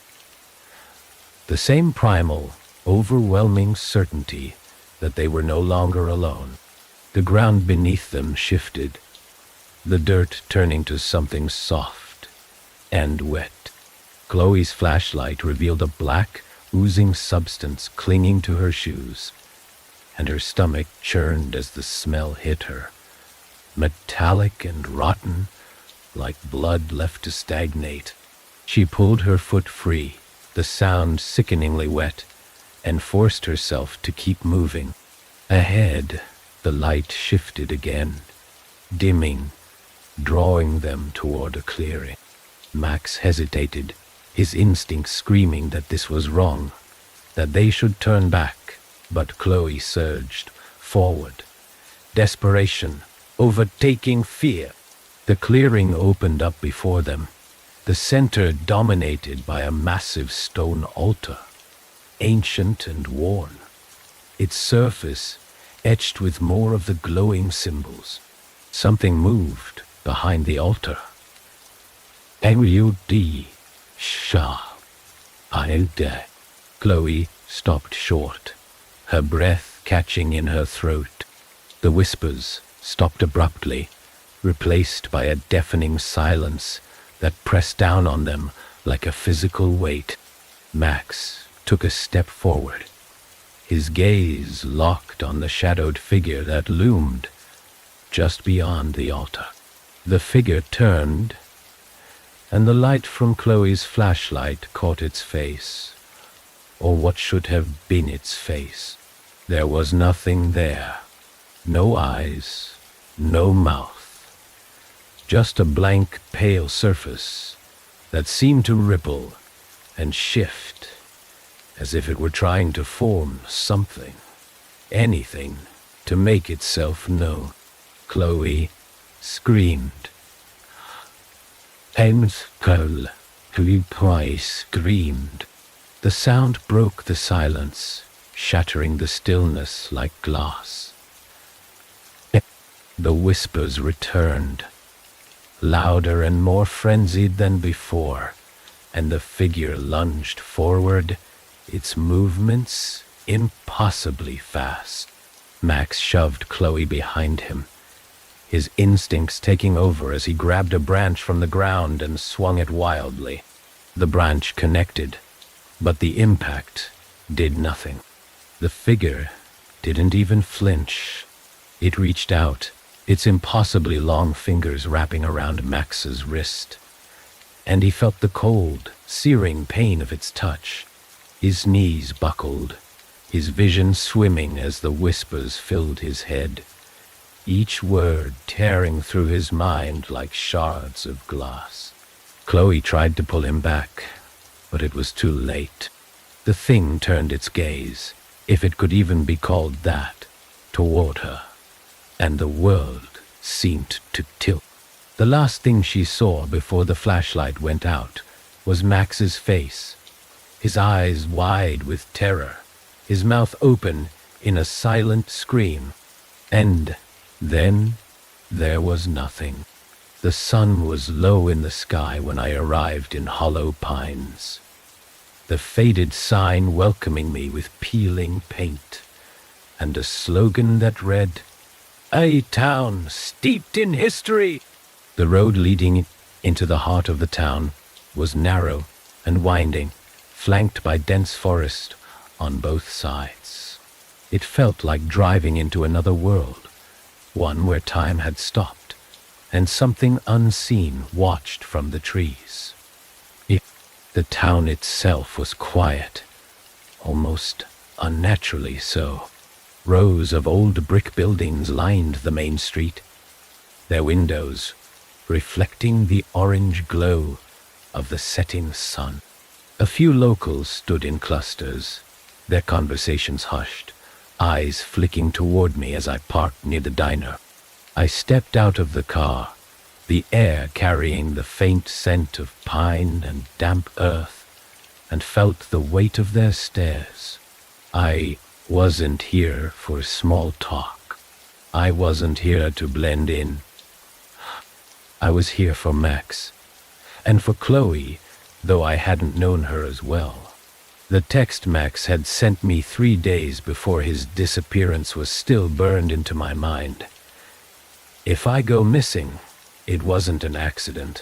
The same primal, overwhelming certainty that they were no longer alone. The ground beneath them shifted, the dirt turning to something soft and wet. Chloe's flashlight revealed a black, oozing substance clinging to her shoes, and her stomach churned as the smell hit her. Metallic and rotten, like blood left to stagnate. She pulled her foot free, the sound sickeningly wet, and forced herself to keep moving. Ahead, the light shifted again, dimming, drawing them toward a clearing. Max hesitated, his instinct screaming that this was wrong, that they should turn back, but Chloe surged forward. Desperation, overtaking fear. The clearing opened up before them, the center dominated by a massive stone altar, ancient and worn, its surface etched with more of the glowing symbols. Something moved behind the altar. A.U.D. Shah. I.D. Chloe stopped short, her breath catching in her throat. The whispers stopped abruptly, replaced by a deafening silence that pressed down on them like a physical weight. Max took a step forward, his gaze locked on the shadowed figure that loomed just beyond the altar. The figure turned, and the light from Chloe's flashlight caught its face, or what should have been its face. There was nothing there, no eyes, no mouth, just a blank, pale surface that seemed to ripple and shift as if it were trying to form something, anything, to make itself known. Chloe screamed. Chloe twice screamed. The sound broke the silence, shattering the stillness like glass. The whispers returned, louder and more frenzied than before, and the figure lunged forward, its movements impossibly fast. Max shoved Chloe behind him, his instincts taking over as he grabbed a branch from the ground and swung it wildly. The branch connected, but the impact did nothing. The figure didn't even flinch. It reached out, its impossibly long fingers wrapping around Max's wrist, and he felt the cold, searing pain of its touch. His knees buckled, his vision swimming as the whispers filled his head, each word tearing through his mind like shards of glass. Chloe tried to pull him back, but it was too late. The thing turned its gaze, if it could even be called that, toward her, and the world seemed to tilt. The last thing she saw before the flashlight went out was Max's face, his eyes wide with terror, his mouth open in a silent scream. And then there was nothing. The sun was low in the sky when I arrived in Hollow Pines, the faded sign welcoming me with peeling paint, and a slogan that read, "A town steeped in history." The road leading into the heart of the town was narrow and winding, flanked by dense forest on both sides. It felt like driving into another world, one where time had stopped, and something unseen watched from the trees. The town itself was quiet, almost unnaturally so. Rows of old brick buildings lined the main street, their windows reflecting the orange glow of the setting sun. A few locals stood in clusters, their conversations hushed, eyes flicking toward me as I parked near the diner. I stepped out of the car, the air carrying the faint scent of pine and damp earth, and felt the weight of their stares. I wasn't here for small talk. I wasn't here to blend in. I was here for Max, and for Chloe, though I hadn't known her as well. The text Max had sent me 3 days before his disappearance was still burned into my mind. If I go missing, it wasn't an accident.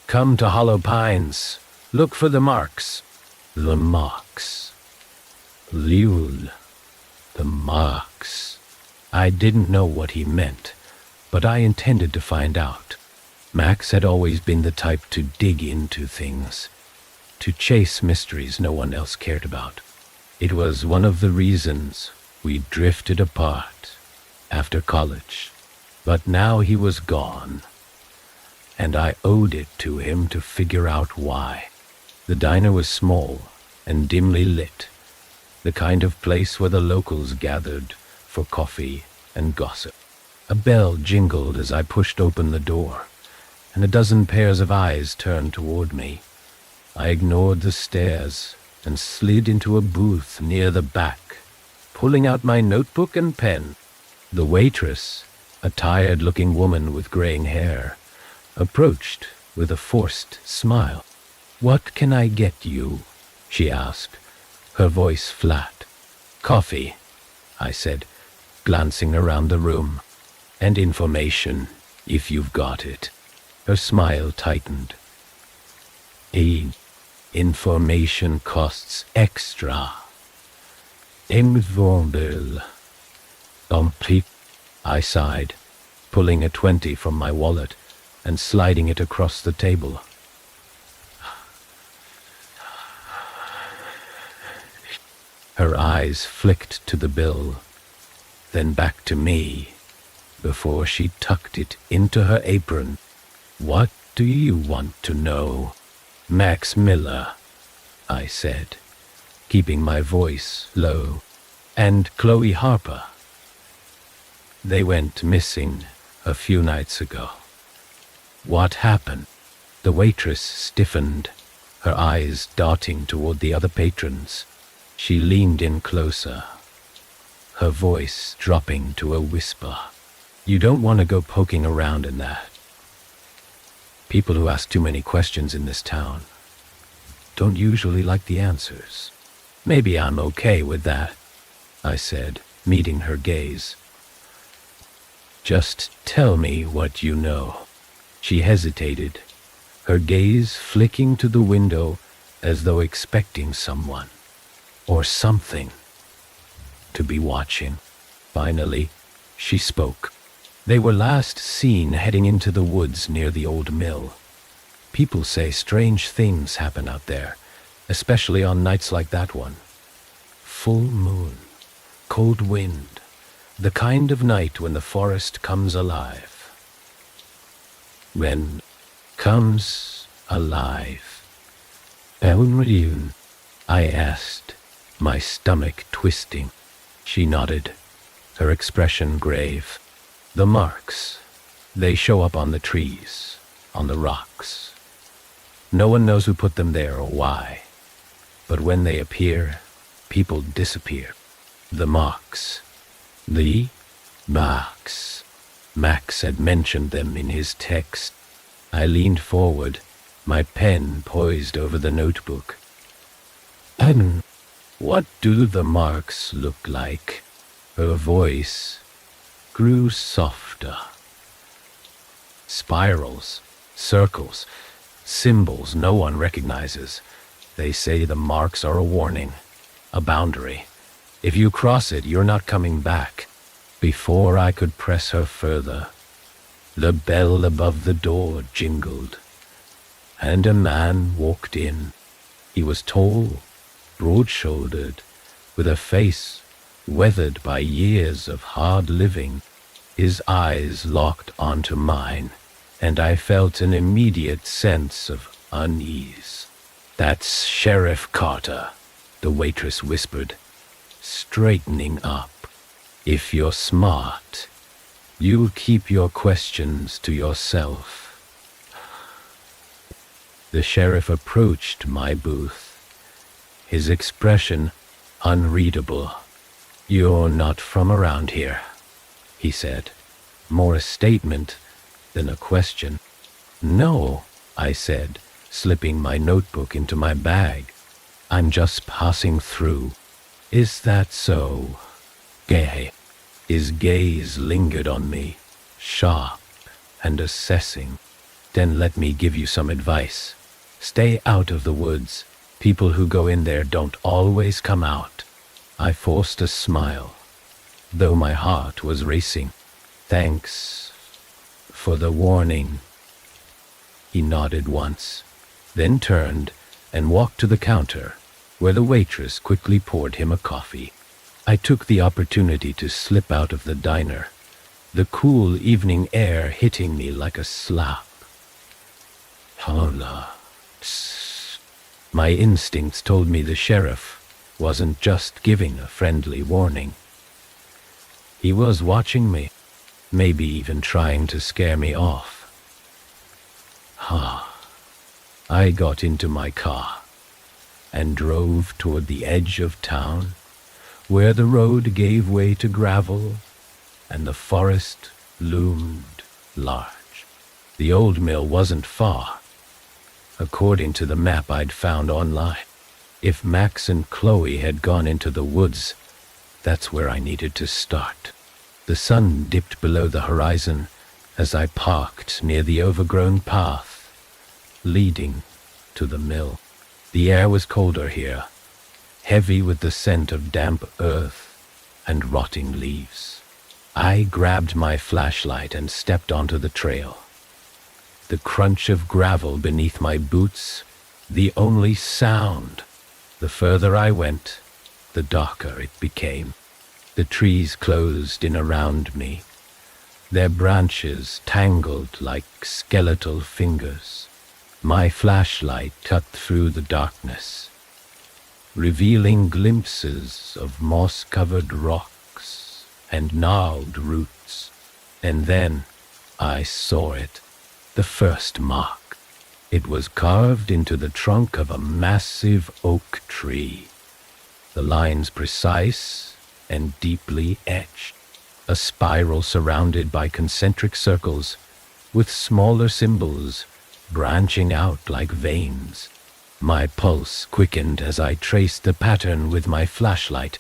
Come to Hollow Pines. Look for the marks. The marks. Liul. The marks. I didn't know what he meant, but I intended to find out. Max had always been the type to dig into things, to chase mysteries no one else cared about. It was one of the reasons we drifted apart after college. But now he was gone, and I owed it to him to figure out why. The diner was small and dimly lit, the kind of place where the locals gathered for coffee and gossip. A bell jingled as I pushed open the door, and a dozen pairs of eyes turned toward me. I ignored the stares and slid into a booth near the back, pulling out my notebook and pen. The waitress, a tired-looking woman with graying hair, approached with a forced smile. "What can I get you?" she asked, her voice flat. "Coffee," I said, glancing around the room. "And information, if you've got it." Her smile tightened. Information costs extra." Envelop. I sighed, pulling a 20 from my wallet and sliding it across the table. Her eyes flicked to the bill, then back to me, before she tucked it into her apron. "What do you want to know?" "Max Miller," I said, keeping my voice low. "And Chloe Harper. They went missing a few nights ago." "What happened?" The waitress stiffened, her eyes darting toward the other patrons. She leaned in closer, her voice dropping to a whisper. "You don't want to go poking around in that. People who ask too many questions in this town don't usually like the answers." "Maybe I'm okay with that," I said, meeting her gaze. "Just tell me what you know." She hesitated, her gaze flicking to the window as though expecting someone, or something, to be watching. Finally, she spoke. "They were last seen heading into the woods near the old mill. People say strange things happen out there, especially on nights like that one. Full moon, cold wind, the kind of night when the forest comes alive." "When comes alive?" "Unreal?" I asked, my stomach twisting. She nodded, her expression grave. "The marks, they show up on the trees, on the rocks. No one knows who put them there or why. But when they appear, people disappear. The marks. The marks." Max had mentioned them in his text. I leaned forward, my pen poised over the notebook. "And what do the marks look like?" Her voice grew softer. "Spirals, circles, symbols no one recognizes. They say the marks are a warning, a boundary. If you cross it, you're not coming back." Before I could press her further, the bell above the door jingled, and a man walked in. He was tall, broad-shouldered, with a face weathered by years of hard living. His eyes locked onto mine, and I felt an immediate sense of unease. "That's Sheriff Carter," the waitress whispered, straightening up. "If you're smart, you'll keep your questions to yourself." The sheriff approached my booth, his expression unreadable. "You're not from around here," he said, more a statement than a question. "No," I said, slipping my notebook into my bag. I'm just passing through. Is that so? Gay. His gaze lingered on me, sharp and assessing. Then let me give you some advice. Stay out of the woods. People who go in there don't always come out. I forced a smile, though my heart was racing. Thanks for the warning. He nodded once, then turned and walked to the counter, where the waitress quickly poured him a coffee. I took the opportunity to slip out of the diner, the cool evening air hitting me like a slap. Hola. Tss. My instincts told me the sheriff wasn't just giving a friendly warning. He was watching me, maybe even trying to scare me off. I got into my car and drove toward the edge of town, where the road gave way to gravel and the forest loomed large. The old mill wasn't far, according to the map I'd found online. If Max and Chloe had gone into the woods, that's where I needed to start. The sun dipped below the horizon as I parked near the overgrown path leading to the mill. The air was colder here, heavy with the scent of damp earth and rotting leaves. I grabbed my flashlight and stepped onto the trail. The crunch of gravel beneath my boots, the only sound. The further I went, the darker it became. The trees closed in around me, their branches tangled like skeletal fingers. My flashlight cut through the darkness, revealing glimpses of moss-covered rocks and gnarled roots. And then I saw it, the first mark. It was carved into the trunk of a massive oak tree, the lines precise and deeply etched, a spiral surrounded by concentric circles with smaller symbols branching out like veins. My pulse quickened as I traced the pattern with my flashlight.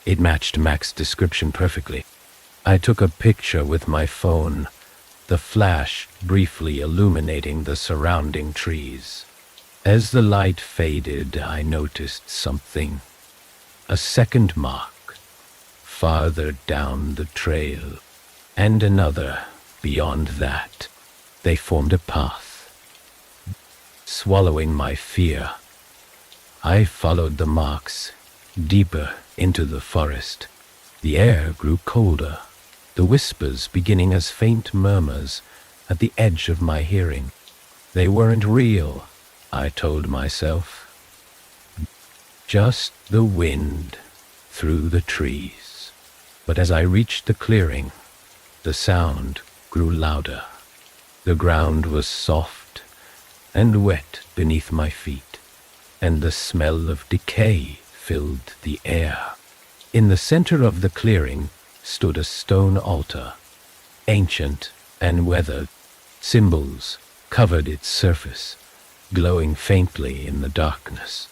It matched Mac's description perfectly. I took a picture with my phone, the flash briefly illuminating the surrounding trees. As the light faded, I noticed something. A second mark, farther down the trail, and another beyond that. They formed a path. Swallowing my fear, I followed the marks deeper into the forest. The air grew colder, the whispers beginning as faint murmurs at the edge of my hearing. They weren't real, I told myself. Just the wind through the trees. But as I reached the clearing, the sound grew louder. The ground was soft and wet beneath my feet, and the smell of decay filled the air. In the center of the clearing stood a stone altar, ancient and weathered. Symbols covered its surface, glowing faintly in the darkness.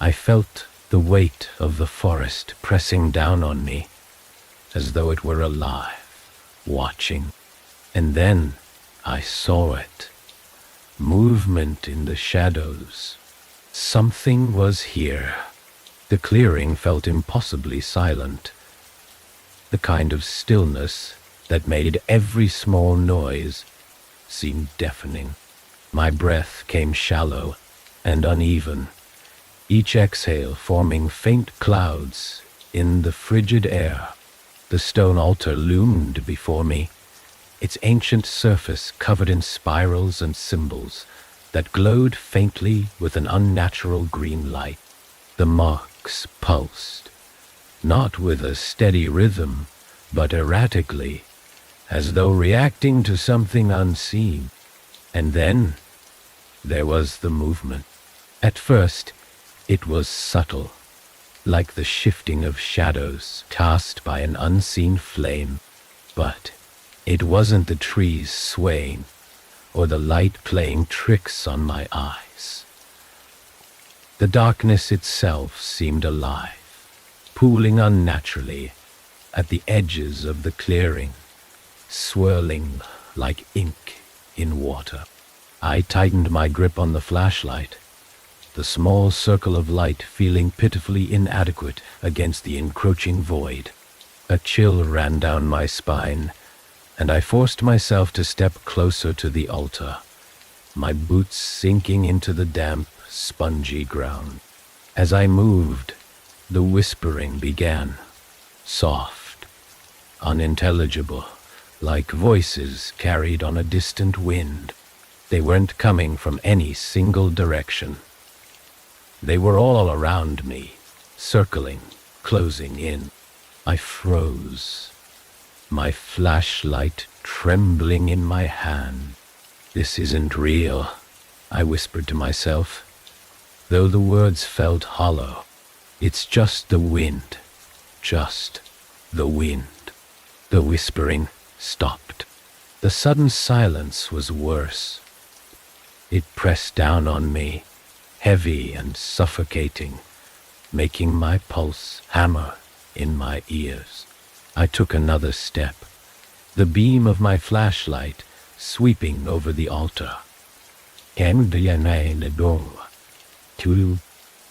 I felt the weight of the forest pressing down on me, as though it were alive, watching. And then I saw it. Movement in the shadows. Something was here. The clearing felt impossibly silent, the kind of stillness that made every small noise seem deafening. My breath came shallow and uneven, each exhale forming faint clouds in the frigid air. The stone altar loomed before me, its ancient surface covered in spirals and symbols that glowed faintly with an unnatural green light. The marks pulsed, not with a steady rhythm, but erratically, as though reacting to something unseen. And then there was the movement. At first, it was subtle, like the shifting of shadows cast by an unseen flame, but it wasn't the trees swaying, or the light playing tricks on my eyes. The darkness itself seemed alive, pooling unnaturally at the edges of the clearing, swirling like ink in water. I tightened my grip on the flashlight, the small circle of light feeling pitifully inadequate against the encroaching void. A chill ran down my spine, and I forced myself to step closer to the altar, my boots sinking into the damp, spongy ground. As I moved, the whispering began, soft, unintelligible, like voices carried on a distant wind. They weren't coming from any single direction. They were all around me, circling, closing in. I froze, my flashlight trembling in my hand. "This isn't real," I whispered to myself, though the words felt hollow. "It's just the wind, just the wind." The whispering stopped. The sudden silence was worse. It pressed down on me, heavy and suffocating, making my pulse hammer in my ears. I took another step, the beam of my flashlight sweeping over the altar.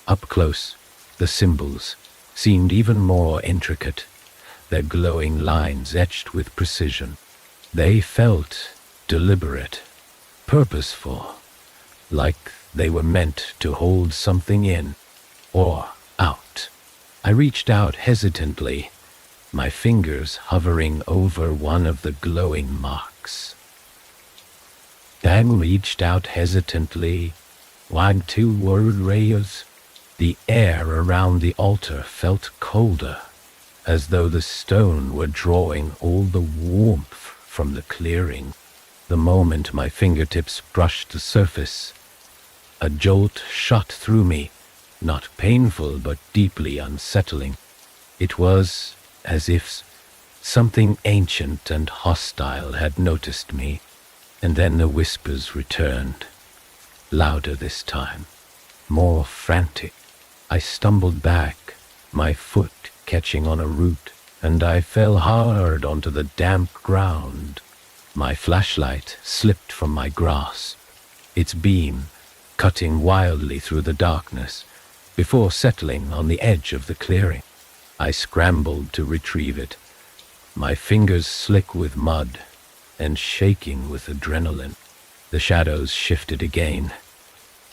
Up close, the symbols seemed even more intricate, their glowing lines etched with precision. They felt deliberate, purposeful, like they were meant to hold something in or out. I reached out hesitantly, my fingers hovering over one of the glowing marks. Dan reached out hesitantly, one two word rayos. The air around the altar felt colder, as though the stone were drawing all the warmth from the clearing. The moment my fingertips brushed the surface, a jolt shot through me, not painful but deeply unsettling. It was as if something ancient and hostile had noticed me, and then the whispers returned, louder this time, more frantic. I stumbled back, my foot catching on a root, and I fell hard onto the damp ground. My flashlight slipped from my grasp, its beam cutting wildly through the darkness before settling on the edge of the clearing. I scrambled to retrieve it, my fingers slick with mud and shaking with adrenaline. The shadows shifted again,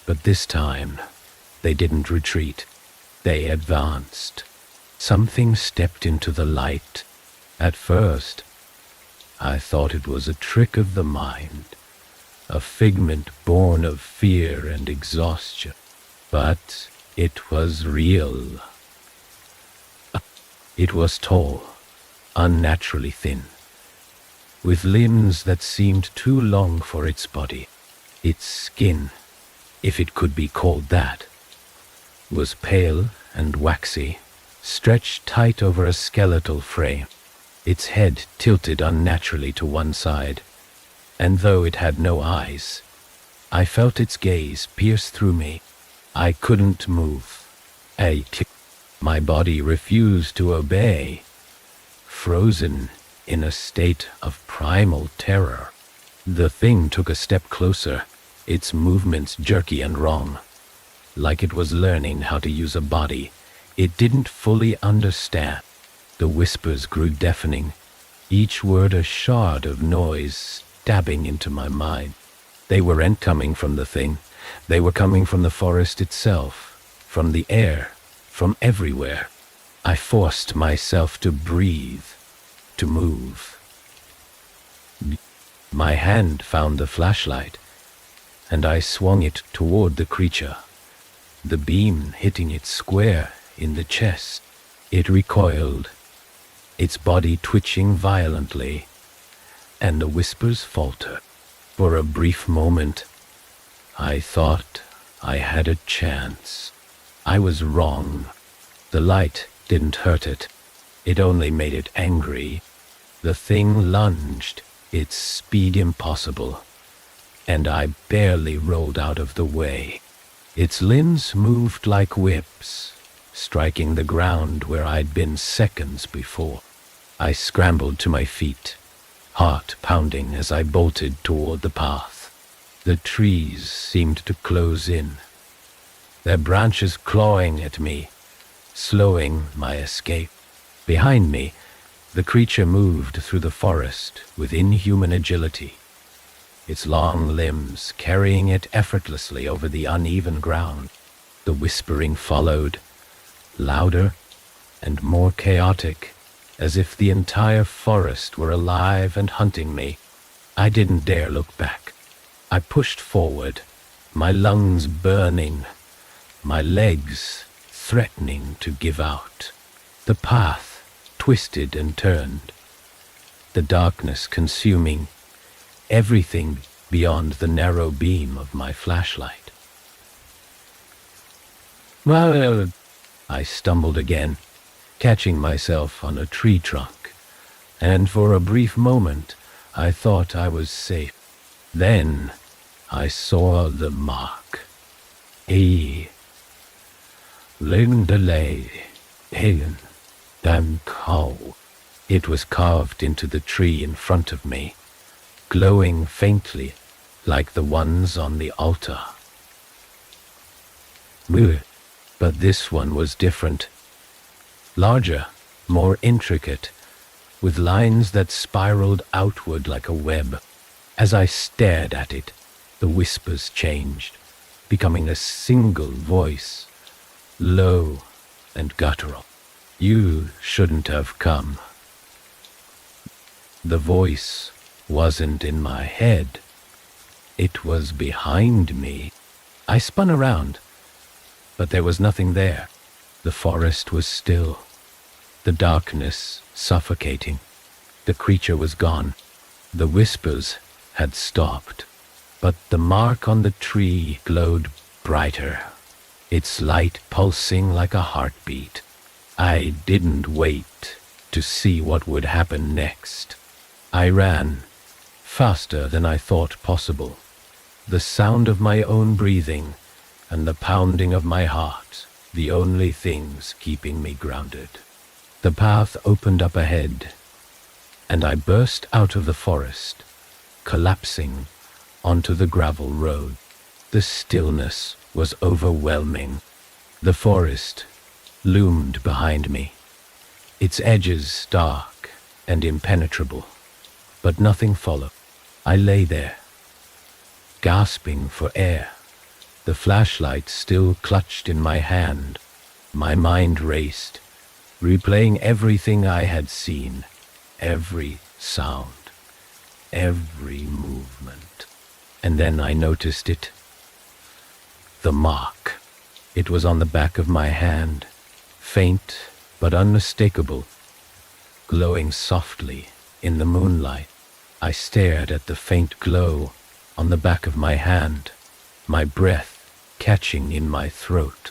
but this time they didn't retreat. They advanced. Something stepped into the light. At first, I thought it was a trick of the mind, a figment born of fear and exhaustion. But it was real. It was tall, unnaturally thin, with limbs that seemed too long for its body. Its skin, if it could be called that, was pale and waxy, stretched tight over a skeletal frame. Its head tilted unnaturally to one side, and though it had no eyes, I felt its gaze pierce through me. I couldn't move. My body refused to obey, frozen in a state of primal terror. The thing took a step closer, its movements jerky and wrong, like it was learning how to use a body it didn't fully understand. The whispers grew deafening, each word a shard of noise stabbing into my mind. They weren't coming from the thing. They were coming from the forest itself, from the air, from everywhere. I forced myself to breathe, to move. My hand found the flashlight, and I swung it toward the creature, the beam hitting it square in the chest. It recoiled, its body twitching violently, and the whispers faltered. For a brief moment, I thought I had a chance. I was wrong. The light didn't hurt it. It only made it angry. The thing lunged, its speed impossible, and I barely rolled out of the way. Its limbs moved like whips, striking the ground where I'd been seconds before. I scrambled to my feet, heart pounding as I bolted toward the path. The trees seemed to close in, their branches clawing at me, slowing my escape. Behind me, the creature moved through the forest with inhuman agility, its long limbs carrying it effortlessly over the uneven ground. The whispering followed, louder and more chaotic, as if the entire forest were alive and hunting me. I didn't dare look back. I pushed forward, my lungs burning, my legs threatening to give out. The path twisted and turned, the darkness consuming everything beyond the narrow beam of my flashlight. Well, I stumbled again, catching myself on a tree trunk, and for a brief moment I thought I was safe. Then I saw the mark. Lindelay, Hagen, Dankow. It was carved into the tree in front of me, glowing faintly like the ones on the altar. But this one was different. Larger, more intricate, with lines that spiraled outward like a web. As I stared at it, the whispers changed, becoming a single voice, low and guttural. You shouldn't have come. The voice wasn't in my head. It was behind me. I spun around, but there was nothing there. The forest was still, the darkness suffocating. The creature was gone. The whispers had stopped, but the mark on the tree glowed brighter, its light pulsing like a heartbeat. I didn't wait to see what would happen next. I ran, faster than I thought possible, the sound of my own breathing and the pounding of my heart, the only things keeping me grounded. The path opened up ahead, and I burst out of the forest, collapsing onto the gravel road. The stillness was overwhelming. The forest loomed behind me, its edges dark and impenetrable, but nothing followed. I lay there, gasping for air, the flashlight still clutched in my hand. My mind raced, replaying everything I had seen, every sound, every movement. And then I noticed it. The mark. It was on the back of my hand, faint but unmistakable, glowing softly in the moonlight. I stared at the faint glow on the back of my hand, my breath catching in my throat.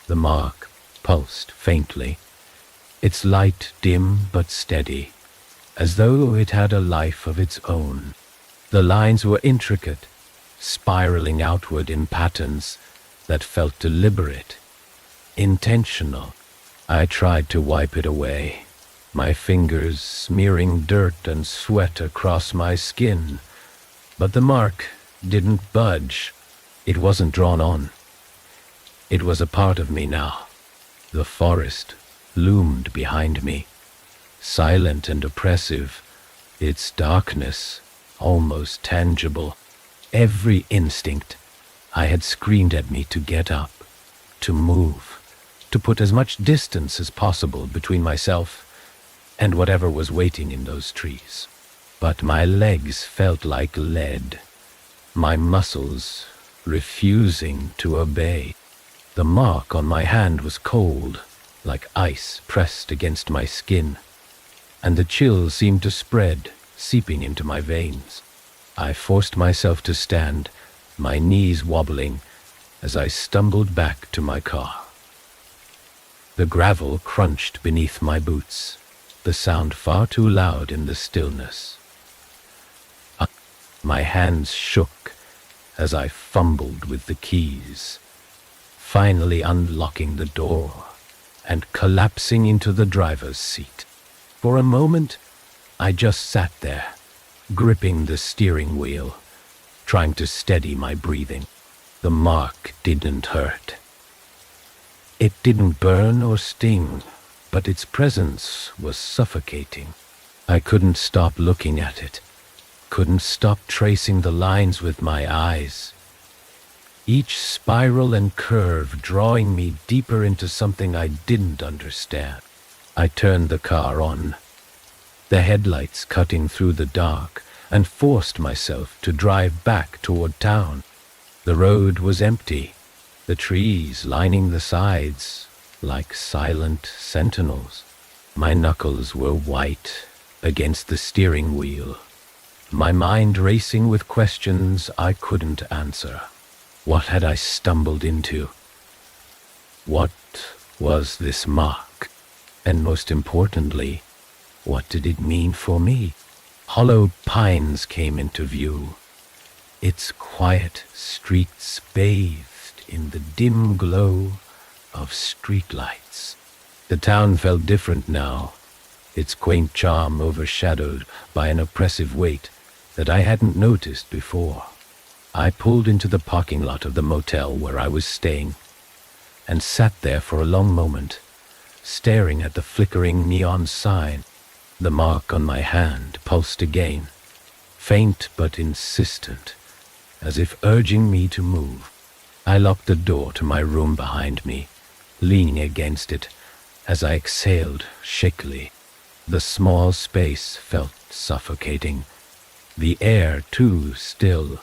The mark pulsed faintly, its light dim but steady, as though it had a life of its own. The lines were intricate, spiraling outward in patterns that felt deliberate, intentional. I tried to wipe it away, my fingers smearing dirt and sweat across my skin, but the mark didn't budge. It wasn't drawn on. It was a part of me now. The forest loomed behind me, silent and oppressive, its darkness almost tangible. Every instinct I had screamed at me to get up, to move, to put as much distance as possible between myself and whatever was waiting in those trees. But my legs felt like lead, my muscles refusing to obey. The mark on my hand was cold, like ice pressed against my skin, and the chill seemed to spread, seeping into my veins. I forced myself to stand, my knees wobbling, as I stumbled back to my car. The gravel crunched beneath my boots, the sound far too loud in the stillness. My hands shook as I fumbled with the keys. finally unlocking the door and collapsing into the driver's seat. For a moment, I just sat there, gripping the steering wheel, trying to steady my breathing. The mark didn't hurt. It didn't burn or sting, but its presence was suffocating. I couldn't stop looking at it, couldn't stop tracing the lines with my eyes. Each spiral and curve drawing me deeper into something I didn't understand. I turned the car on, the headlights cutting through the dark, and forced myself to drive back toward town. The road was empty, the trees lining the sides like silent sentinels. My knuckles were white against the steering wheel, my mind racing with questions I couldn't answer. What had I stumbled into? What was this mark? And most importantly, what did it mean for me? Hollow Pines came into view, its quiet streets bathed in the dim glow of streetlights. The town felt different now, its quaint charm overshadowed by an oppressive weight that I hadn't noticed before. I pulled into the parking lot of the motel where I was staying and sat there for a long moment, staring at the flickering neon sign. The mark on my hand pulsed again, faint but insistent, as if urging me to move. I locked the door to my room behind me, leaning against it as I exhaled shakily. The small space felt suffocating, the air too still,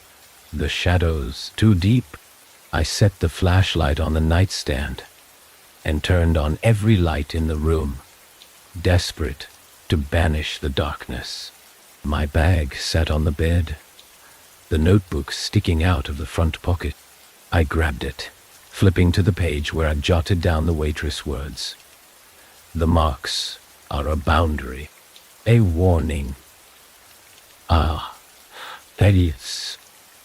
the shadows too deep. I set the flashlight on the nightstand and turned on every light in the room, desperate to banish the darkness. My bag sat on the bed, the notebook sticking out of the front pocket. I grabbed it, flipping to the page where I jotted down the waitress' words. The marks are a boundary, a warning. Ah, that is.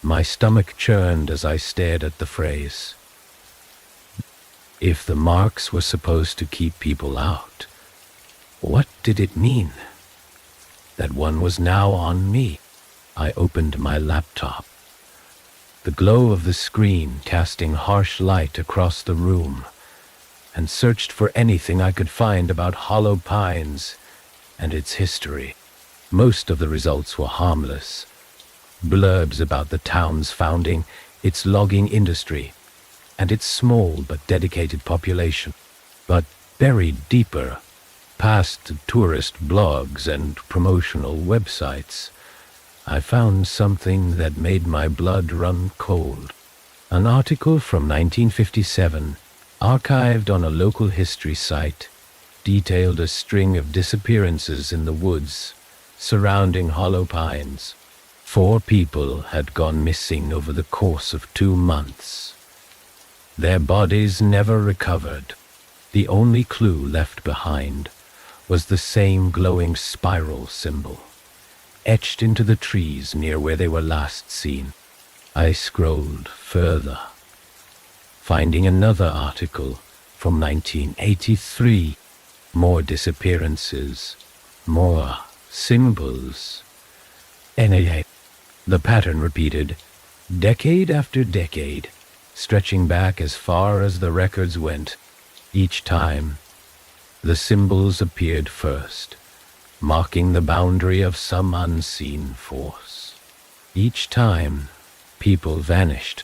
My stomach churned as I stared at the phrase. If the marks were supposed to keep people out, what did it mean? That one was now on me. I opened my laptop, the glow of the screen casting harsh light across the room, and searched for anything I could find about Hollow Pines and its history. Most of the results were harmless. Blurbs about the town's founding, its logging industry, and its small but dedicated population. But buried deeper, past tourist blogs and promotional websites, I found something that made my blood run cold. An article from 1957, archived on a local history site, detailed a string of disappearances in the woods surrounding Hollow Pines. 4 people had gone missing over the course of 2 months. Their bodies never recovered. The only clue left behind was the same glowing spiral symbol, etched into the trees near where they were last seen. I scrolled further, finding another article from 1983. More disappearances, more symbols. Anyway, the pattern repeated, decade after decade, stretching back as far as the records went. Each time, the symbols appeared first, marking the boundary of some unseen force. Each time, people vanished.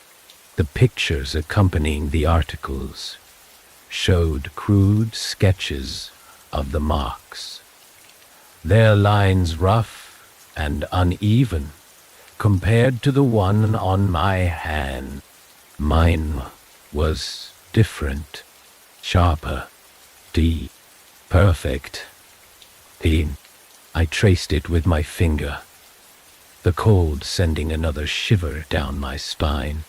The pictures accompanying the articles showed crude sketches of the marks, their lines rough and uneven compared to the one on my hand. Mine was different, sharper, deep, perfect, clean. I traced it with my finger, the cold sending another shiver down my spine.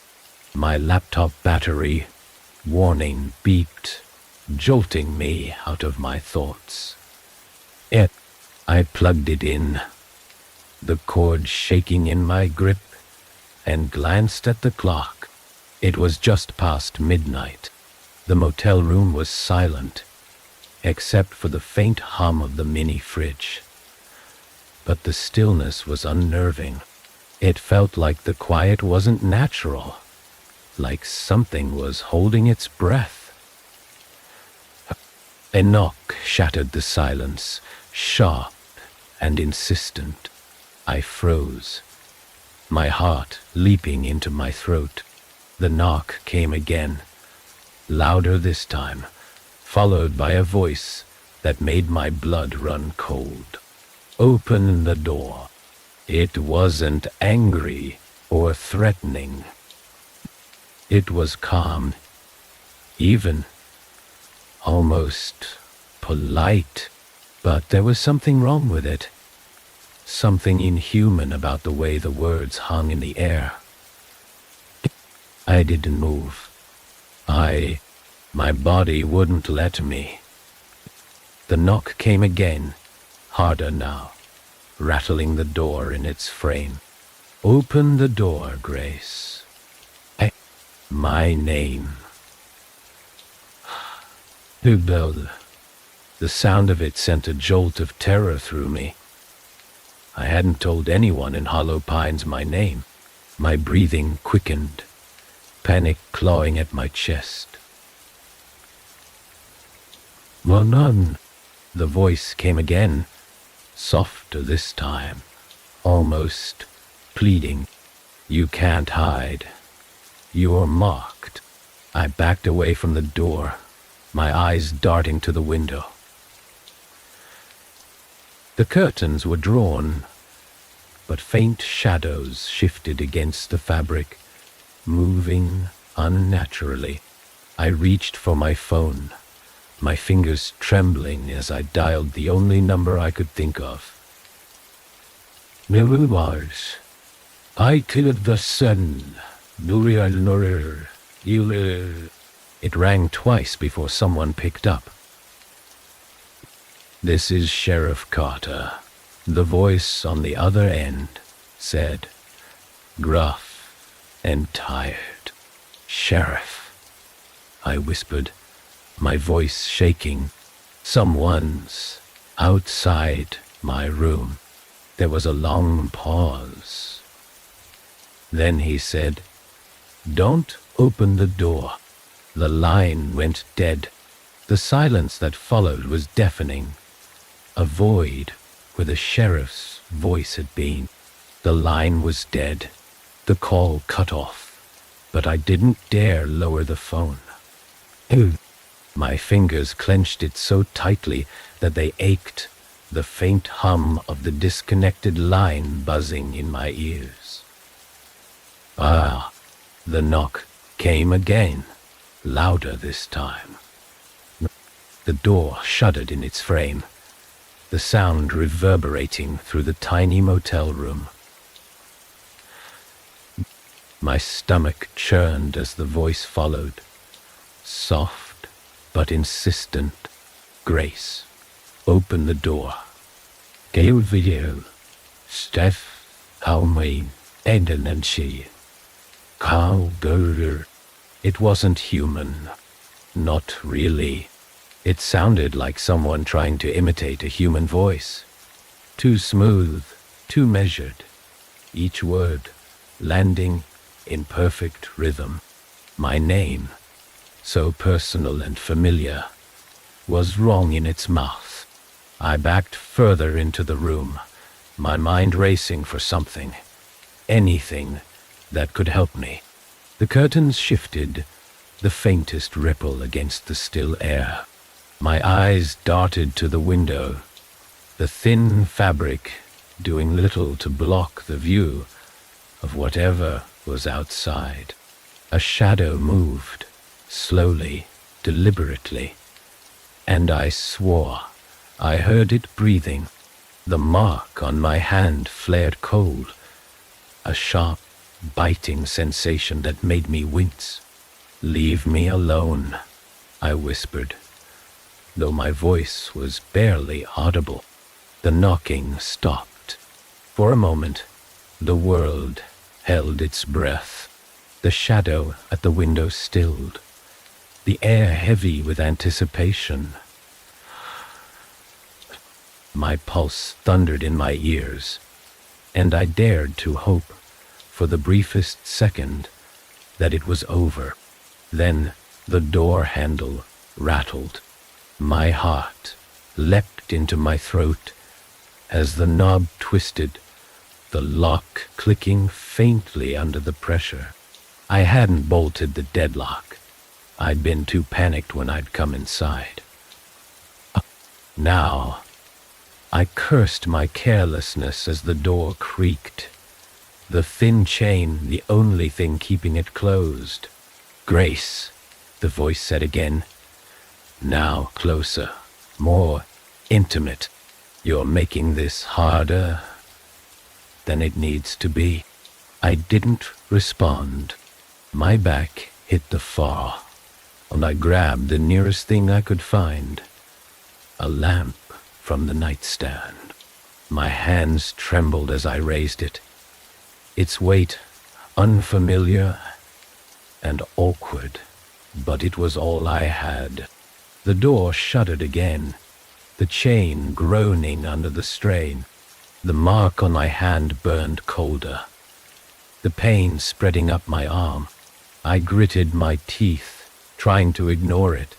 My laptop battery, warning, beeped, jolting me out of my thoughts. Yet, I plugged it in, the cord shaking in my grip, and glanced at the clock. It was just past midnight. The motel room was silent, except for the faint hum of the mini fridge. But the stillness was unnerving. It felt like the quiet wasn't natural, like something was holding its breath. A knock shattered the silence, sharp and insistent. I froze, my heart leaping into my throat. The knock came again, louder this time, followed by a voice that made my blood run cold. Open the door. It wasn't angry or threatening. It was calm, even, almost polite, but there was something wrong with it. Something inhuman about the way the words hung in the air. I didn't move. My body wouldn't let me. The knock came again, harder now, rattling the door in its frame. Open the door, Grace. My name. Hubel. The sound of it sent a jolt of terror through me. I hadn't told anyone in Hollow Pines my name. My breathing quickened, panic clawing at my chest. Manan, the voice came again, softer this time, almost pleading. You can't hide. You're marked. I backed away from the door, my eyes darting to the window. The curtains were drawn, but faint shadows shifted against the fabric, moving unnaturally. I reached for my phone, my fingers trembling as I dialed the only number I could think of. Millibars. I killed the sun. Nuriel Nurir. It rang twice before someone picked up. This is Sheriff Carter. The voice on the other end said, gruff and tired. Sheriff, I whispered, my voice shaking. Someone's outside my room. There was a long pause. Then he said, don't open the door. The line went dead. The silence that followed was deafening. A void where the sheriff's voice had been. The line was dead. The call cut off. But I didn't dare lower the phone. My fingers clenched it so tightly that they ached, the faint hum of the disconnected line buzzing in my ears. Ah, the knock came again, louder this time. The door shuddered in its frame, the sound reverberating through the tiny motel room. My stomach churned as the voice followed, soft but insistent. Grace, open the door. Gail video. Steph, Almain, Eden and she. Carl Gerder. It wasn't human. Not really. It sounded like someone trying to imitate a human voice. Too smooth, too measured. Each word landing in perfect rhythm. My name, so personal and familiar, was wrong in its mouth. I backed further into the room, my mind racing for something, anything that could help me. The curtains shifted, the faintest ripple against the still air. My eyes darted to the window, the thin fabric doing little to block the view of whatever was outside. A shadow moved, slowly, deliberately, and I swore I heard it breathing. The mark on my hand flared cold, a sharp, biting sensation that made me wince. Leave me alone, I whispered, though my voice was barely audible. The knocking stopped. For a moment, the world held its breath. The shadow at the window stilled. the air heavy with anticipation. My pulse thundered in my ears, and I dared to hope, for the briefest second, that it was over. Then the door handle rattled. My heart leapt into my throat as the knob twisted, the lock clicking faintly under the pressure. I hadn't bolted the deadlock. I'd been too panicked when I'd come inside. Now, I cursed my carelessness as the door creaked, the thin chain the only thing keeping it closed. "Grace," the voice said again, now closer, more intimate. "You're making this harder than it needs to be." I didn't respond. My back hit the far, and I grabbed the nearest thing I could find, a lamp from the nightstand. My hands trembled as I raised it, its weight unfamiliar and awkward, but it was all I had. The door shuddered again, the chain groaning under the strain. The mark on my hand burned colder, the pain spreading up my arm. I gritted my teeth, trying to ignore it,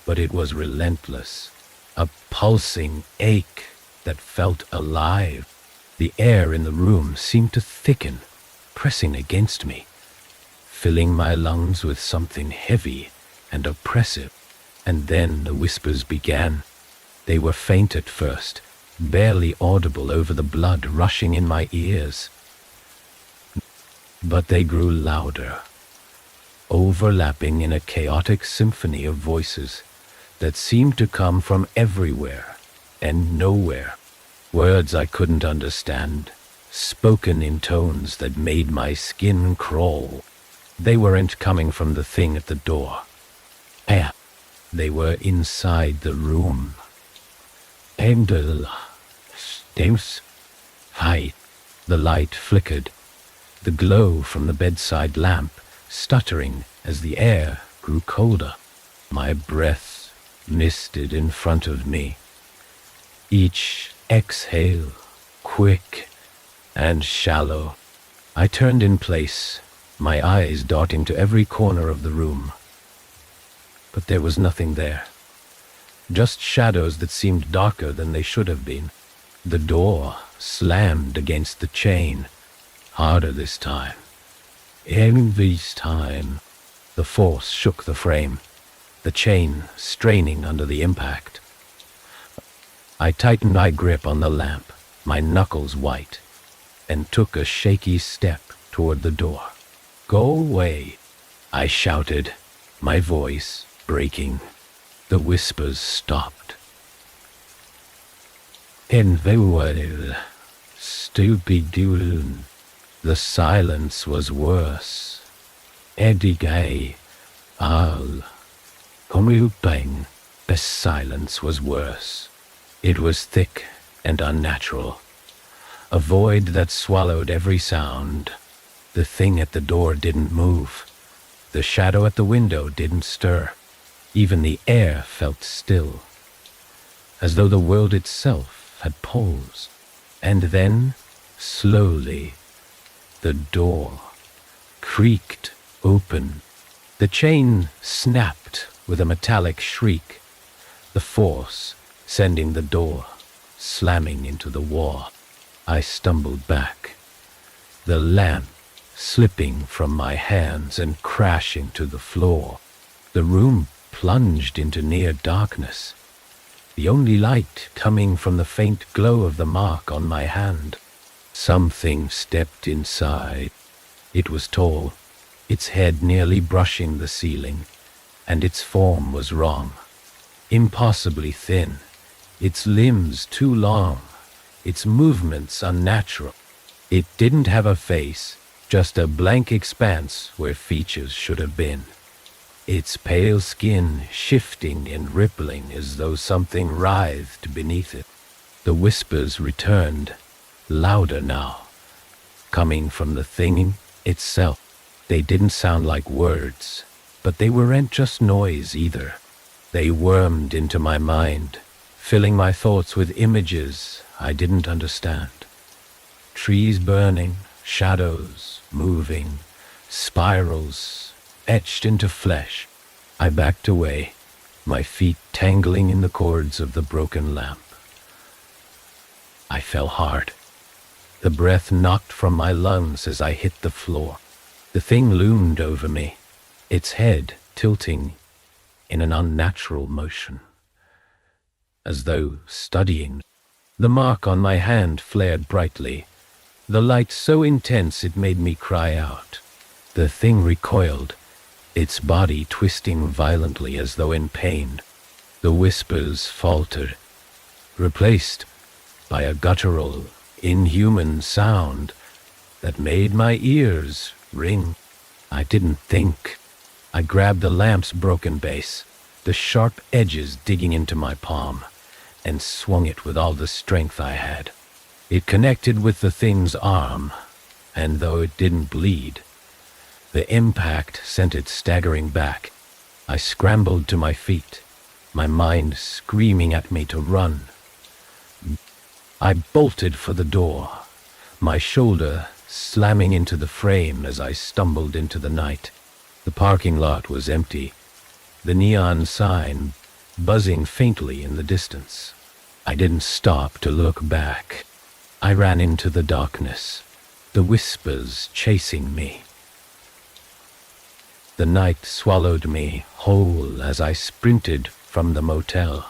but it was relentless, a pulsing ache that felt alive. The air in the room seemed to thicken, pressing against me, filling my lungs with something heavy and oppressive. And then the whispers began. They were faint at first, barely audible over the blood rushing in my ears. But they grew louder, overlapping in a chaotic symphony of voices that seemed to come from everywhere and nowhere. Words I couldn't understand, spoken in tones that made my skin crawl. They weren't coming from the thing at the door. They were inside the room. Hi. The light flickered, the glow from the bedside lamp stuttering as the air grew colder. My breath misted in front of me, each exhale quick and shallow. I turned in place, my eyes darting to every corner of the room. But there was nothing there, just shadows that seemed darker than they should have been. The door slammed against the chain, harder this time. This time, the force shook the frame, the chain straining under the impact. I tightened my grip on the lamp, my knuckles white, and took a shaky step toward the door. "Go away," I shouted, my voice breaking. The whispers stopped. Envelop, stupid dude. The silence was worse. Edigay, al, comupang. The silence was worse. It was thick and unnatural, a void that swallowed every sound. The thing at the door didn't move. The shadow at the window didn't stir. Even the air felt still, as though the world itself had paused. And then, slowly, the door creaked open. The chain snapped with a metallic shriek, the force sending the door slamming into the wall. I stumbled back, the lamp slipping from my hands and crashing to the floor. The room plunged into near darkness, the only light coming from the faint glow of the mark on my hand. Something stepped inside. It was tall, its head nearly brushing the ceiling, and its form was wrong, impossibly thin, its limbs too long, its movements unnatural. It didn't have a face, just a blank expanse where features should have been. Its pale skin shifting and rippling as though something writhed beneath it. The whispers returned, louder now, coming from the thing itself. They didn't sound like words, But they weren't just noise either. They wormed into my mind, filling my thoughts with images I didn't understand. Trees burning, shadows moving, spirals etched into flesh. I backed away, my feet tangling in the cords of the broken lamp. I fell hard. The breath knocked from my lungs as I hit the floor. The thing loomed over me, its head tilting in an unnatural motion, as though studying. The mark on my hand flared brightly, the light so intense it made me cry out. The thing recoiled, its body twisting violently as though in pain. The whispers faltered, replaced by a guttural, inhuman sound that made my ears ring. I didn't think. I grabbed the lamp's broken base, the sharp edges digging into my palm, and swung it with all the strength I had. It connected with the thing's arm, and though it didn't bleed, the impact sent it staggering back. I scrambled to my feet, my mind screaming at me to run. I bolted for the door, my shoulder slamming into the frame as I stumbled into the night. The parking lot was empty, the neon sign buzzing faintly in the distance. I didn't stop to look back. I ran into the darkness, the whispers chasing me. The night swallowed me whole as I sprinted from the motel.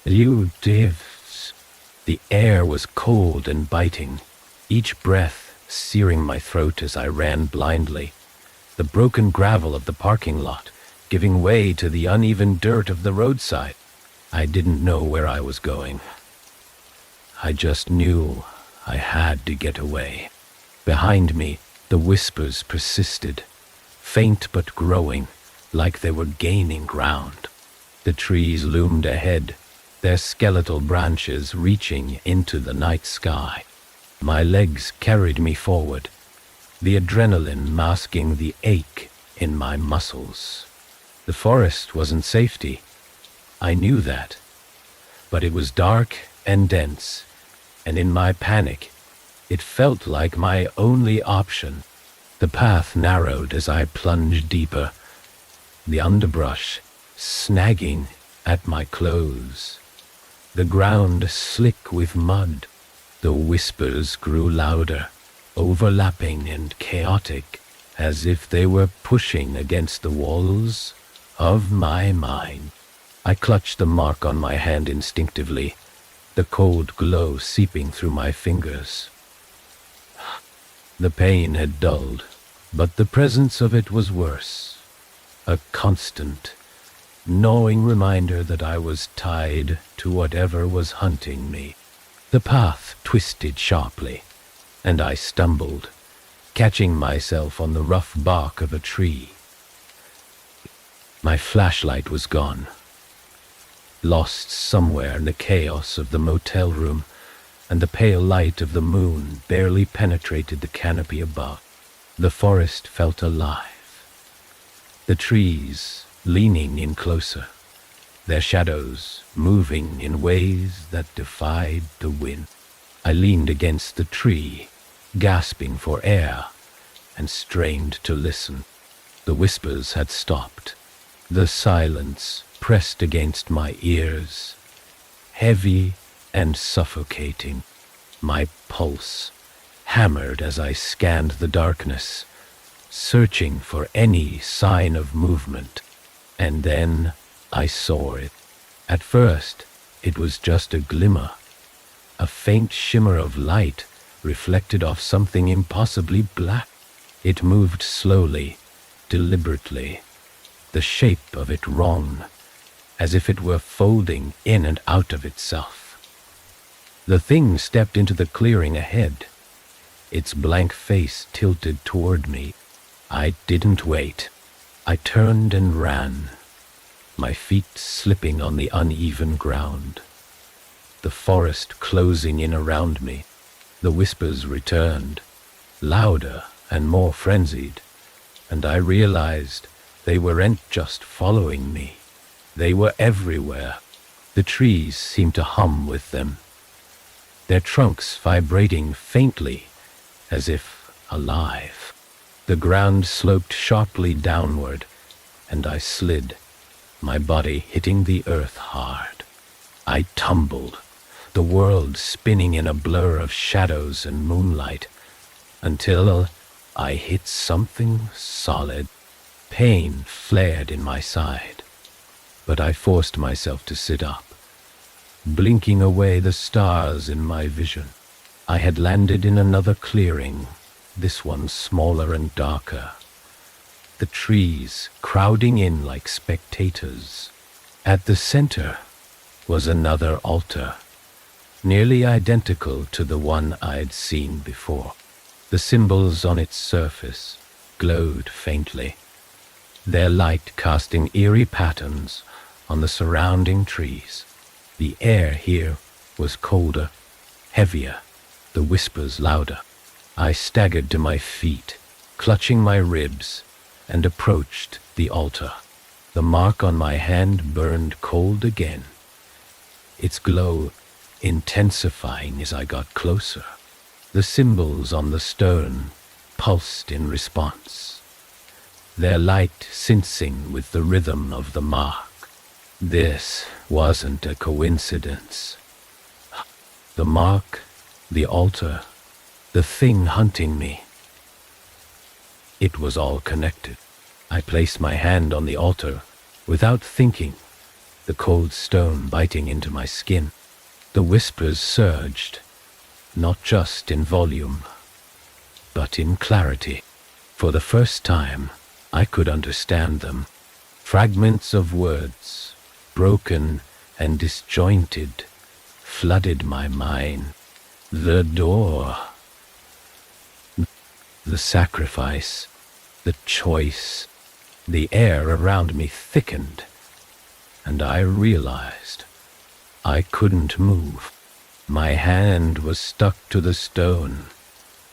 You divs. The air was cold and biting, each breath searing my throat as I ran blindly, the broken gravel of the parking lot giving way to the uneven dirt of the roadside. I didn't know where I was going. I just knew I had to get away. Behind me, the whispers persisted, faint but growing, like they were gaining ground. The trees loomed ahead, their skeletal branches reaching into the night sky. My legs carried me forward, the adrenaline masking the ache in my muscles. The forest wasn't safety. I knew that. But it was dark and dense, and in my panic, it felt like my only option. The path narrowed as I plunged deeper, the underbrush snagging at my clothes, the ground slick with mud. The whispers grew louder, overlapping and chaotic, as if they were pushing against the walls of my mind. I clutched the mark on my hand instinctively, the cold glow seeping through my fingers. The pain had dulled, but the presence of it was worse. A constant, gnawing reminder that I was tied to whatever was hunting me. The path twisted sharply, and I stumbled, catching myself on the rough bark of a tree. My flashlight was gone, lost somewhere in the chaos of the motel room, and the pale light of the moon barely penetrated the canopy above. The forest felt alive, the trees leaning in closer, their shadows moving in ways that defied the wind. I leaned against the tree, gasping for air, and strained to listen. The whispers had stopped. The silence pressed against my ears, heavy and suffocating. My pulse hammered as I scanned the darkness, searching for any sign of movement. And then I saw it. At first, it was just a glimmer, a faint shimmer of light reflected off something impossibly black. It moved slowly, deliberately, the shape of it wrong, as if it were folding in and out of itself. The thing stepped into the clearing ahead, its blank face tilted toward me. I didn't wait. I turned and ran, my feet slipping on the uneven ground. The forest closing in around me. The whispers returned, louder and more frenzied, and I realized They weren't just following me. They were everywhere. The trees seemed to hum with them, their trunks vibrating faintly, as if alive. The ground sloped sharply downward, and I slid, my body hitting the earth hard. I tumbled, the world spinning in a blur of shadows and moonlight, until I hit something solid. Pain flared in my side, but I forced myself to sit up, blinking away the stars in my vision. I had landed in another clearing, this one smaller and darker, the trees crowding in like spectators. At the center was another altar, nearly identical to the one I'd seen before. The symbols on its surface glowed faintly, their light casting eerie patterns on the surrounding trees. The air here was colder, heavier, the whispers louder. I staggered to my feet, clutching my ribs, and approached the altar. The mark on my hand burned cold again, its glow intensifying as I got closer. The symbols on the stone pulsed in response, their light syncing with the rhythm of the mark. This wasn't a coincidence. The mark, the altar, the thing hunting me. It was all connected. I placed my hand on the altar without thinking, the cold stone biting into my skin. The whispers surged, not just in volume, but in clarity. For the first time, I could understand them. Fragments of words, broken and disjointed, flooded my mind. The door, the sacrifice, the choice. The air around me thickened, and I realized I couldn't move. My hand was stuck to the stone,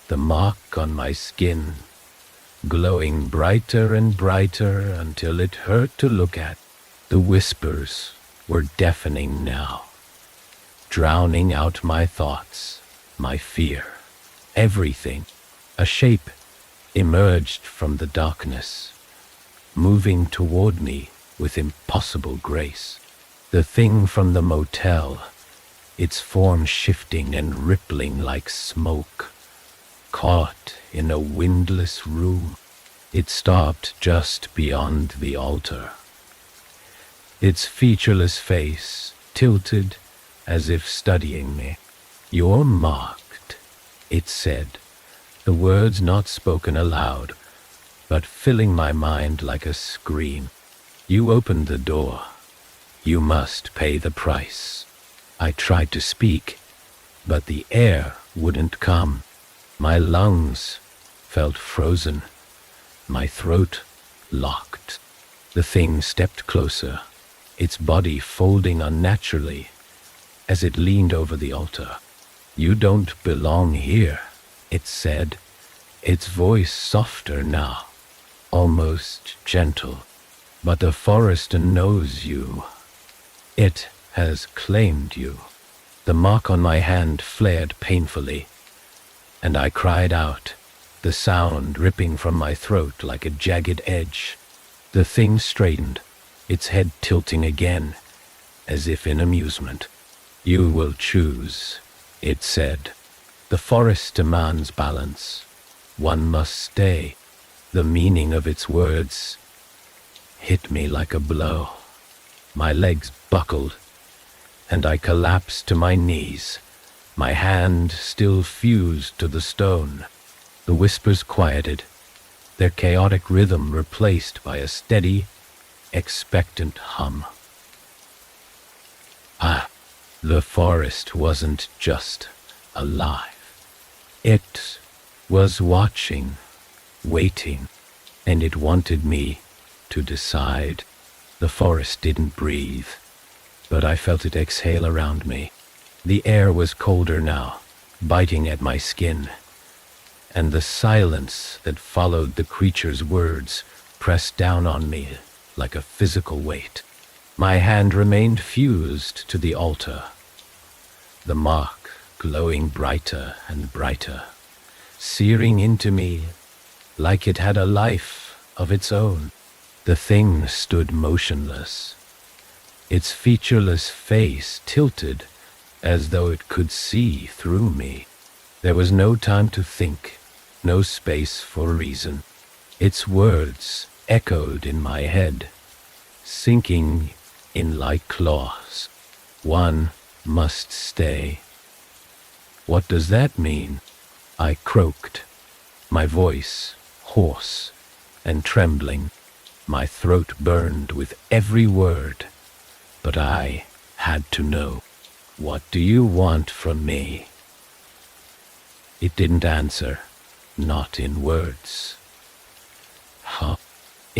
the mark on my skin, glowing brighter and brighter until it hurt to look at. The whispers were deafening now, drowning out my thoughts, my fear, everything. A shape emerged from the darkness, moving toward me with impossible grace. The thing from the motel, its form shifting and rippling like smoke, caught in a windless room. It stopped just beyond the altar, its featureless face tilted as if studying me. "You're marked," it said, the words not spoken aloud, but filling my mind like a scream. "You opened the door. You must pay the price." I tried to speak, but the air wouldn't come. My lungs felt frozen, my throat locked. The thing stepped closer, its body folding unnaturally as it leaned over the altar. "You don't belong here," it said, its voice softer now, almost gentle. "But the forest knows you. It has claimed you." The mark on my hand flared painfully, and I cried out, the sound ripping from my throat like a jagged edge. The thing straightened, its head tilting again, as if in amusement. "You will choose," it said. "The forest demands balance. One must stay." The meaning of its words hit me like a blow. My legs buckled, and I collapsed to my knees, my hand still fused to the stone. The whispers quieted, their chaotic rhythm replaced by a steady, expectant hum. The forest wasn't just alive. It was watching, waiting, and it wanted me to decide. The forest didn't breathe, but I felt it exhale around me. The air was colder now, biting at my skin, and the silence that followed the creature's words pressed down on me like a physical weight. My hand remained fused to the altar, the mark glowing brighter and brighter, searing into me like it had a life of its own. The thing stood motionless, its featureless face tilted as though it could see through me. There was no time to think, no space for reason. Its words echoed in my head, sinking in like claws. One must stay. What does that mean? I croaked, my voice hoarse and trembling. My throat burned with every word, but I had to know. What do you want from me? It didn't answer, not in words.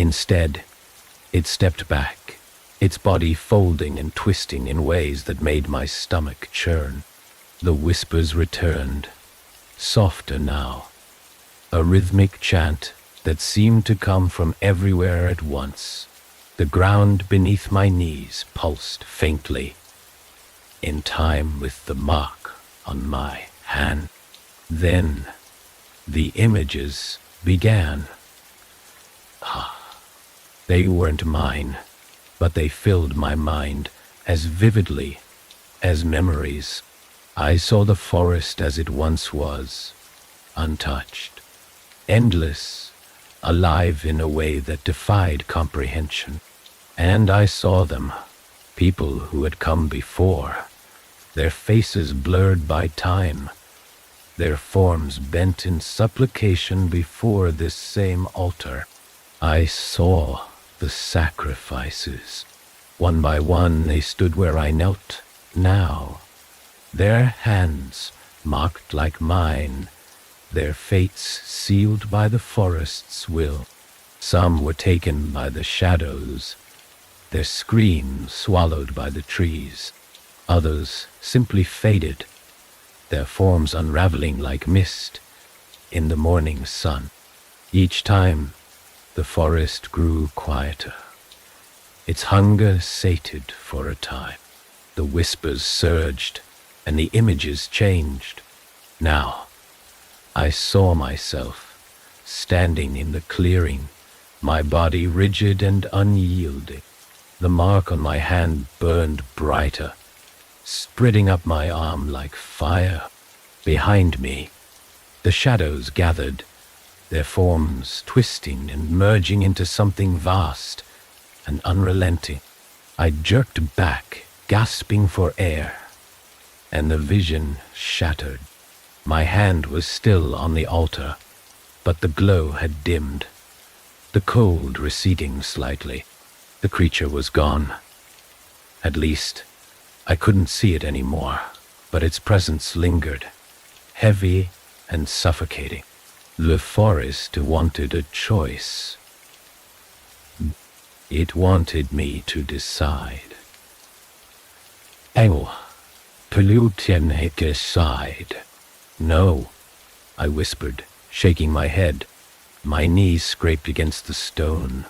Instead, it stepped back, its body folding and twisting in ways that made my stomach churn. The whispers returned, softer now, a rhythmic chant that seemed to come from everywhere at once. The ground beneath my knees pulsed faintly, in time with the mark on my hand. Then the images began. They weren't mine, but they filled my mind as vividly as memories. I saw the forest as it once was, untouched, endless, alive in a way that defied comprehension. And I saw them, people who had come before, their faces blurred by time, their forms bent in supplication before this same altar. I saw the sacrifices. One by one they stood where I knelt now, their hands marked like mine, their fates sealed by the forest's will. Some were taken by the shadows, their screams swallowed by the trees. Others simply faded, their forms unraveling like mist in the morning sun. Each time, the forest grew quieter, its hunger sated for a time. The whispers surged, and the images changed. Now, I saw myself standing in the clearing, my body rigid and unyielding. The mark on my hand burned brighter, spreading up my arm like fire. Behind me, the shadows gathered, their forms twisting and merging into something vast and unrelenting. I jerked back, gasping for air, and the vision shattered. My hand was still on the altar, but the glow had dimmed, the cold receding slightly. The creature was gone. At least, I couldn't see it anymore, but its presence lingered, heavy and suffocating. The forest wanted a choice. It wanted me to decide. Pollution had decide. No, I whispered, shaking my head. My knees scraped against the stone,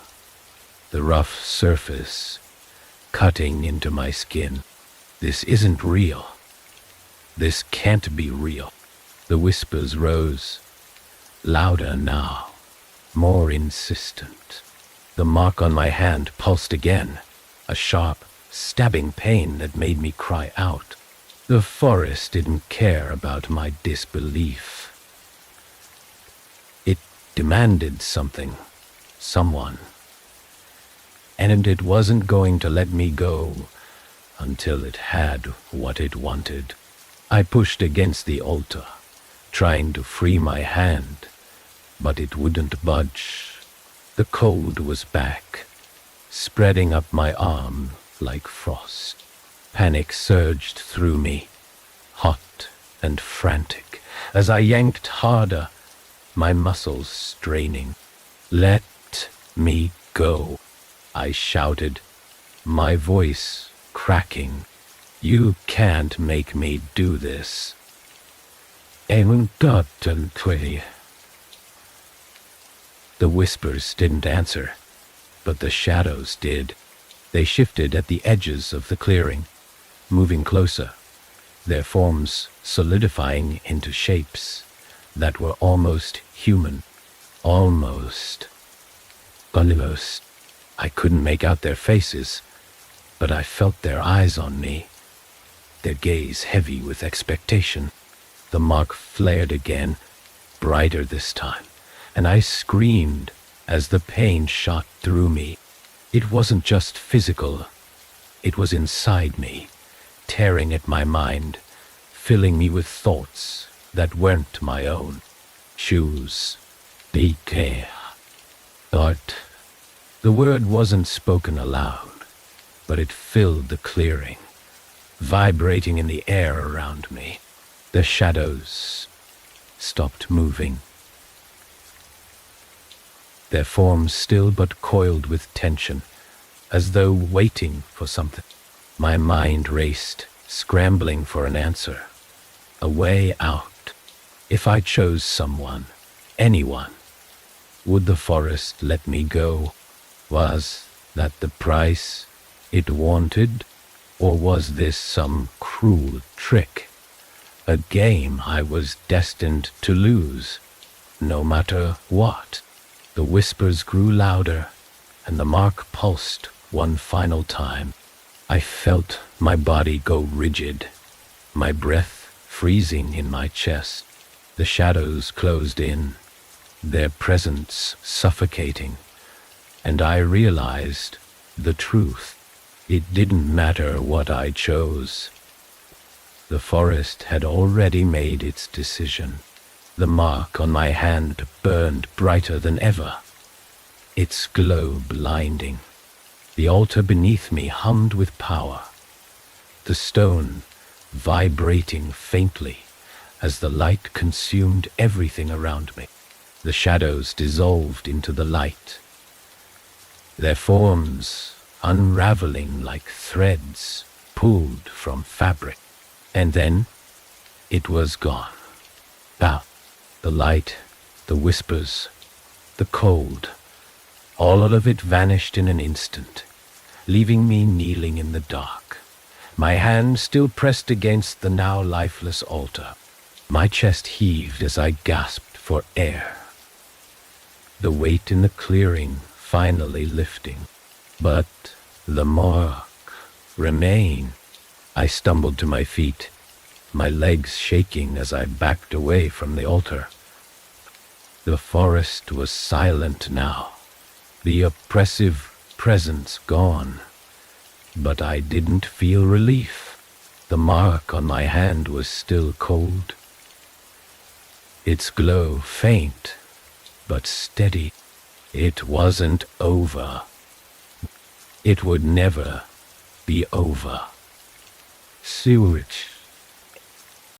the rough surface cutting into my skin. This isn't real. This can't be real. The whispers rose, louder now, more insistent. The mark on my hand pulsed again, a sharp, stabbing pain that made me cry out. The forest didn't care about my disbelief. It demanded something, someone. And it wasn't going to let me go until it had what it wanted. I pushed against the altar, trying to free my hand, but it wouldn't budge. The cold was back, spreading up my arm like frost. Panic surged through me, hot and frantic, as I yanked harder, my muscles straining. Let me go, I shouted, my voice cracking. You can't make me do this. The whispers didn't answer, but the shadows did. They shifted at the edges of the clearing, moving closer, their forms solidifying into shapes that were almost human. Almost. I couldn't make out their faces, but I felt their eyes on me, their gaze heavy with expectation. The mark flared again, brighter this time, and I screamed as the pain shot through me. It wasn't just physical, it was inside me, tearing at my mind, filling me with thoughts that weren't my own. Choose. Be care. Art. The word wasn't spoken aloud, but it filled the clearing, vibrating in the air around me. The shadows stopped moving, their forms still but coiled with tension, as though waiting for something. My mind raced, scrambling for an answer, a way out. If I chose someone, anyone, would the forest let me go? Was that the price it wanted, or was this some cruel trick? A game I was destined to lose, no matter what. The whispers grew louder, and the mark pulsed one final time. I felt my body go rigid, my breath freezing in my chest. The shadows closed in, their presence suffocating, and I realized the truth. It didn't matter what I chose. The forest had already made its decision. The mark on my hand burned brighter than ever, its glow blinding. The altar beneath me hummed with power, the stone vibrating faintly as the light consumed everything around me. The shadows dissolved into the light, their forms unraveling like threads pulled from fabric. And then it was gone. Out. The light, the whispers, the cold, all of it vanished in an instant, leaving me kneeling in the dark, my hand still pressed against the now lifeless altar. My chest heaved as I gasped for air, the weight in the clearing finally lifting. But the mark remained. I stumbled to my feet, my legs shaking as I backed away from the altar. The forest was silent now, the oppressive presence gone, but I didn't feel relief. The mark on my hand was still cold, its glow faint but steady. It wasn't over. It would never be over. Sewage.